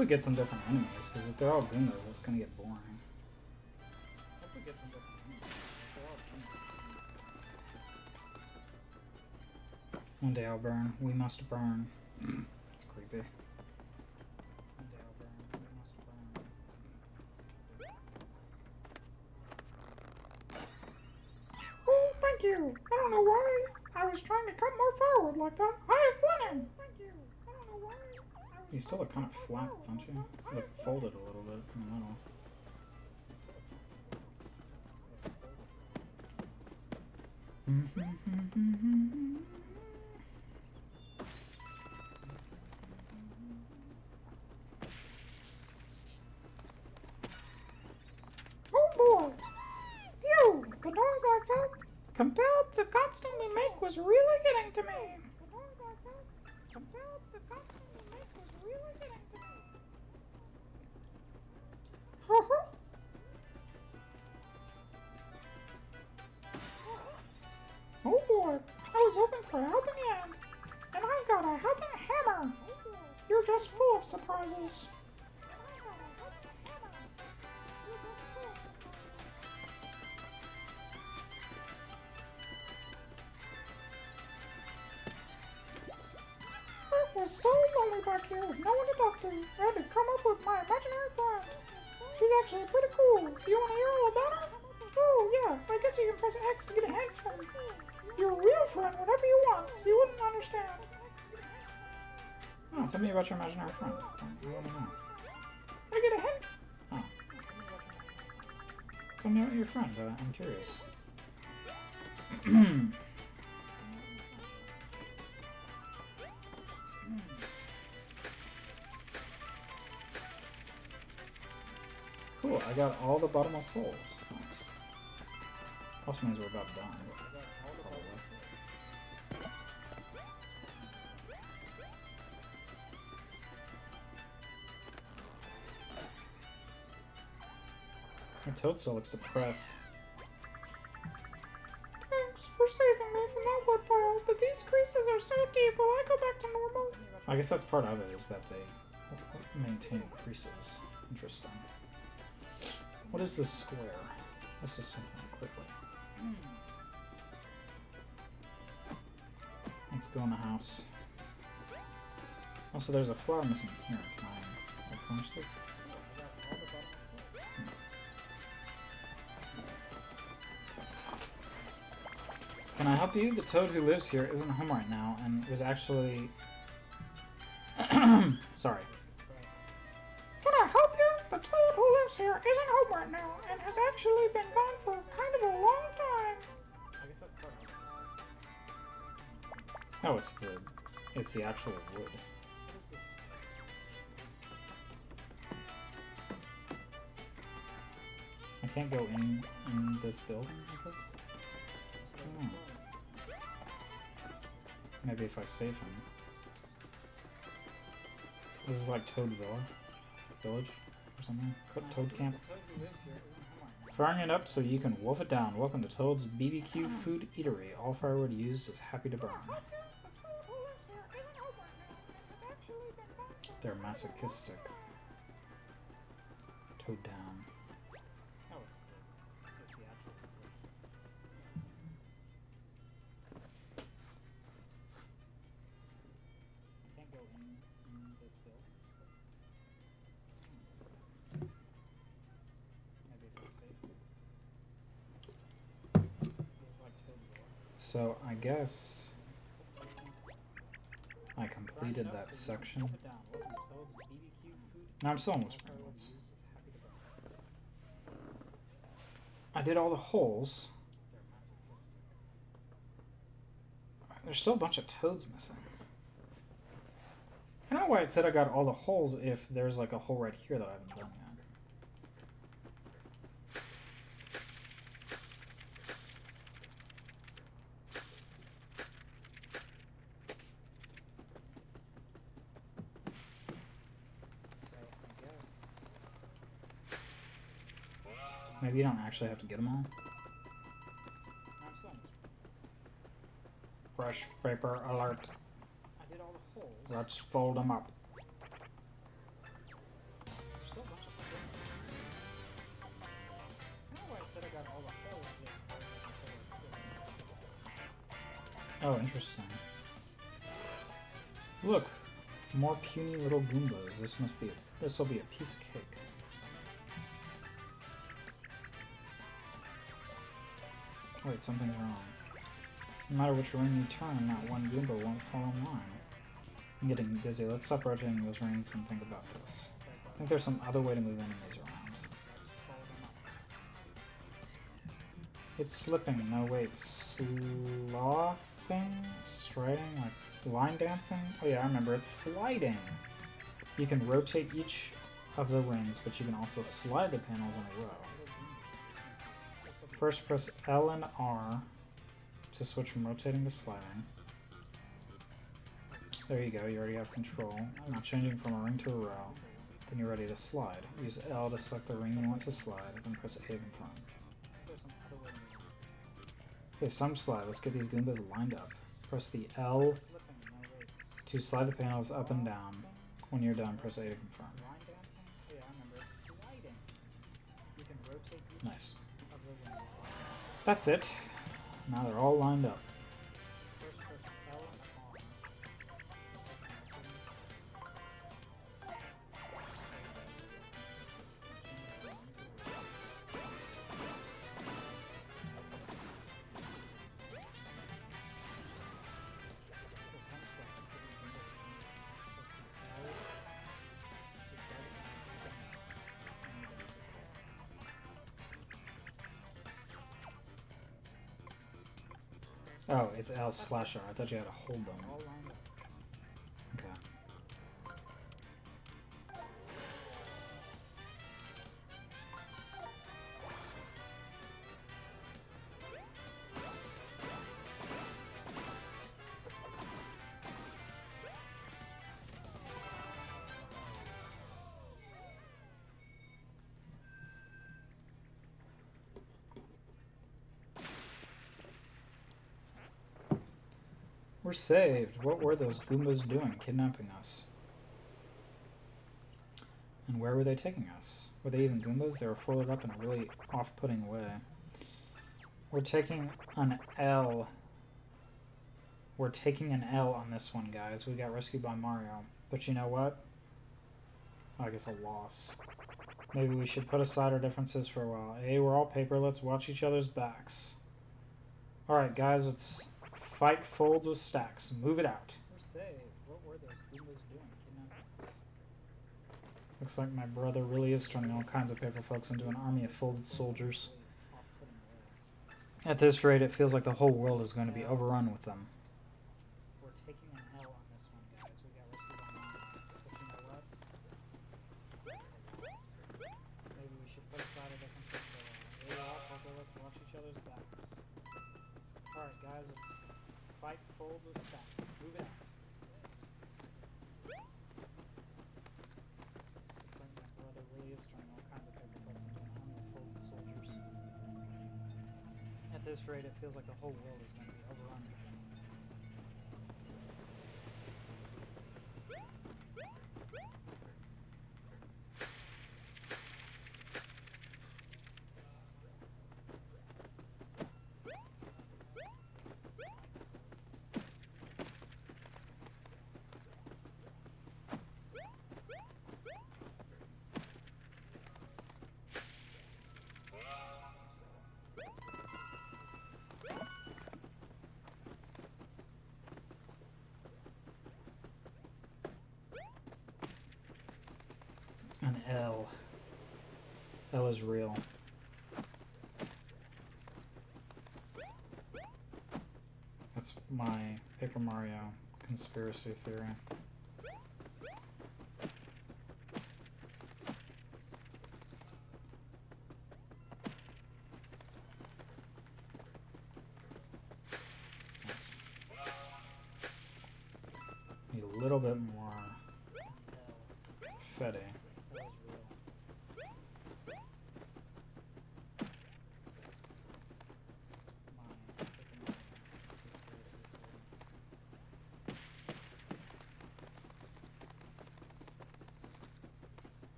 we get some different enemies, because if they're all Goombas, it's gonna get boring. Hope we get some different enemies. If they're all Goombas. One day I'll burn. We must burn. It's creepy. One day I'll burn. We must burn. Oh, thank you. I don't know why. I was trying to cut more forward like that. I have plenty. Thank you. I don't know why. You still look kind of flat, don't you? You look folded a little bit from the middle. Oh boy. Phew. The noise I felt compelled to constantly make was really getting to me. The noise I felt compelled to constantly make was really getting to me. Oh boy, I was hoping for a helping hand, and I got a helping hammer. You're just full of surprises. It was so lonely back here with no one to talk to. I had to come up with my imaginary friend. She's actually pretty cool. Do you want to hear all about her? Oh yeah, I guess you can press X to get a hint from your real friend whenever you want, so you wouldn't understand. Oh, tell me about your imaginary friend. I want to know. I get a hint. Oh. Tell me about your friend. I'm curious. Cool, I got all the bottomless holes. Nice. Also means we're about done. Probably. My Toad still looks depressed. Thanks for saving me from that wood pile, but these creases are so deep. Will I go back to normal? I guess that's part of it, is that they maintain creases. Interesting. What is this square? This is something quickly. Let's go in the house. Also, there's a flower missing here. Can I replenish this? Can I help you? The toad who lives here isn't home right now and was actually... Sorry. Can I help you? The toad who lives here isn't home right now and has actually been gone for kind of a long time. I guess that's part of it. Oh, it's the actual wood. What is this? I can't go in this building, I guess? I don't know. Maybe if I save him. This is like Toad Village or something. Toad Camp. Firing it up so you can wolf it down. Welcome to Toad's BBQ Food Eatery. All firewood used is happy to burn. They're masochistic. Toad down. It's the actual I can't go in this building. Maybe if it's safe. This is like Toad Village. So I guess I completed that section. No, I'm still in Whispering Woods. I did all the holes. There's still a bunch of toads missing. I don't know why it said I got all the holes if there's like a hole right here that I haven't done yet. Maybe you don't actually have to get them all. Fresh paper alert. I did all the holes. Let's fold them up. Oh, interesting. Look, more puny little Goombas. This will be a piece of cake. Wait, something's wrong. No matter which ring you turn, that one Goomba won't fall in line. I'm getting dizzy. Let's stop rotating those rings and think about this. I think there's some other way to move enemies around. It's slipping. No, wait. Slothing? Striding? Like line dancing? Oh yeah, I remember. It's sliding. You can rotate each of the rings, but you can also slide the panels in a row. First, press L and R to switch from rotating to sliding. There you go, you already have control. Now changing from a ring to a row. Then you're ready to slide. Use L to select the ring you want to slide, then press A to confirm. Okay, some slide. Let's get these Goombas lined up. Press the L to slide the panels up and down. When you're done, press A to confirm. Nice. That's it. Now they're all lined up. Oh, it's L/R. I thought you had to hold them. Okay. We're saved. What were those Goombas doing, kidnapping us? And where were they taking us? Were they even Goombas? They were folded up in a really off-putting way. We're taking an L. We're taking an L on this one, guys. We got rescued by Mario. But you know what? I guess a loss. Maybe we should put aside our differences for a while. Hey, we're all paper. Let's watch each other's backs. Alright, guys, let's fight folds with stacks. Move it out. We're saved. What were those Goombas doing? Kidnapping us. Looks like my brother really is turning all kinds of paper folks into an army of folded soldiers. At this rate, it feels like the whole world is going to be overrun with them. We're taking an L on this one, guys. We got rescued by Mario. But you know what? Maybe we should put aside our differences for a while. Hey, all paper. Let's watch each other's backs. Alright, guys, let's fight folds with stacks. Move it out. Looks like my brother really is turning all kinds of paper folks into an army of folded soldiers. At this rate, it feels like the whole world is going to be overrun with them. An L. L is real. That's my Paper Mario conspiracy theory. Need a little bit more confetti.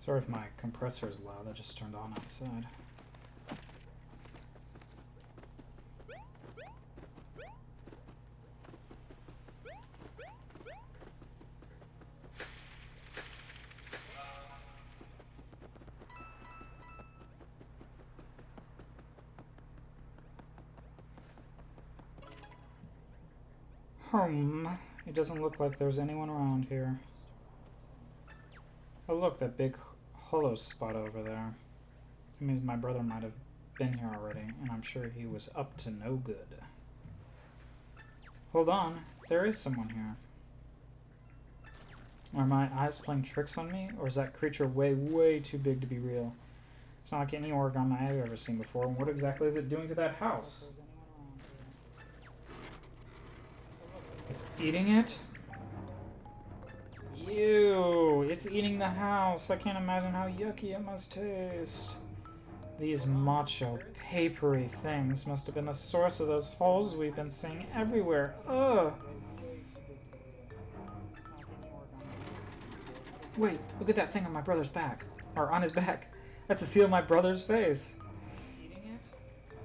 Sorry if my compressor is loud, that just turned on outside. It doesn't look like there's anyone around here. Oh look, that big hollow spot over there. It means my brother might have been here already, and I'm sure he was up to no good. Hold on, there is someone here. Are my eyes playing tricks on me, or is that creature way too big to be real? It's not like any origami I've ever seen before, and what exactly is it doing to that house? It's eating it? Ew, it's eating the house. I can't imagine how yucky it must taste. These macho, papery things must have been the source of those holes we've been seeing everywhere. Ugh. Wait, look at that thing on my brother's back. Or on his back. That's a seal of my brother's face.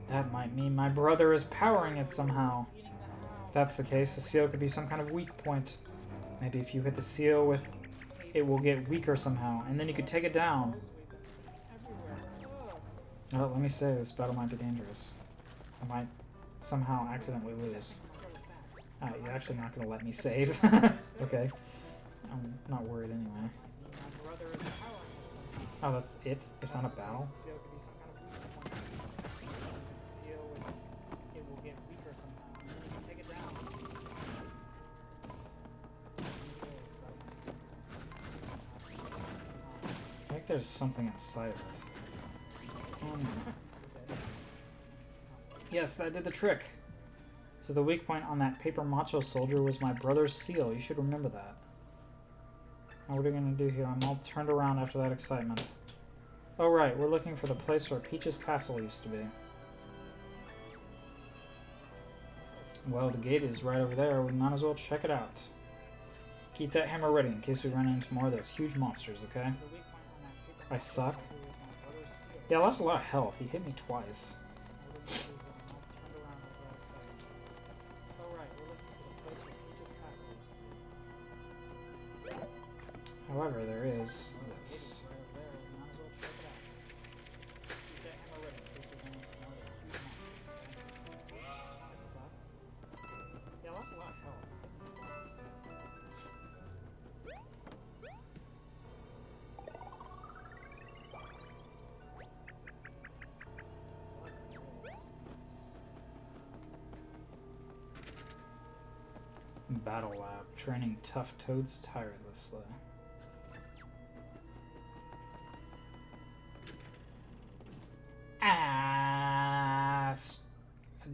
That might mean my brother is powering it somehow. If that's the case, the seal could be some kind of weak point. Maybe if you hit the seal with it will get weaker somehow, and then you could take it down. Oh, let me say, this battle might be dangerous. I might somehow accidentally lose. You're actually not going to let me save. Okay. I'm not worried anyway. Oh, that's it? It's not a battle? I think there's something inside of it. Yes, that did the trick. So the weak point on that paper macho soldier was my brother's seal. You should remember that. Now what are we going to do here? I'm all turned around after that excitement. Oh right, we're looking for the place where Peach's castle used to be. Well, the gate is right over there. We might as well check it out. Keep that hammer ready in case we run into more of those huge monsters, okay? I suck. Yeah, I lost a lot of health. He hit me twice. However, there is this. Battle lab, training tough toads tirelessly.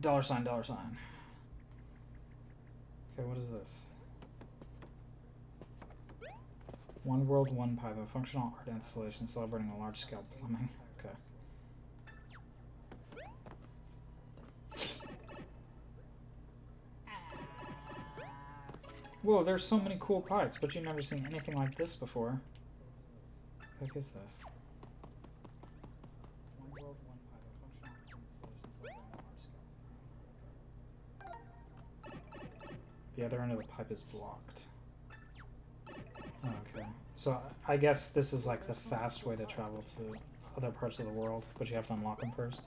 Dollar sign, dollar sign. Okay, what is this? One world, one pipe, a functional art installation celebrating a large-scale plumbing. Okay. Whoa, there's so many cool pipes, but you've never seen anything like this before. What the heck is this? One world, one pipe, a functional art installation celebrating a large-scale. The other end of the pipe is blocked. Okay. So I guess this is like the fast way to travel to other parts of the world, but you have to unlock them first.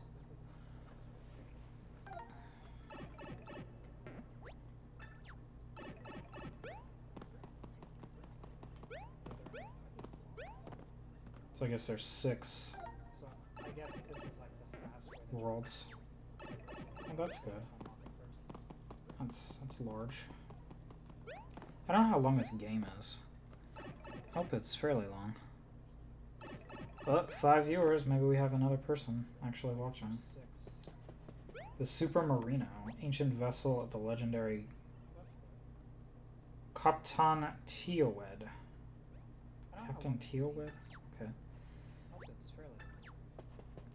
So I guess there's 6 worlds. Oh, that's good. That's large. I don't know how long this game is. I hope it's fairly long. But 5 viewers, maybe we have another person actually watching. The Super Marino, ancient vessel of the legendary Captain Teowed. Captain Teowed? Okay.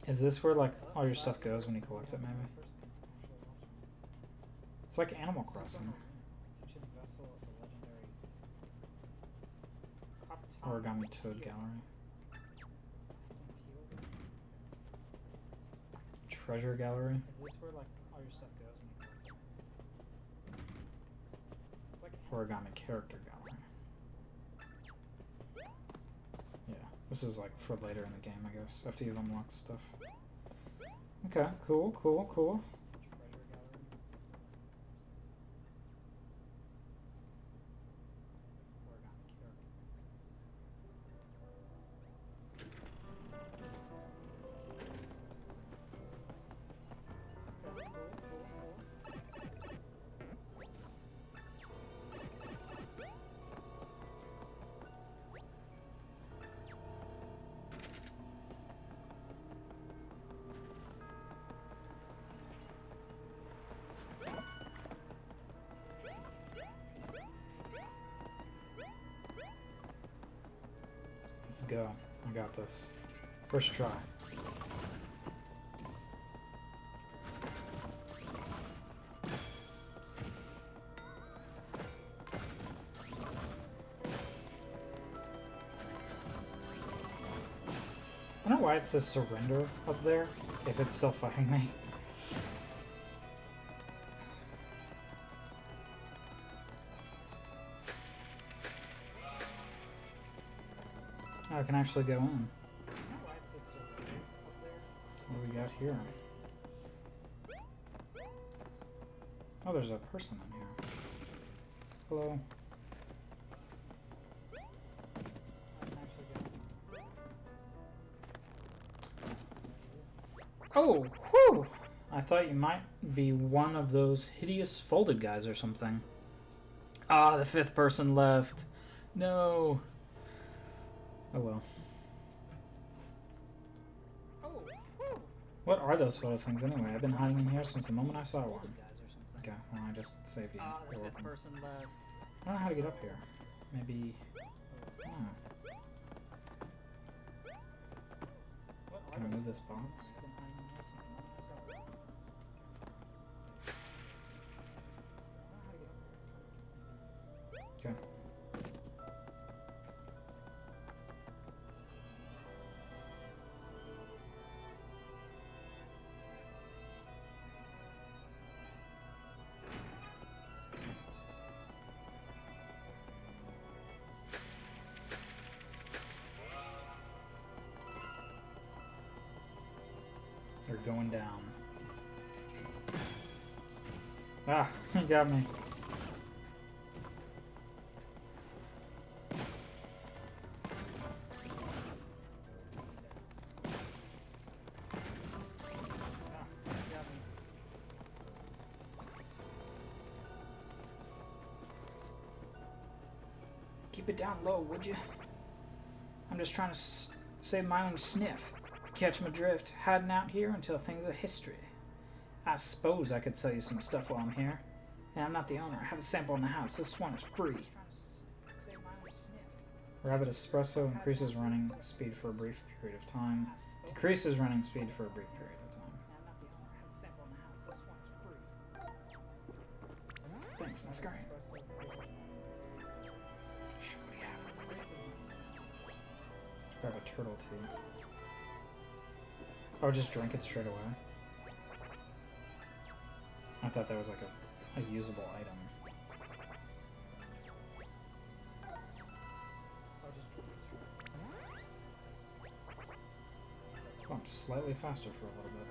Is this where like all your stuff goes when you collect it, maybe? It's like Animal Crossing. Origami Toad Gallery. treasure gallery. Is this where like all your stuff goes when you collect it? It's like origami character gallery. Yeah, this is like for later in the game, I guess, after you've unlocked stuff. Okay, cool, cool, cool. Let's go. I got this. First try. I don't know why it says surrender up there, if it's still fighting me. Oh, I can actually go in. What do we got here? Oh, there's a person in here. Hello. Oh, whew! I thought you might be one of those hideous folded guys or something. Ah, the fifth person left. No. Oh well. Oh, whew. What are those photo things anyway? I've been hiding in here since the moment I saw one. Okay, well I just saved you. You're welcome. I don't know how to get up here. Maybe... Oh. Can I move this box? Okay. They're going down. Ah, he got me. Keep it down low, would you? I'm just trying to save my own sniff. Catch my drift, hiding out here until things are history. I suppose I could sell you some stuff while I'm here. And I'm not the owner. I have a sample in the house. This one is free. Rabbit espresso increases running speed for a brief period of time. Decreases running speed for a brief period of time. Thanks, nice guy. What do you have? Let's grab a turtle tea. Or just drink it straight away. I thought that was like a usable item. Oh, I'm slightly faster for a little bit.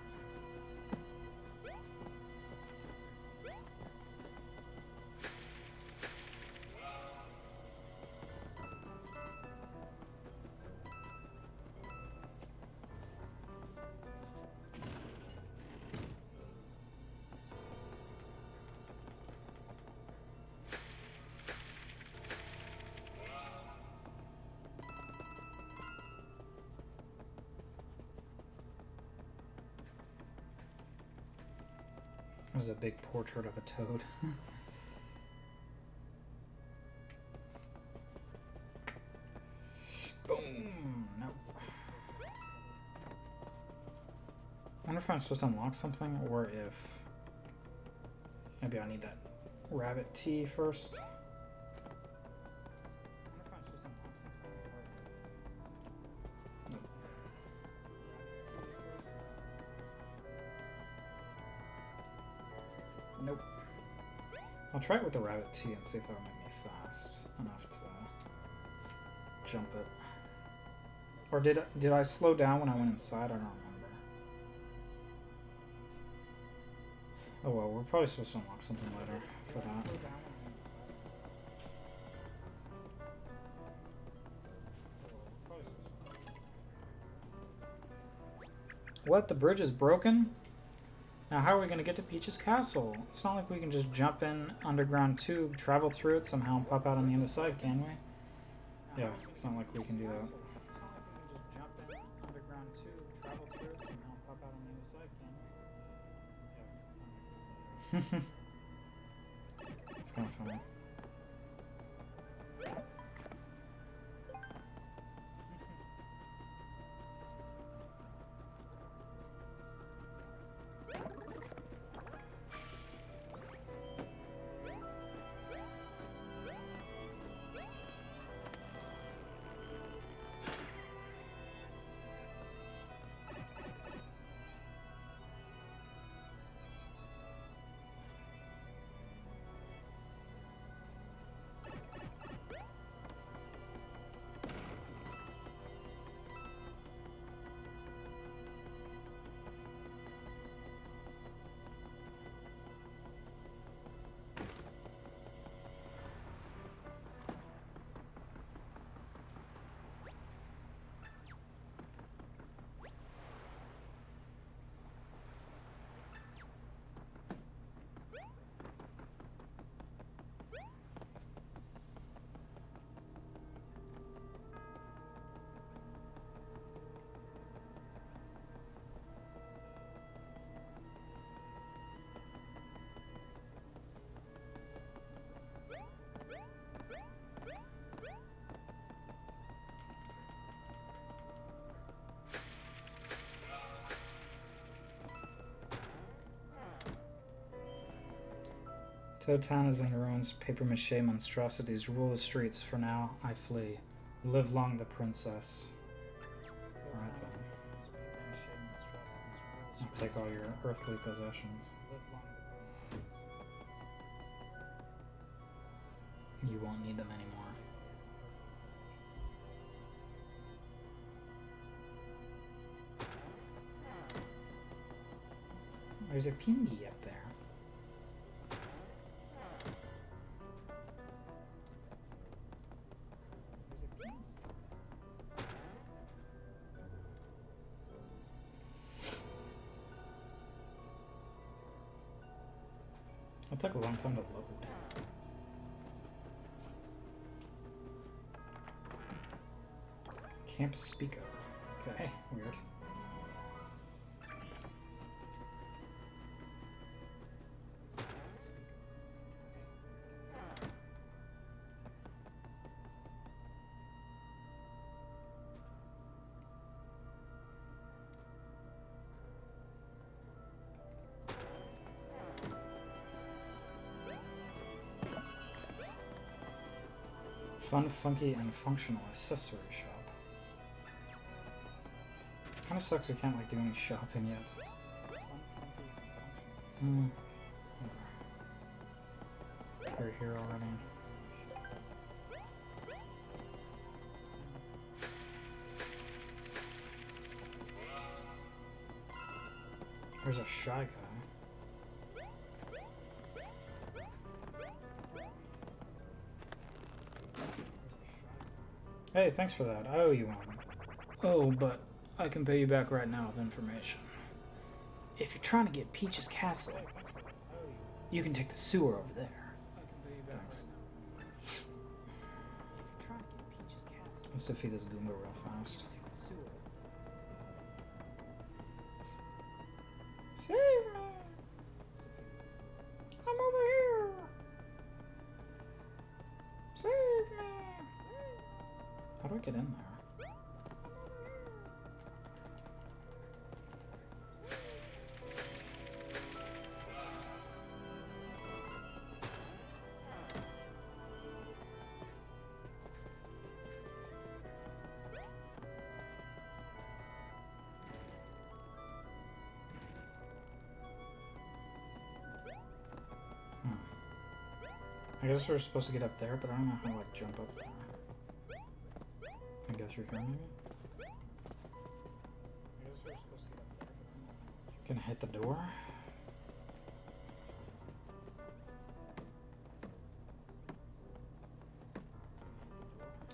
There's a big portrait of a toad. Boom! Nope. I wonder if I'm supposed to unlock something, or if... Maybe I need that rabbit tea first. I'll try it with the rabbit tea and see if that'll make me fast enough to jump it. Or did I slow down when I went inside? I don't remember. Oh well, we're probably supposed to unlock something later for that. What? The bridge is broken? Now how are we going to get to Peach's castle? It's not like we can just jump in underground tube, travel through it somehow, and pop out on the other side, can we? Yeah, it's not like we can do that. It's kind of funny. Town is in ruins. Papier-mâché monstrosities rule the streets. For now, I flee. Live long the princess. Alright then. I'll take all your earthly possessions. You won't need them anymore. There's a pingy up there. It took a long time to load. Camp Spico. Okay, weird. Fun, funky, and functional accessory shop. Kind of sucks we can't like do any shopping yet. We're here already. There's a shy guy. Hey, thanks for that. I owe you one. Oh, but I can pay you back right now with information. If you're trying to get Peach's castle, you can take the sewer over there. Thanks. Let's defeat this Goomba real fast. Save me! I'm over here! Save me! How do I get in there? I guess we're supposed to get up there, but I don't know how to like jump up there. Can I go through here maybe? I guess we're supposed to get up there, but I don't know. Can I hit the door?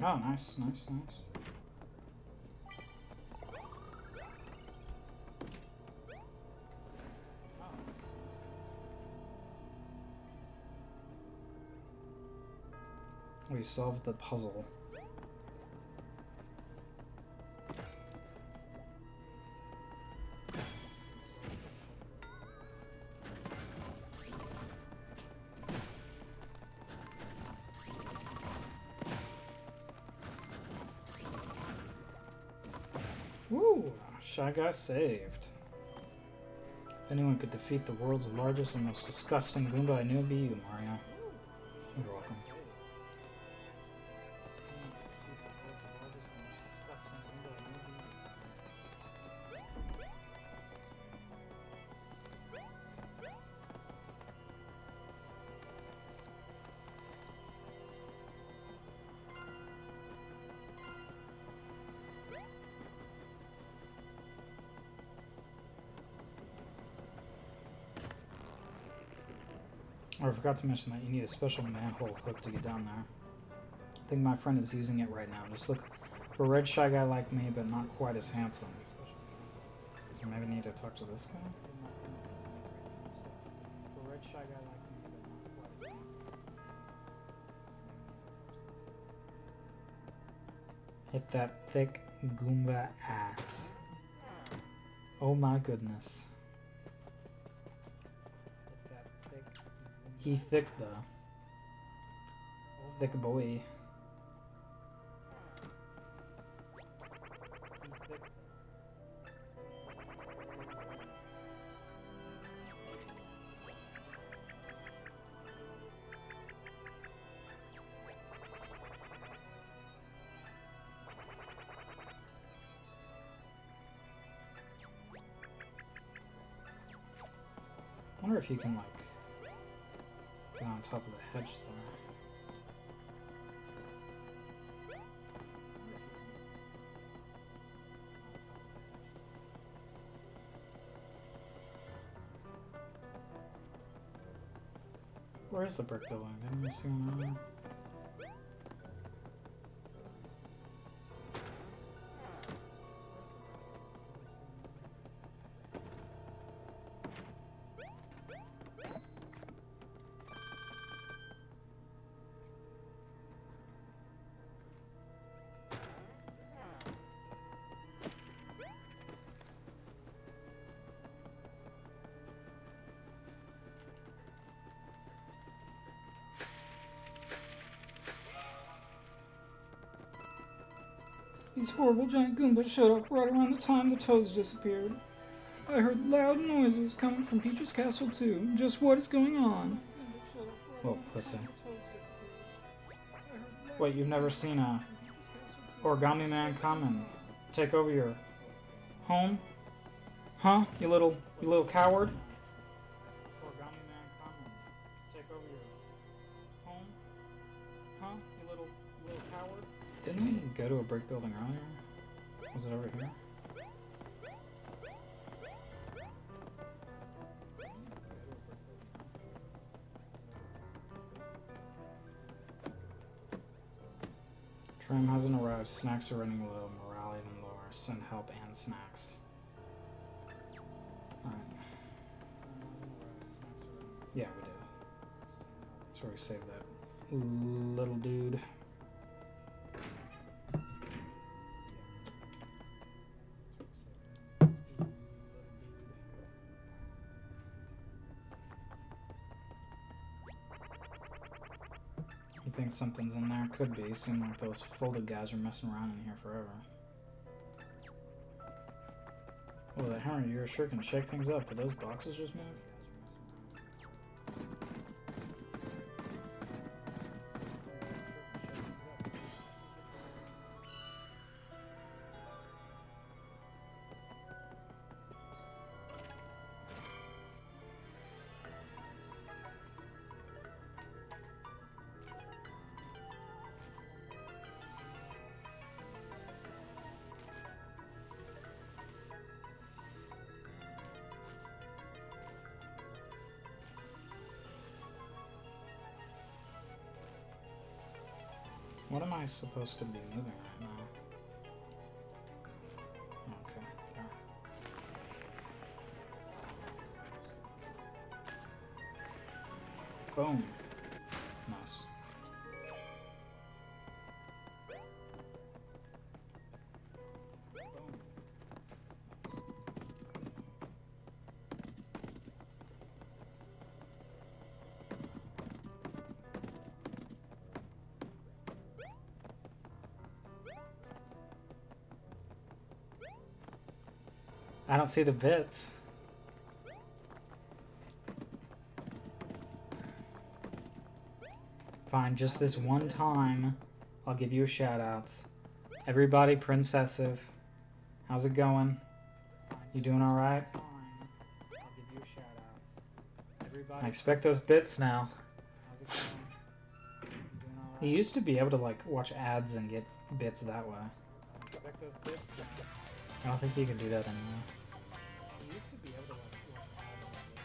Oh, nice, nice, nice. We solved the puzzle. Woo! Shy Guy saved. If anyone could defeat the world's largest and most disgusting Goomba, I knew it'd be you, Mario. You're welcome. Oh, I forgot to mention that you need a special manhole hook to get down there. I think my friend is using it right now. Just look for a red Shy Guy like me, but not quite as handsome. You maybe need to talk to this guy? A red Shy Guy like me, but not quite as handsome. Hit that thick Goomba ass. Oh my goodness. He thick though. Thick boy. I wonder if you can like get on top of the hedge there. Where is the brick building? Didn't we see one earlier? These horrible giant Goombas showed up right around the time the Toads disappeared. I heard loud noises coming from Peach's castle too. Just what is going on? Well, pussy. What, you've never seen a origami man come and take over your home? Huh? You little coward? Origami man come and take over your home? Huh? You little coward? Didn't we go to a brick building earlier? Was it over here? Tram hasn't arrived. Snacks are running low. Morale even lower. Send help and snacks. Alright. Yeah, we did. So we saved that little dude. You think something's in there? Could be. Seem like those folded guys are messing around in here forever. Oh, that hammer, you sure can shake things up. Did those boxes just move? What am I supposed to be moving right now? Okay, there. Boom. Nice. Boom. I don't see the bits. Fine, just this one time, I'll give you a shout out. Everybody, Princessive, how's it going? You doing all right? I expect those bits now. You used to be able to like watch ads and get bits that way. I don't think you can do that anymore. You used to be able to like watch ads and get bits.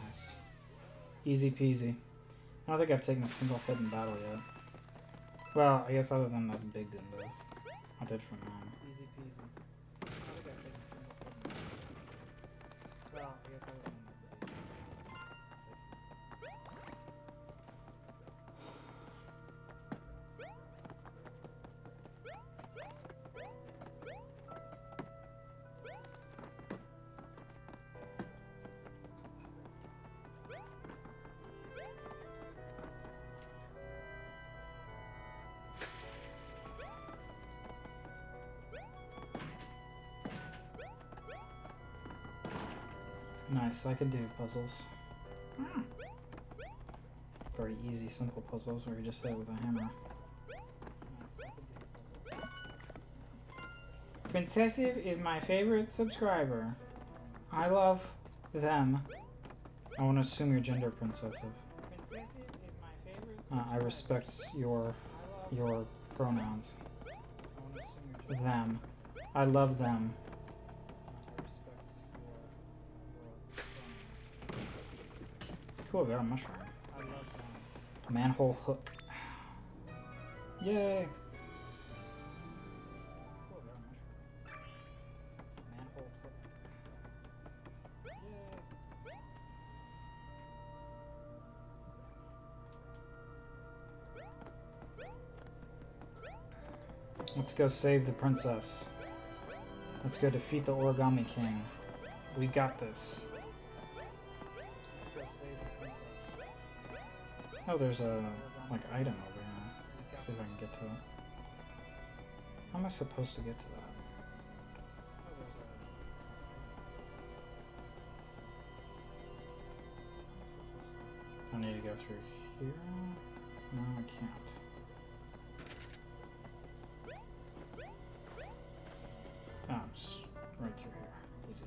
Nice. Easy peasy. I don't think I've taken a single hit in battle yet. Well, I guess other than those big Goombas. I did from them. Easy peasy. I don't think I've taken a single hit in battle. Well, I guess other than those big Nice, I can do puzzles. Very easy, simple puzzles where you just hit it with a hammer. Princessive is my favorite subscriber. I love them. I want to assume your gender, Princessive. I respect your pronouns. Them. I love them. Cool, got a mushroom. Manhole hook. Yay! Manhole hook. Yay! Let's go save the princess. Let's go defeat the Origami King. We got this. Oh, there's a, like, item over here. See if I can get to it. How am I supposed to get to that? I need to go through here? No, I can't. Oh, just right through here. Easy.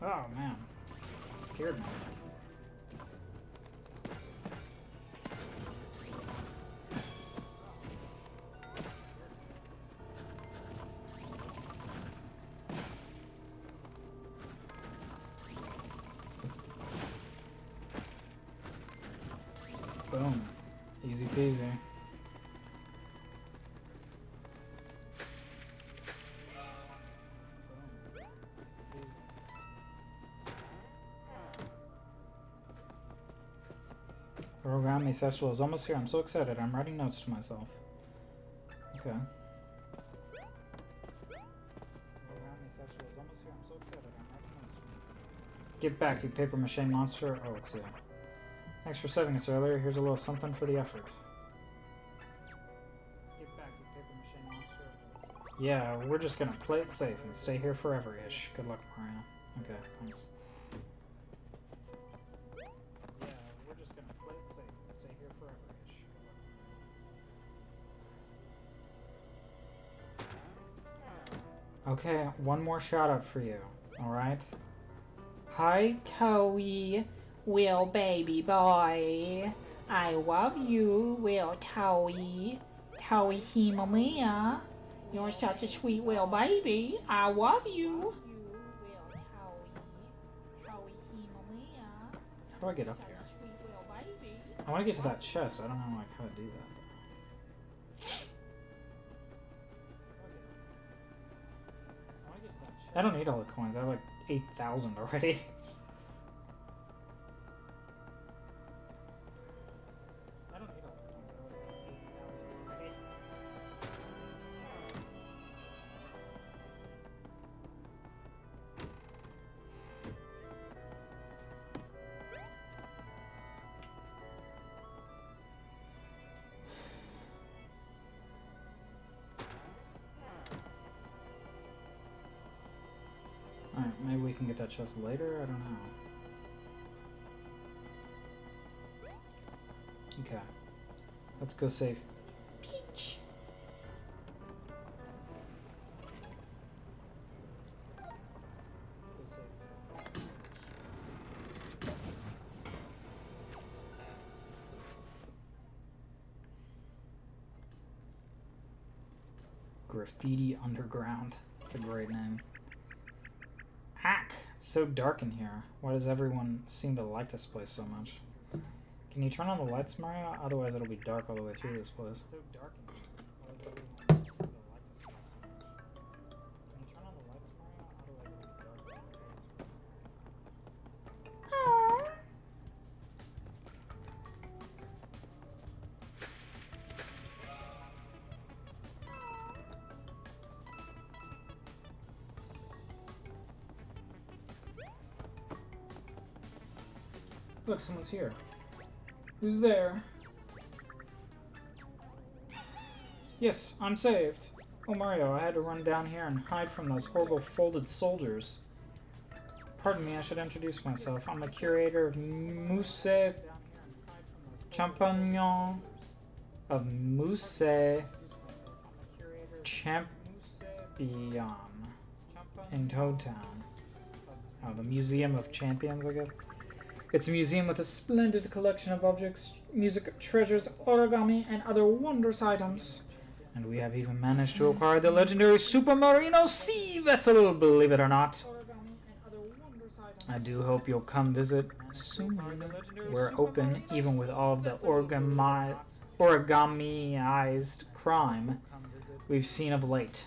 Oh, man. It scared me. Boom. Easy peasy. Origami Festival is almost here. I'm so excited. I'm writing notes to myself. Okay. Origami Festival is almost here. I'm so excited. I'm writing notes to myself. Get back, you paper mache monster. Oh, it's you. Thanks for saving us earlier. Here's a little something for the effort. Give back the paper mache monster. Yeah, we're just gonna play it safe and stay here forever-ish. Good luck, Mario. Okay, thanks. Yeah, we're just gonna play it safe and stay here forever-ish. Good luck. Okay, one more shout out for you. Alright? Hi, Toey. Will baby boy. I love you, Will Toey. Toey Himamia. You're such a sweet little baby. I love you. How do I get up here? I want to get to that chest. I don't know like how to do that. I don't need all the coins. I have like 8,000 already. Alright, maybe we can get that chest later? I don't know. Okay. Let's go save Peach. Let's go save. Graffiti Underground. That's a great name. Hack! It's so dark in here. Why does everyone seem to like this place so much? Can you turn on the lights, Mario? Otherwise it'll be dark all the way through this place. It's so dark in here. Why does everyone seem to like this place so much? Can you turn on the lights, Mario? Otherwise it'll be dark all the way through this place. Aww. Look, someone's here. Who's there? Yes, I'm saved. Oh, Mario, I had to run down here and hide from those horrible folded soldiers. Pardon me, I should introduce myself. I'm the curator of Mousse Champignon. Of Mousse Champion in Toad Town. Oh, the Museum of Champions, I guess. It's a museum with a splendid collection of objects, music, treasures, origami, and other wondrous items. And we have even managed to acquire the legendary Supermarino Sea Vessel, believe it or not. I do hope you'll come visit soon. We're open, even with all of the origamiized crime we've seen of late.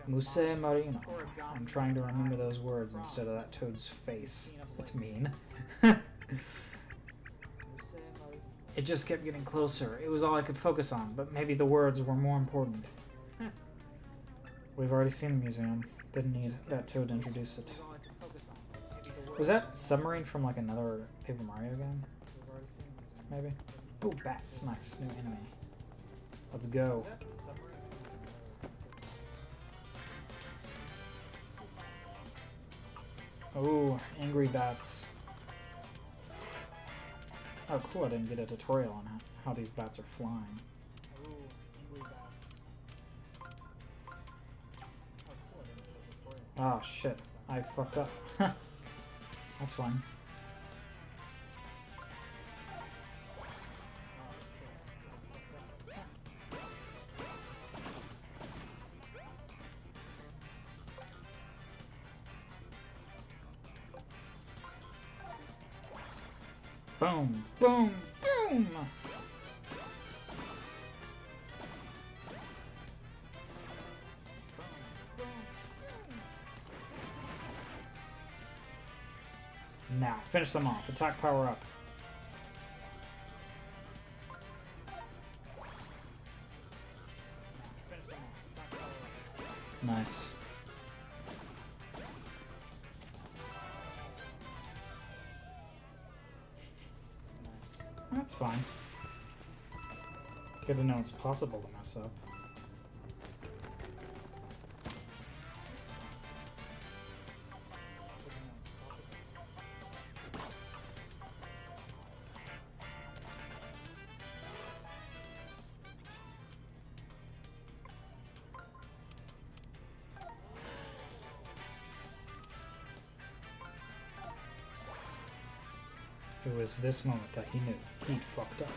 Mousse Marino. I'm trying to remember those words instead of that toad's face. That's mean. It just kept getting closer. It was all I could focus on, but maybe the words were more important. We've already seen the museum. Didn't need that toad to introduce it. Was that submarine from like another Paper Mario game? Maybe? Oh, bats. Nice. New enemy. Let's go. Oh, angry bats. Oh, cool. I didn't get a tutorial on how these bats are flying. Oh, angry bats. Oh, shit. I fucked up. That's fine. Boom, boom, boom! Now, finish them off. Attack power up. Nice. fine. Good to know it's possible to mess up. It was this moment that he knew he'd fucked up.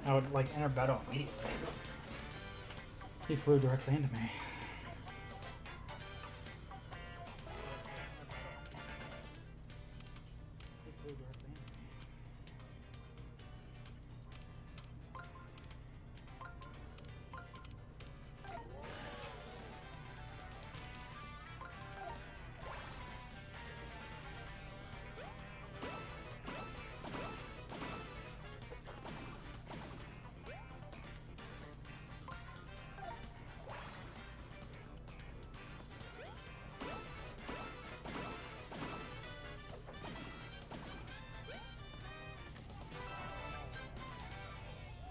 I would like enter battle immediately. He flew directly into me.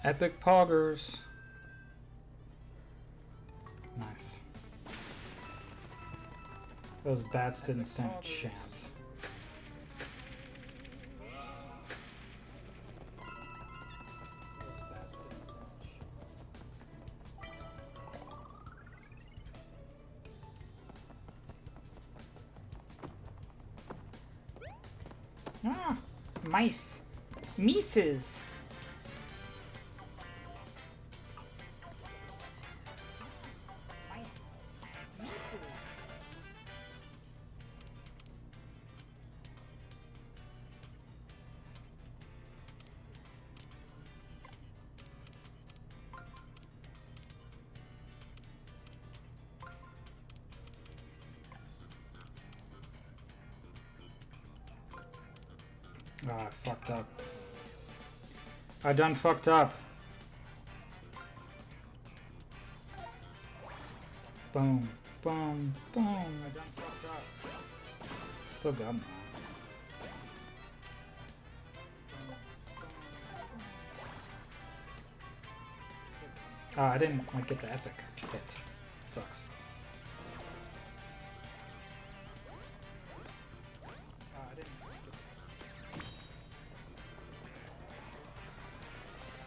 Epic poggers. Nice. Those bats didn't stand a chance. Ah, mice. Mises. Ah, I fucked up. I done fucked up. Boom, boom, boom. I done fucked up. So good now. Ah, I didn't like get the epic hit. Sucks.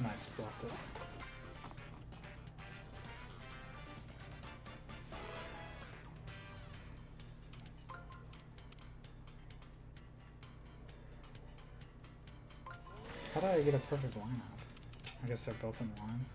Nice, blocked it. How did I get a perfect lineup? I guess they're both in lines.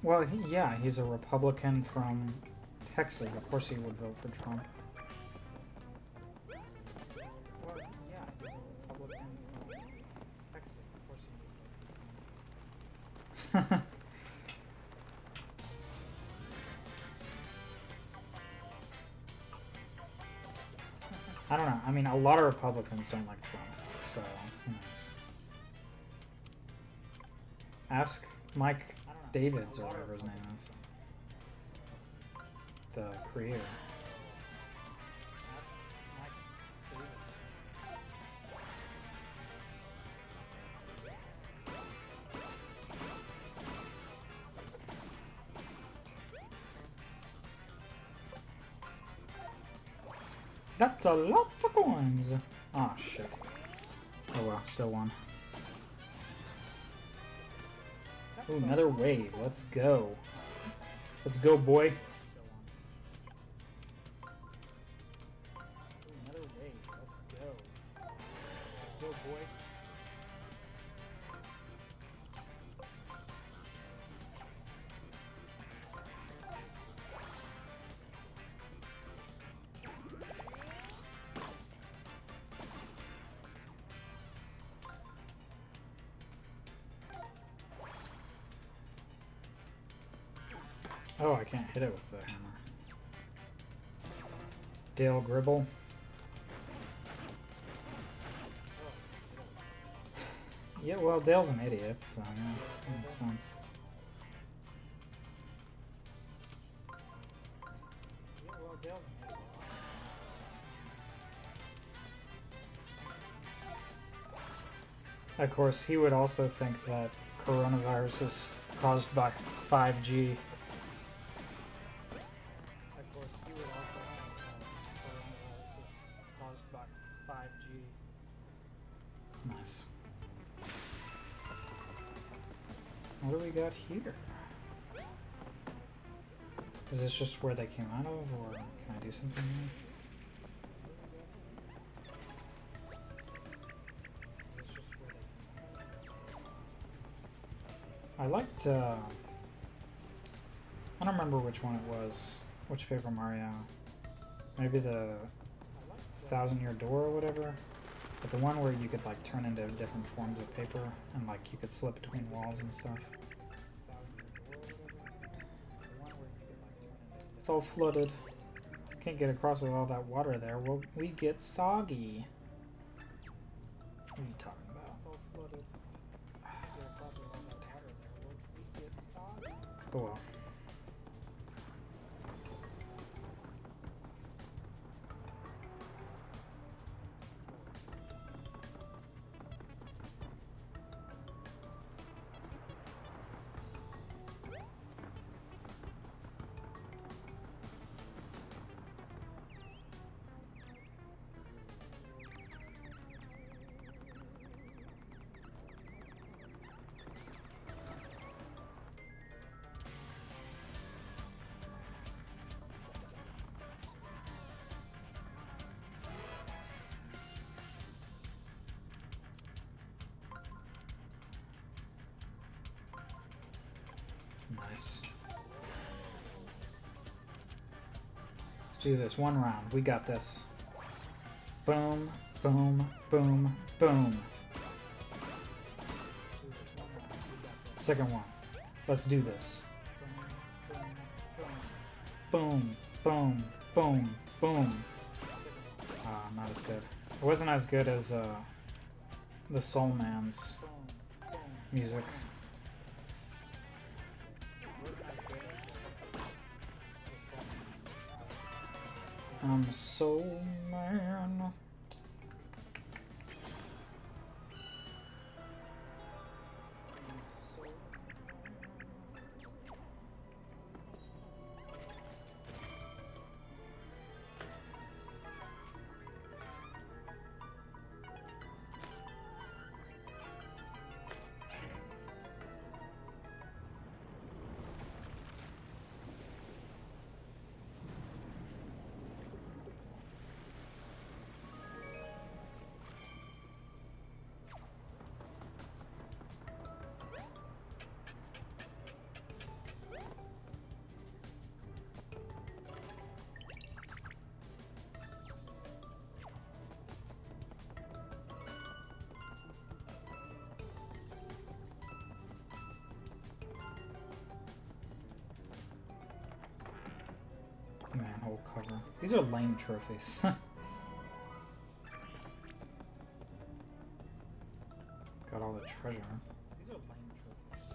Well, yeah, he's a Republican from Texas. Of course he would vote for Trump. Well, yeah, he's a Republican from Texas. Of course he would vote for Trump. I don't know. I mean, a lot of Republicans don't like Trump, so who knows? Ask Mike Davids or whatever his name is. The creator. That's a lot of coins. Ah, shit. Oh well, still won. Ooh, another wave. Let's go. Let's go, boy. Another wave. Let's go. Oh, I can't hit it with the hammer. Dale Gribble. Yeah, well, Dale's an idiot, so yeah, that makes sense. Yeah, well, Dale's an idiot. Of course, he would also think that coronavirus is caused by 5G. Of course, he would also think that coronavirus is caused by 5G. Nice. What do we got here? Is this just where they came out of, or can I do something here? I liked, I don't remember which one it was. Which Paper Mario? Maybe the 1,000-Year Door or whatever? But the one where you could like turn into different forms of paper and like you could slip between walls and stuff. It's all flooded. Can't get across with all that water there. Well, we get soggy. What are you talking about? It's all flooded. Get across with all that water there. Well, we get soggy. Oh well. Nice. Let's do this one round. We got this. Boom, boom, boom, boom. Second one. Let's do this. Boom, boom, boom, boom. Not as good. It wasn't as good as the Soul Man's music. I'm a soul man. Manhole cover. These are lame trophies. Got all the treasure. These are lame trophies.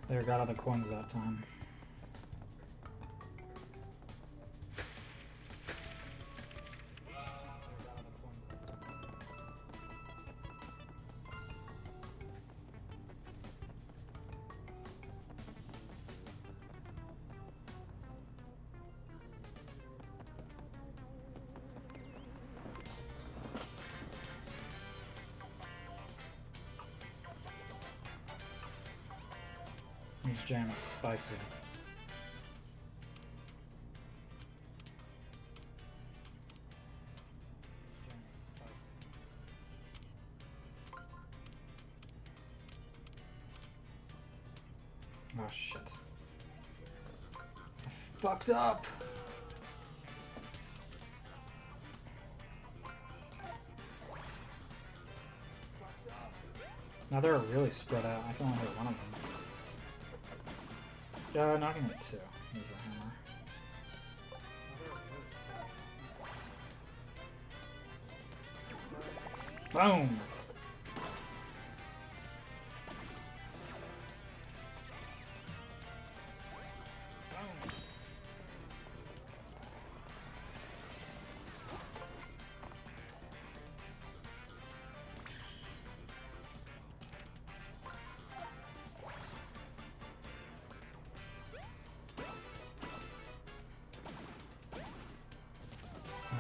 There, got all the coins that time. This jam is spicy. Oh shit. I fucked up! Now they're really spread out. I can only hit one of them. No, I can hit two. Use the hammer. Boom!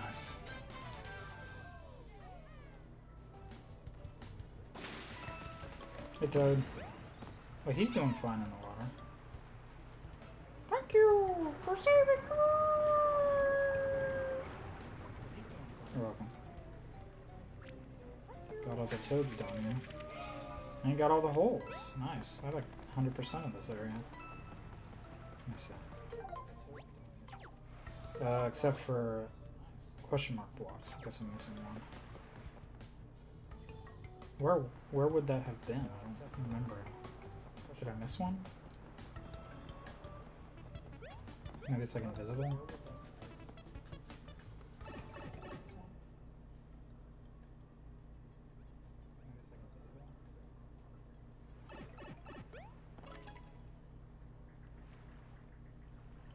Nice. It died. Well, he's doing fine in the water. Thank you for saving me. You're welcome. Got all the toads down here. And got all the holes. Nice. I have like 100% of this area. Let me see. Except for question mark blocks. I guess I'm missing one. Where would that have been? I don't remember. Did I miss one? Maybe it's like invisible?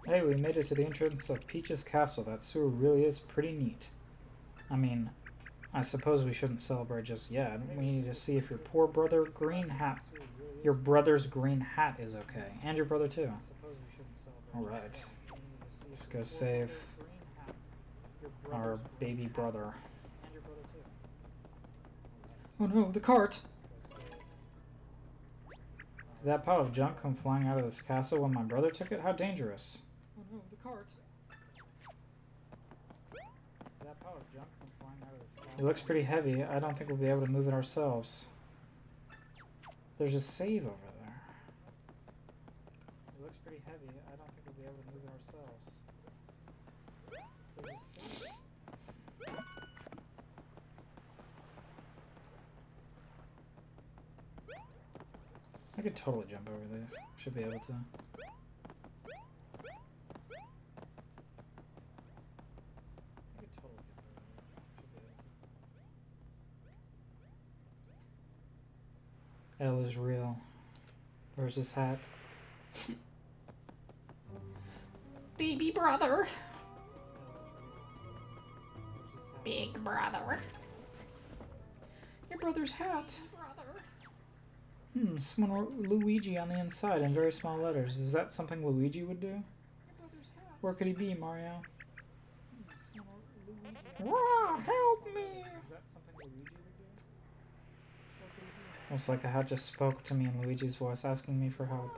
Hey, we made it to the entrance of Peach's castle. That sewer really is pretty neat. I mean, I suppose we shouldn't celebrate just yet. We need to see if your poor brother green hat... Your brother's green hat is okay. And your brother too. Alright. Let's go save our baby brother. Oh no, the cart! Did that pile of junk come flying out of this castle when my brother took it? How dangerous. Oh no, the cart! That pile of junk come flying out of this castle. It looks pretty heavy. I don't think we'll be able to move it ourselves. There's a save over there. It looks pretty heavy. I don't think we'll be able to move it ourselves. There's a save. I could totally jump over this. Should be able to. L is real. Where's his hat? Baby brother. Big brother. Your brother's hat. Someone wrote Luigi on the inside in very small letters. Is that something Luigi would do? Where could he be, Mario? Wow, help me. Is that something Luigi would do? Looks like the hat just spoke to me in Luigi's voice, asking me for help.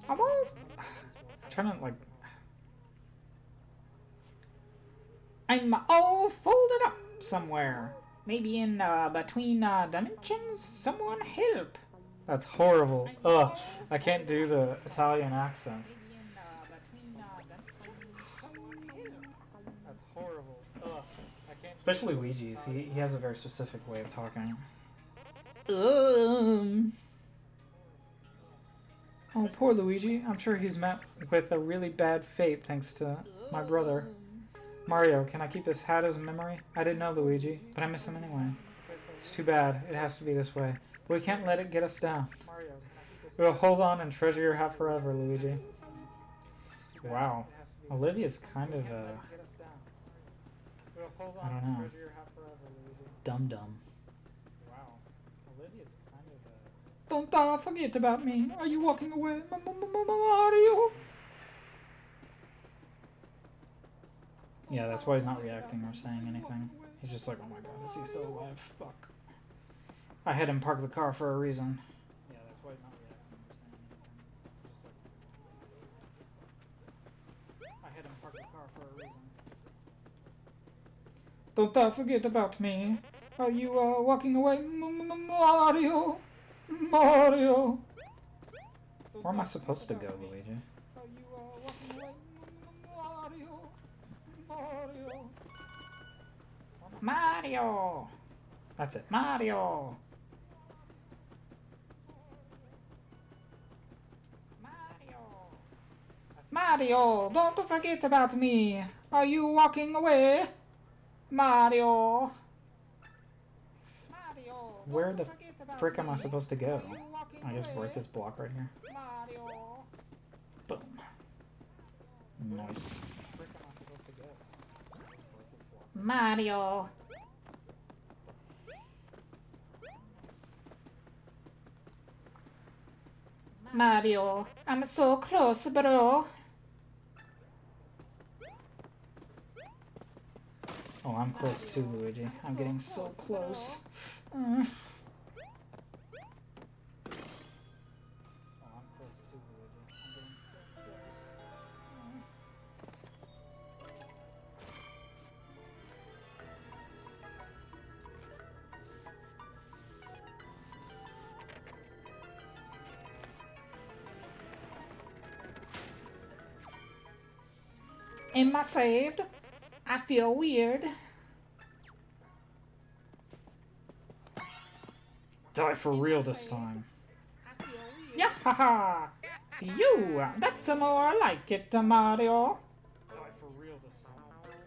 I'm off. Trying to, like... I'm all folded up somewhere. Maybe in between dimensions. Someone help. That's horrible. Ugh, I can't do the Italian accent. That's horrible. Ugh, I can't. Especially Luigi's. He has a very specific way of talking. Oh, poor Luigi. I'm sure he's met with a really bad fate thanks to my brother. Mario, can I keep this hat as a memory? I didn't know Luigi, but I miss him anyway. It's too bad. It has to be this way. But we can't let it get us down. We'll hold on and treasure your hat forever, Luigi. Wow. Olivia's kind of I don't know. Dum-dum. Don't forget about me. Are you walking away, Mario? Yeah, that's why he's not reacting or saying anything. He's just like, oh my god, is he still alive? Fuck. I had him park the car for a reason. Yeah, that's why he's not reacting or saying anything. Just like, I had him park the car for a reason. Don't forget about me. Are you walking away, Mario? Mario. Where am I supposed to go, Luigi? Are you walking away, Mario? Mario. Mario! That's it. Mario! Mario, don't forget about me. Are you walking away? Mario. Where the frick am I supposed to go? I just break this block right here. Boom. Nice. Mario. Mario, I'm so close, bro. Oh, I'm close too, Luigi. I'm getting so close. Am I saved? I feel weird. Die for real this time. Yeah, haha! Phew! That's more like it, Mario.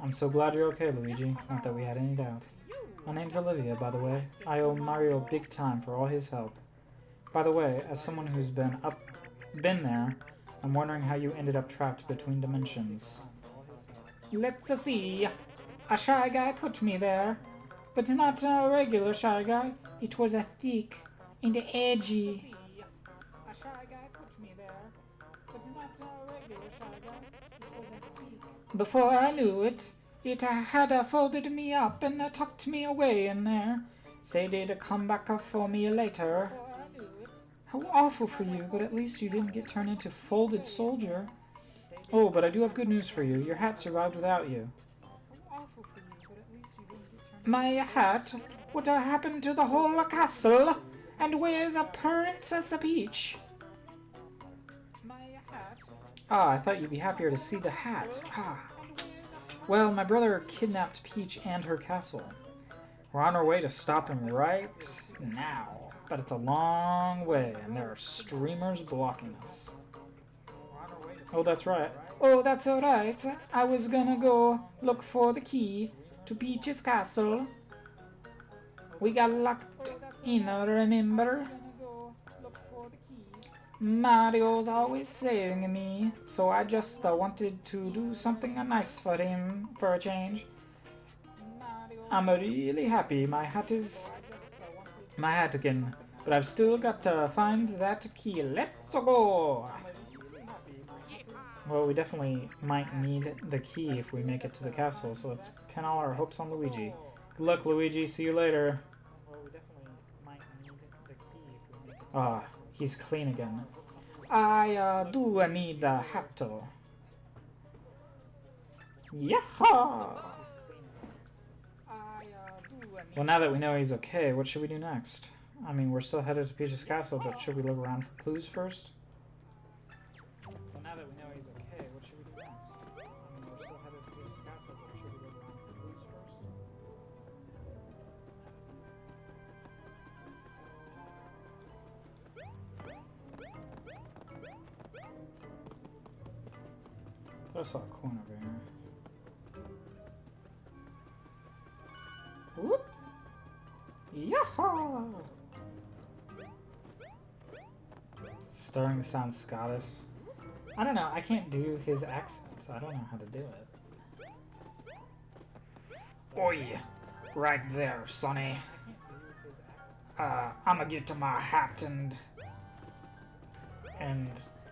I'm so glad you're okay, Luigi. Not that we had any doubt. My name's Olivia, by the way. I owe Mario big time for all his help. By the way, as someone who's been there, I'm wondering how you ended up trapped between dimensions. Let's see. A shy guy put me there, but not a regular shy guy. It was a thick and edgy. A shy guy put me there, but not a regular shy guy. It was a thick. Before I knew it, it had folded me up and tucked me away in there. Said it'd come back for me later. How awful for you, but at least you didn't get turned into folded soldier. Oh, but I do have good news for you. Your hat survived without you. My hat? What happened to the whole castle? And where's a Princess Peach? Ah, I thought you'd be happier to see the hat. Ah. Well, my brother kidnapped Peach and her castle. We're on our way to stop him right now. But it's a long way, and there are streamers blocking us. Oh, that's right. Oh, that's alright. I was gonna go look for the key to Peach's castle. We got locked in, remember? Mario's always saving me, so I just wanted to do something nice for him for a change. I'm really happy my hat again, but I've still got to find that key. Let's go! Well, we definitely might need the key if we make it to the castle, so let's pin all our hopes on Luigi. Good luck, Luigi. See you later. Ah, he's clean again. I do need a hat. Yaha! Well, now that we know he's okay, what should we do next? I mean, we're still headed to Peach's castle, but should we look around for clues first? Well, now that we know he's okay, what should we do next? I mean, we're still headed to Peach's castle, but should we look around for clues first? I saw a coin over here. Whoop! Yaha! Starting to sound Scottish. I don't know, I can't do his accent, so I don't know how to do it. Oi! Right there, Sonny. I'ma get to my hat and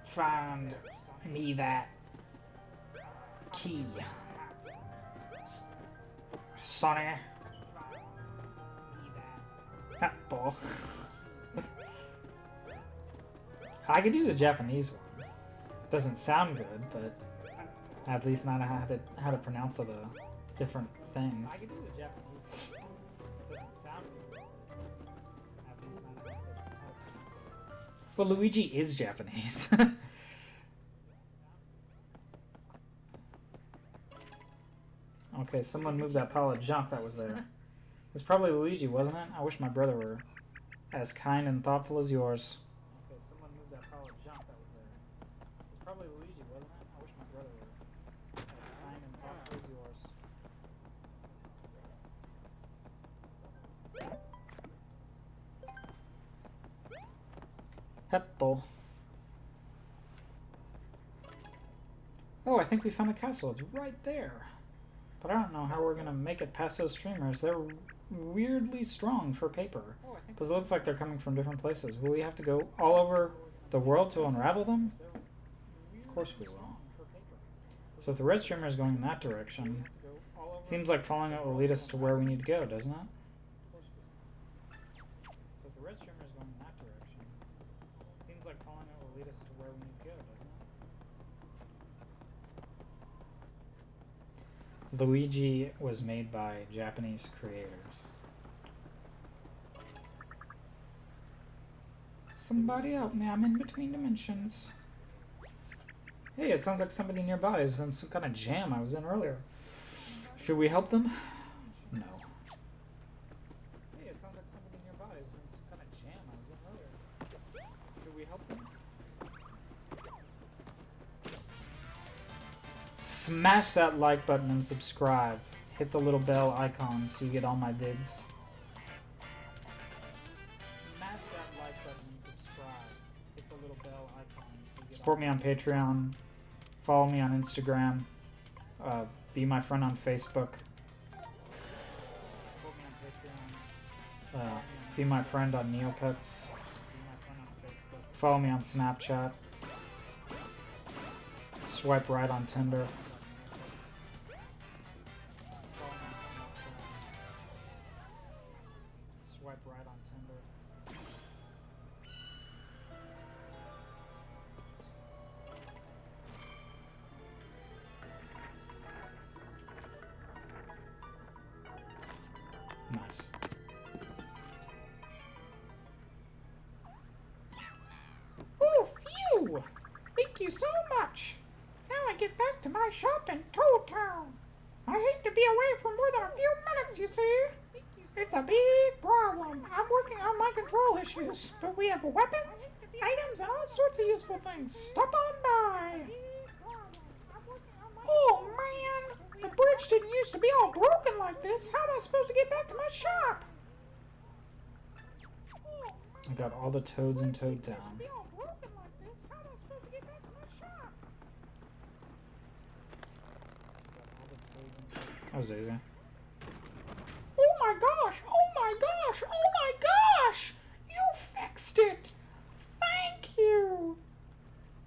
find me that key. Sonny. Apple. I could do the Japanese one. Doesn't sound good, but at least not how to pronounce the different things. I could do the Japanese one. Doesn't sound good. At least not how to pronounce it. Well, Luigi is Japanese. Okay, someone moved that pile of junk that was there. It's probably Luigi, wasn't it? I wish my brother were as kind and thoughtful as yours. Okay, someone moved that pile of junk that was there. It's probably Luigi, wasn't it? I wish my brother were as kind and thoughtful as yours. Hello. Oh, I think we found the castle. It's right there. But I don't know how we're gonna make it past those streamers. They're weirdly strong for paper. Because it looks like they're coming from different places. Will we have to go all over the world to unravel them? Of course we will. So if the red streamer is going in that direction, seems like following it will lead us to where we need to go, doesn't it? So if the red streamer is going in that direction, seems like following it will lead us to where we need to go, doesn't it? Luigi was made by Japanese creators. Somebody help me, I'm in between dimensions. Hey, it sounds like somebody nearby is in some kind of jam I was in earlier. Should we help them? No. Hey, it sounds like somebody nearby is in some kind of jam I was in earlier. Should we help them? Smash that like button and subscribe. Hit the little bell icon so you get all my vids. Smash that like button and subscribe. Hit the little bell icon so you get support me on Patreon. Follow me on Instagram. Be my friend on Facebook. Be my friend on Neopets. Follow me on Snapchat. Swipe right on Tinder. Swipe right on Tinder. Nice. Oh, phew! Thank you so much. Now I get back to my shop in Toad Town. I hate to be away for more than a few minutes, you see. It's a big problem. I'm working on my control issues, but we have weapons, items, and all sorts of useful things. Stop on by. Oh, man! The bridge didn't used to be all broken like this. How am I supposed to get back to my shop? I got all the toads in Toad Town. That was easy. Oh my gosh! Oh my gosh! Oh my gosh! You fixed it! Thank you!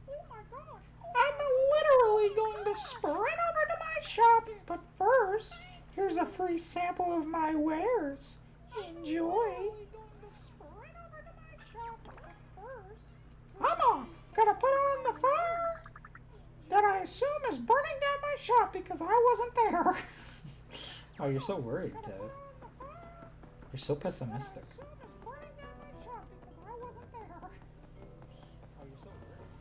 Oh my gosh! I'm literally going to sprint over to my shop, but first, here's a free sample of my wares. Enjoy! I'm off! Gotta put on the fire that I assume is burning down my shop because I wasn't there. Oh, you're so worried, Ted. You're so pessimistic. Oh, you're so worried. You're so pessimistic.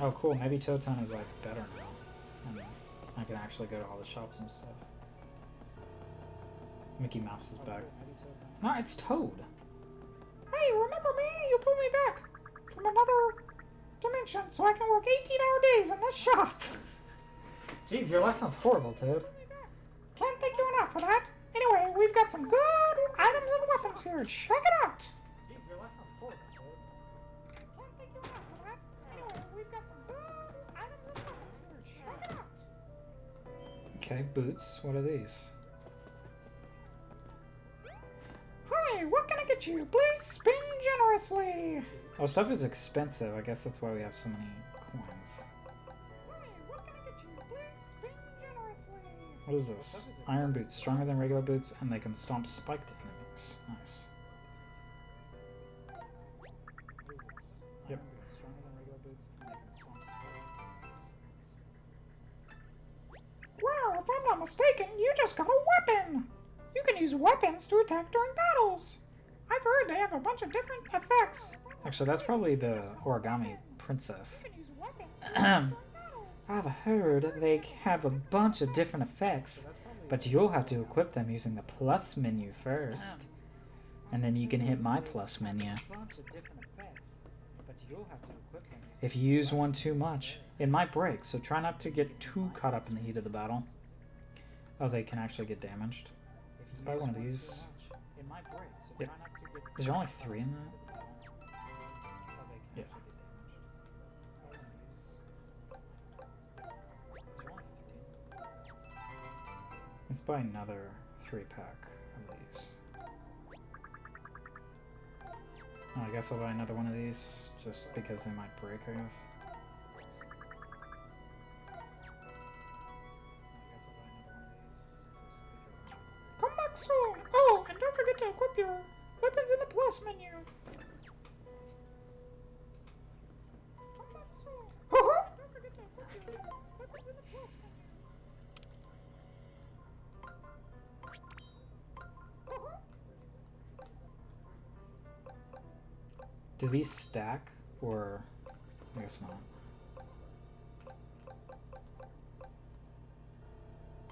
Oh, cool. Maybe Toad Town is like better now. And I can actually go to all the shops and stuff. Mickey Mouse is back. No, it's Toad. Hey, remember me? You pulled me back from another dimension so I can work 18-hour days in this shop. Jeez, your life sounds horrible, Toad. Can't thank you enough for that. Anyway, we've got some good items and weapons here. Check it out. Jeez, your life sounds horrible, Toad. Can't thank you enough for that. Anyway, we've got some good items and weapons here. Check it out. Okay, boots. What are these? Hi, what can I get you? Please spin generously. Oh, stuff is expensive. I guess that's why we have so many coins. Hi, what can I get you? Please spin generously. What is this? Iron boots. Stronger than regular boots, and they can stomp spiked enemies. Nice. What is this? Yep. Iron boots. Stronger than regular boots, and they can stomp spiked enemies. Wow, if I'm not mistaken, you just got a weapon. You can use weapons to attack during battles. I've heard they have a bunch of different effects. Actually, that's probably the origami princess. You can use weapons to attack during battles. I've heard they have a bunch of different effects. But you'll have to equip them using the plus menu first. And then you can hit my plus menu. If you use one too much, it might break, so try not to get too caught up in the heat of the battle. Oh, they can actually get damaged. Let's buy one of these. Yep. Is there only 3 in that? Yeah. Let's buy another 3-pack of these. Oh, I guess I'll buy another one of these, just because they might break, I guess. Come back soon! Oh, and don't forget to equip your weapons in the plus menu. Come back soon! Don't forget to equip your weapons in the plus menu. Do these stack, or I guess not?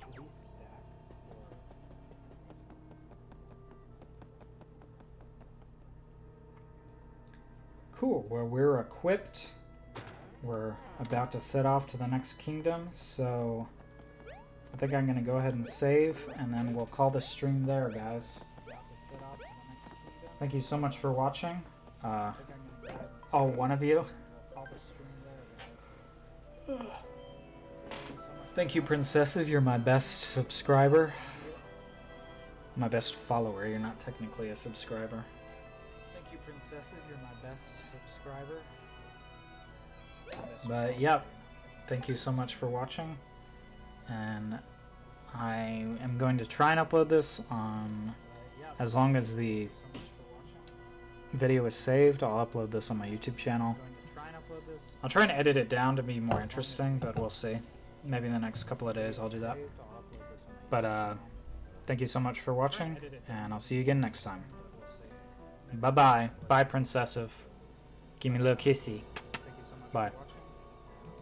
Do these stack, or cool. Well, we're equipped. We're about to set off to the next kingdom, so I think I'm gonna go ahead and save, and then we'll call the stream there, guys. Thank you so much for watching. All one of you. Thank you, Princessive. You're my best subscriber. My best follower. You're not technically a subscriber. Thank you, Princessive. You're my best subscriber. But, yep. Thank you so much for watching. And I am going to try and upload this on... As long as the video is saved, I'll upload this on my YouTube channel. I'll try and edit it down to be more interesting, but we'll see. Maybe in the next couple of days I'll do that. But thank you so much for watching, and I'll see you again next time. Bye-bye. Bye, Princessive. Give me a little kissy. Bye.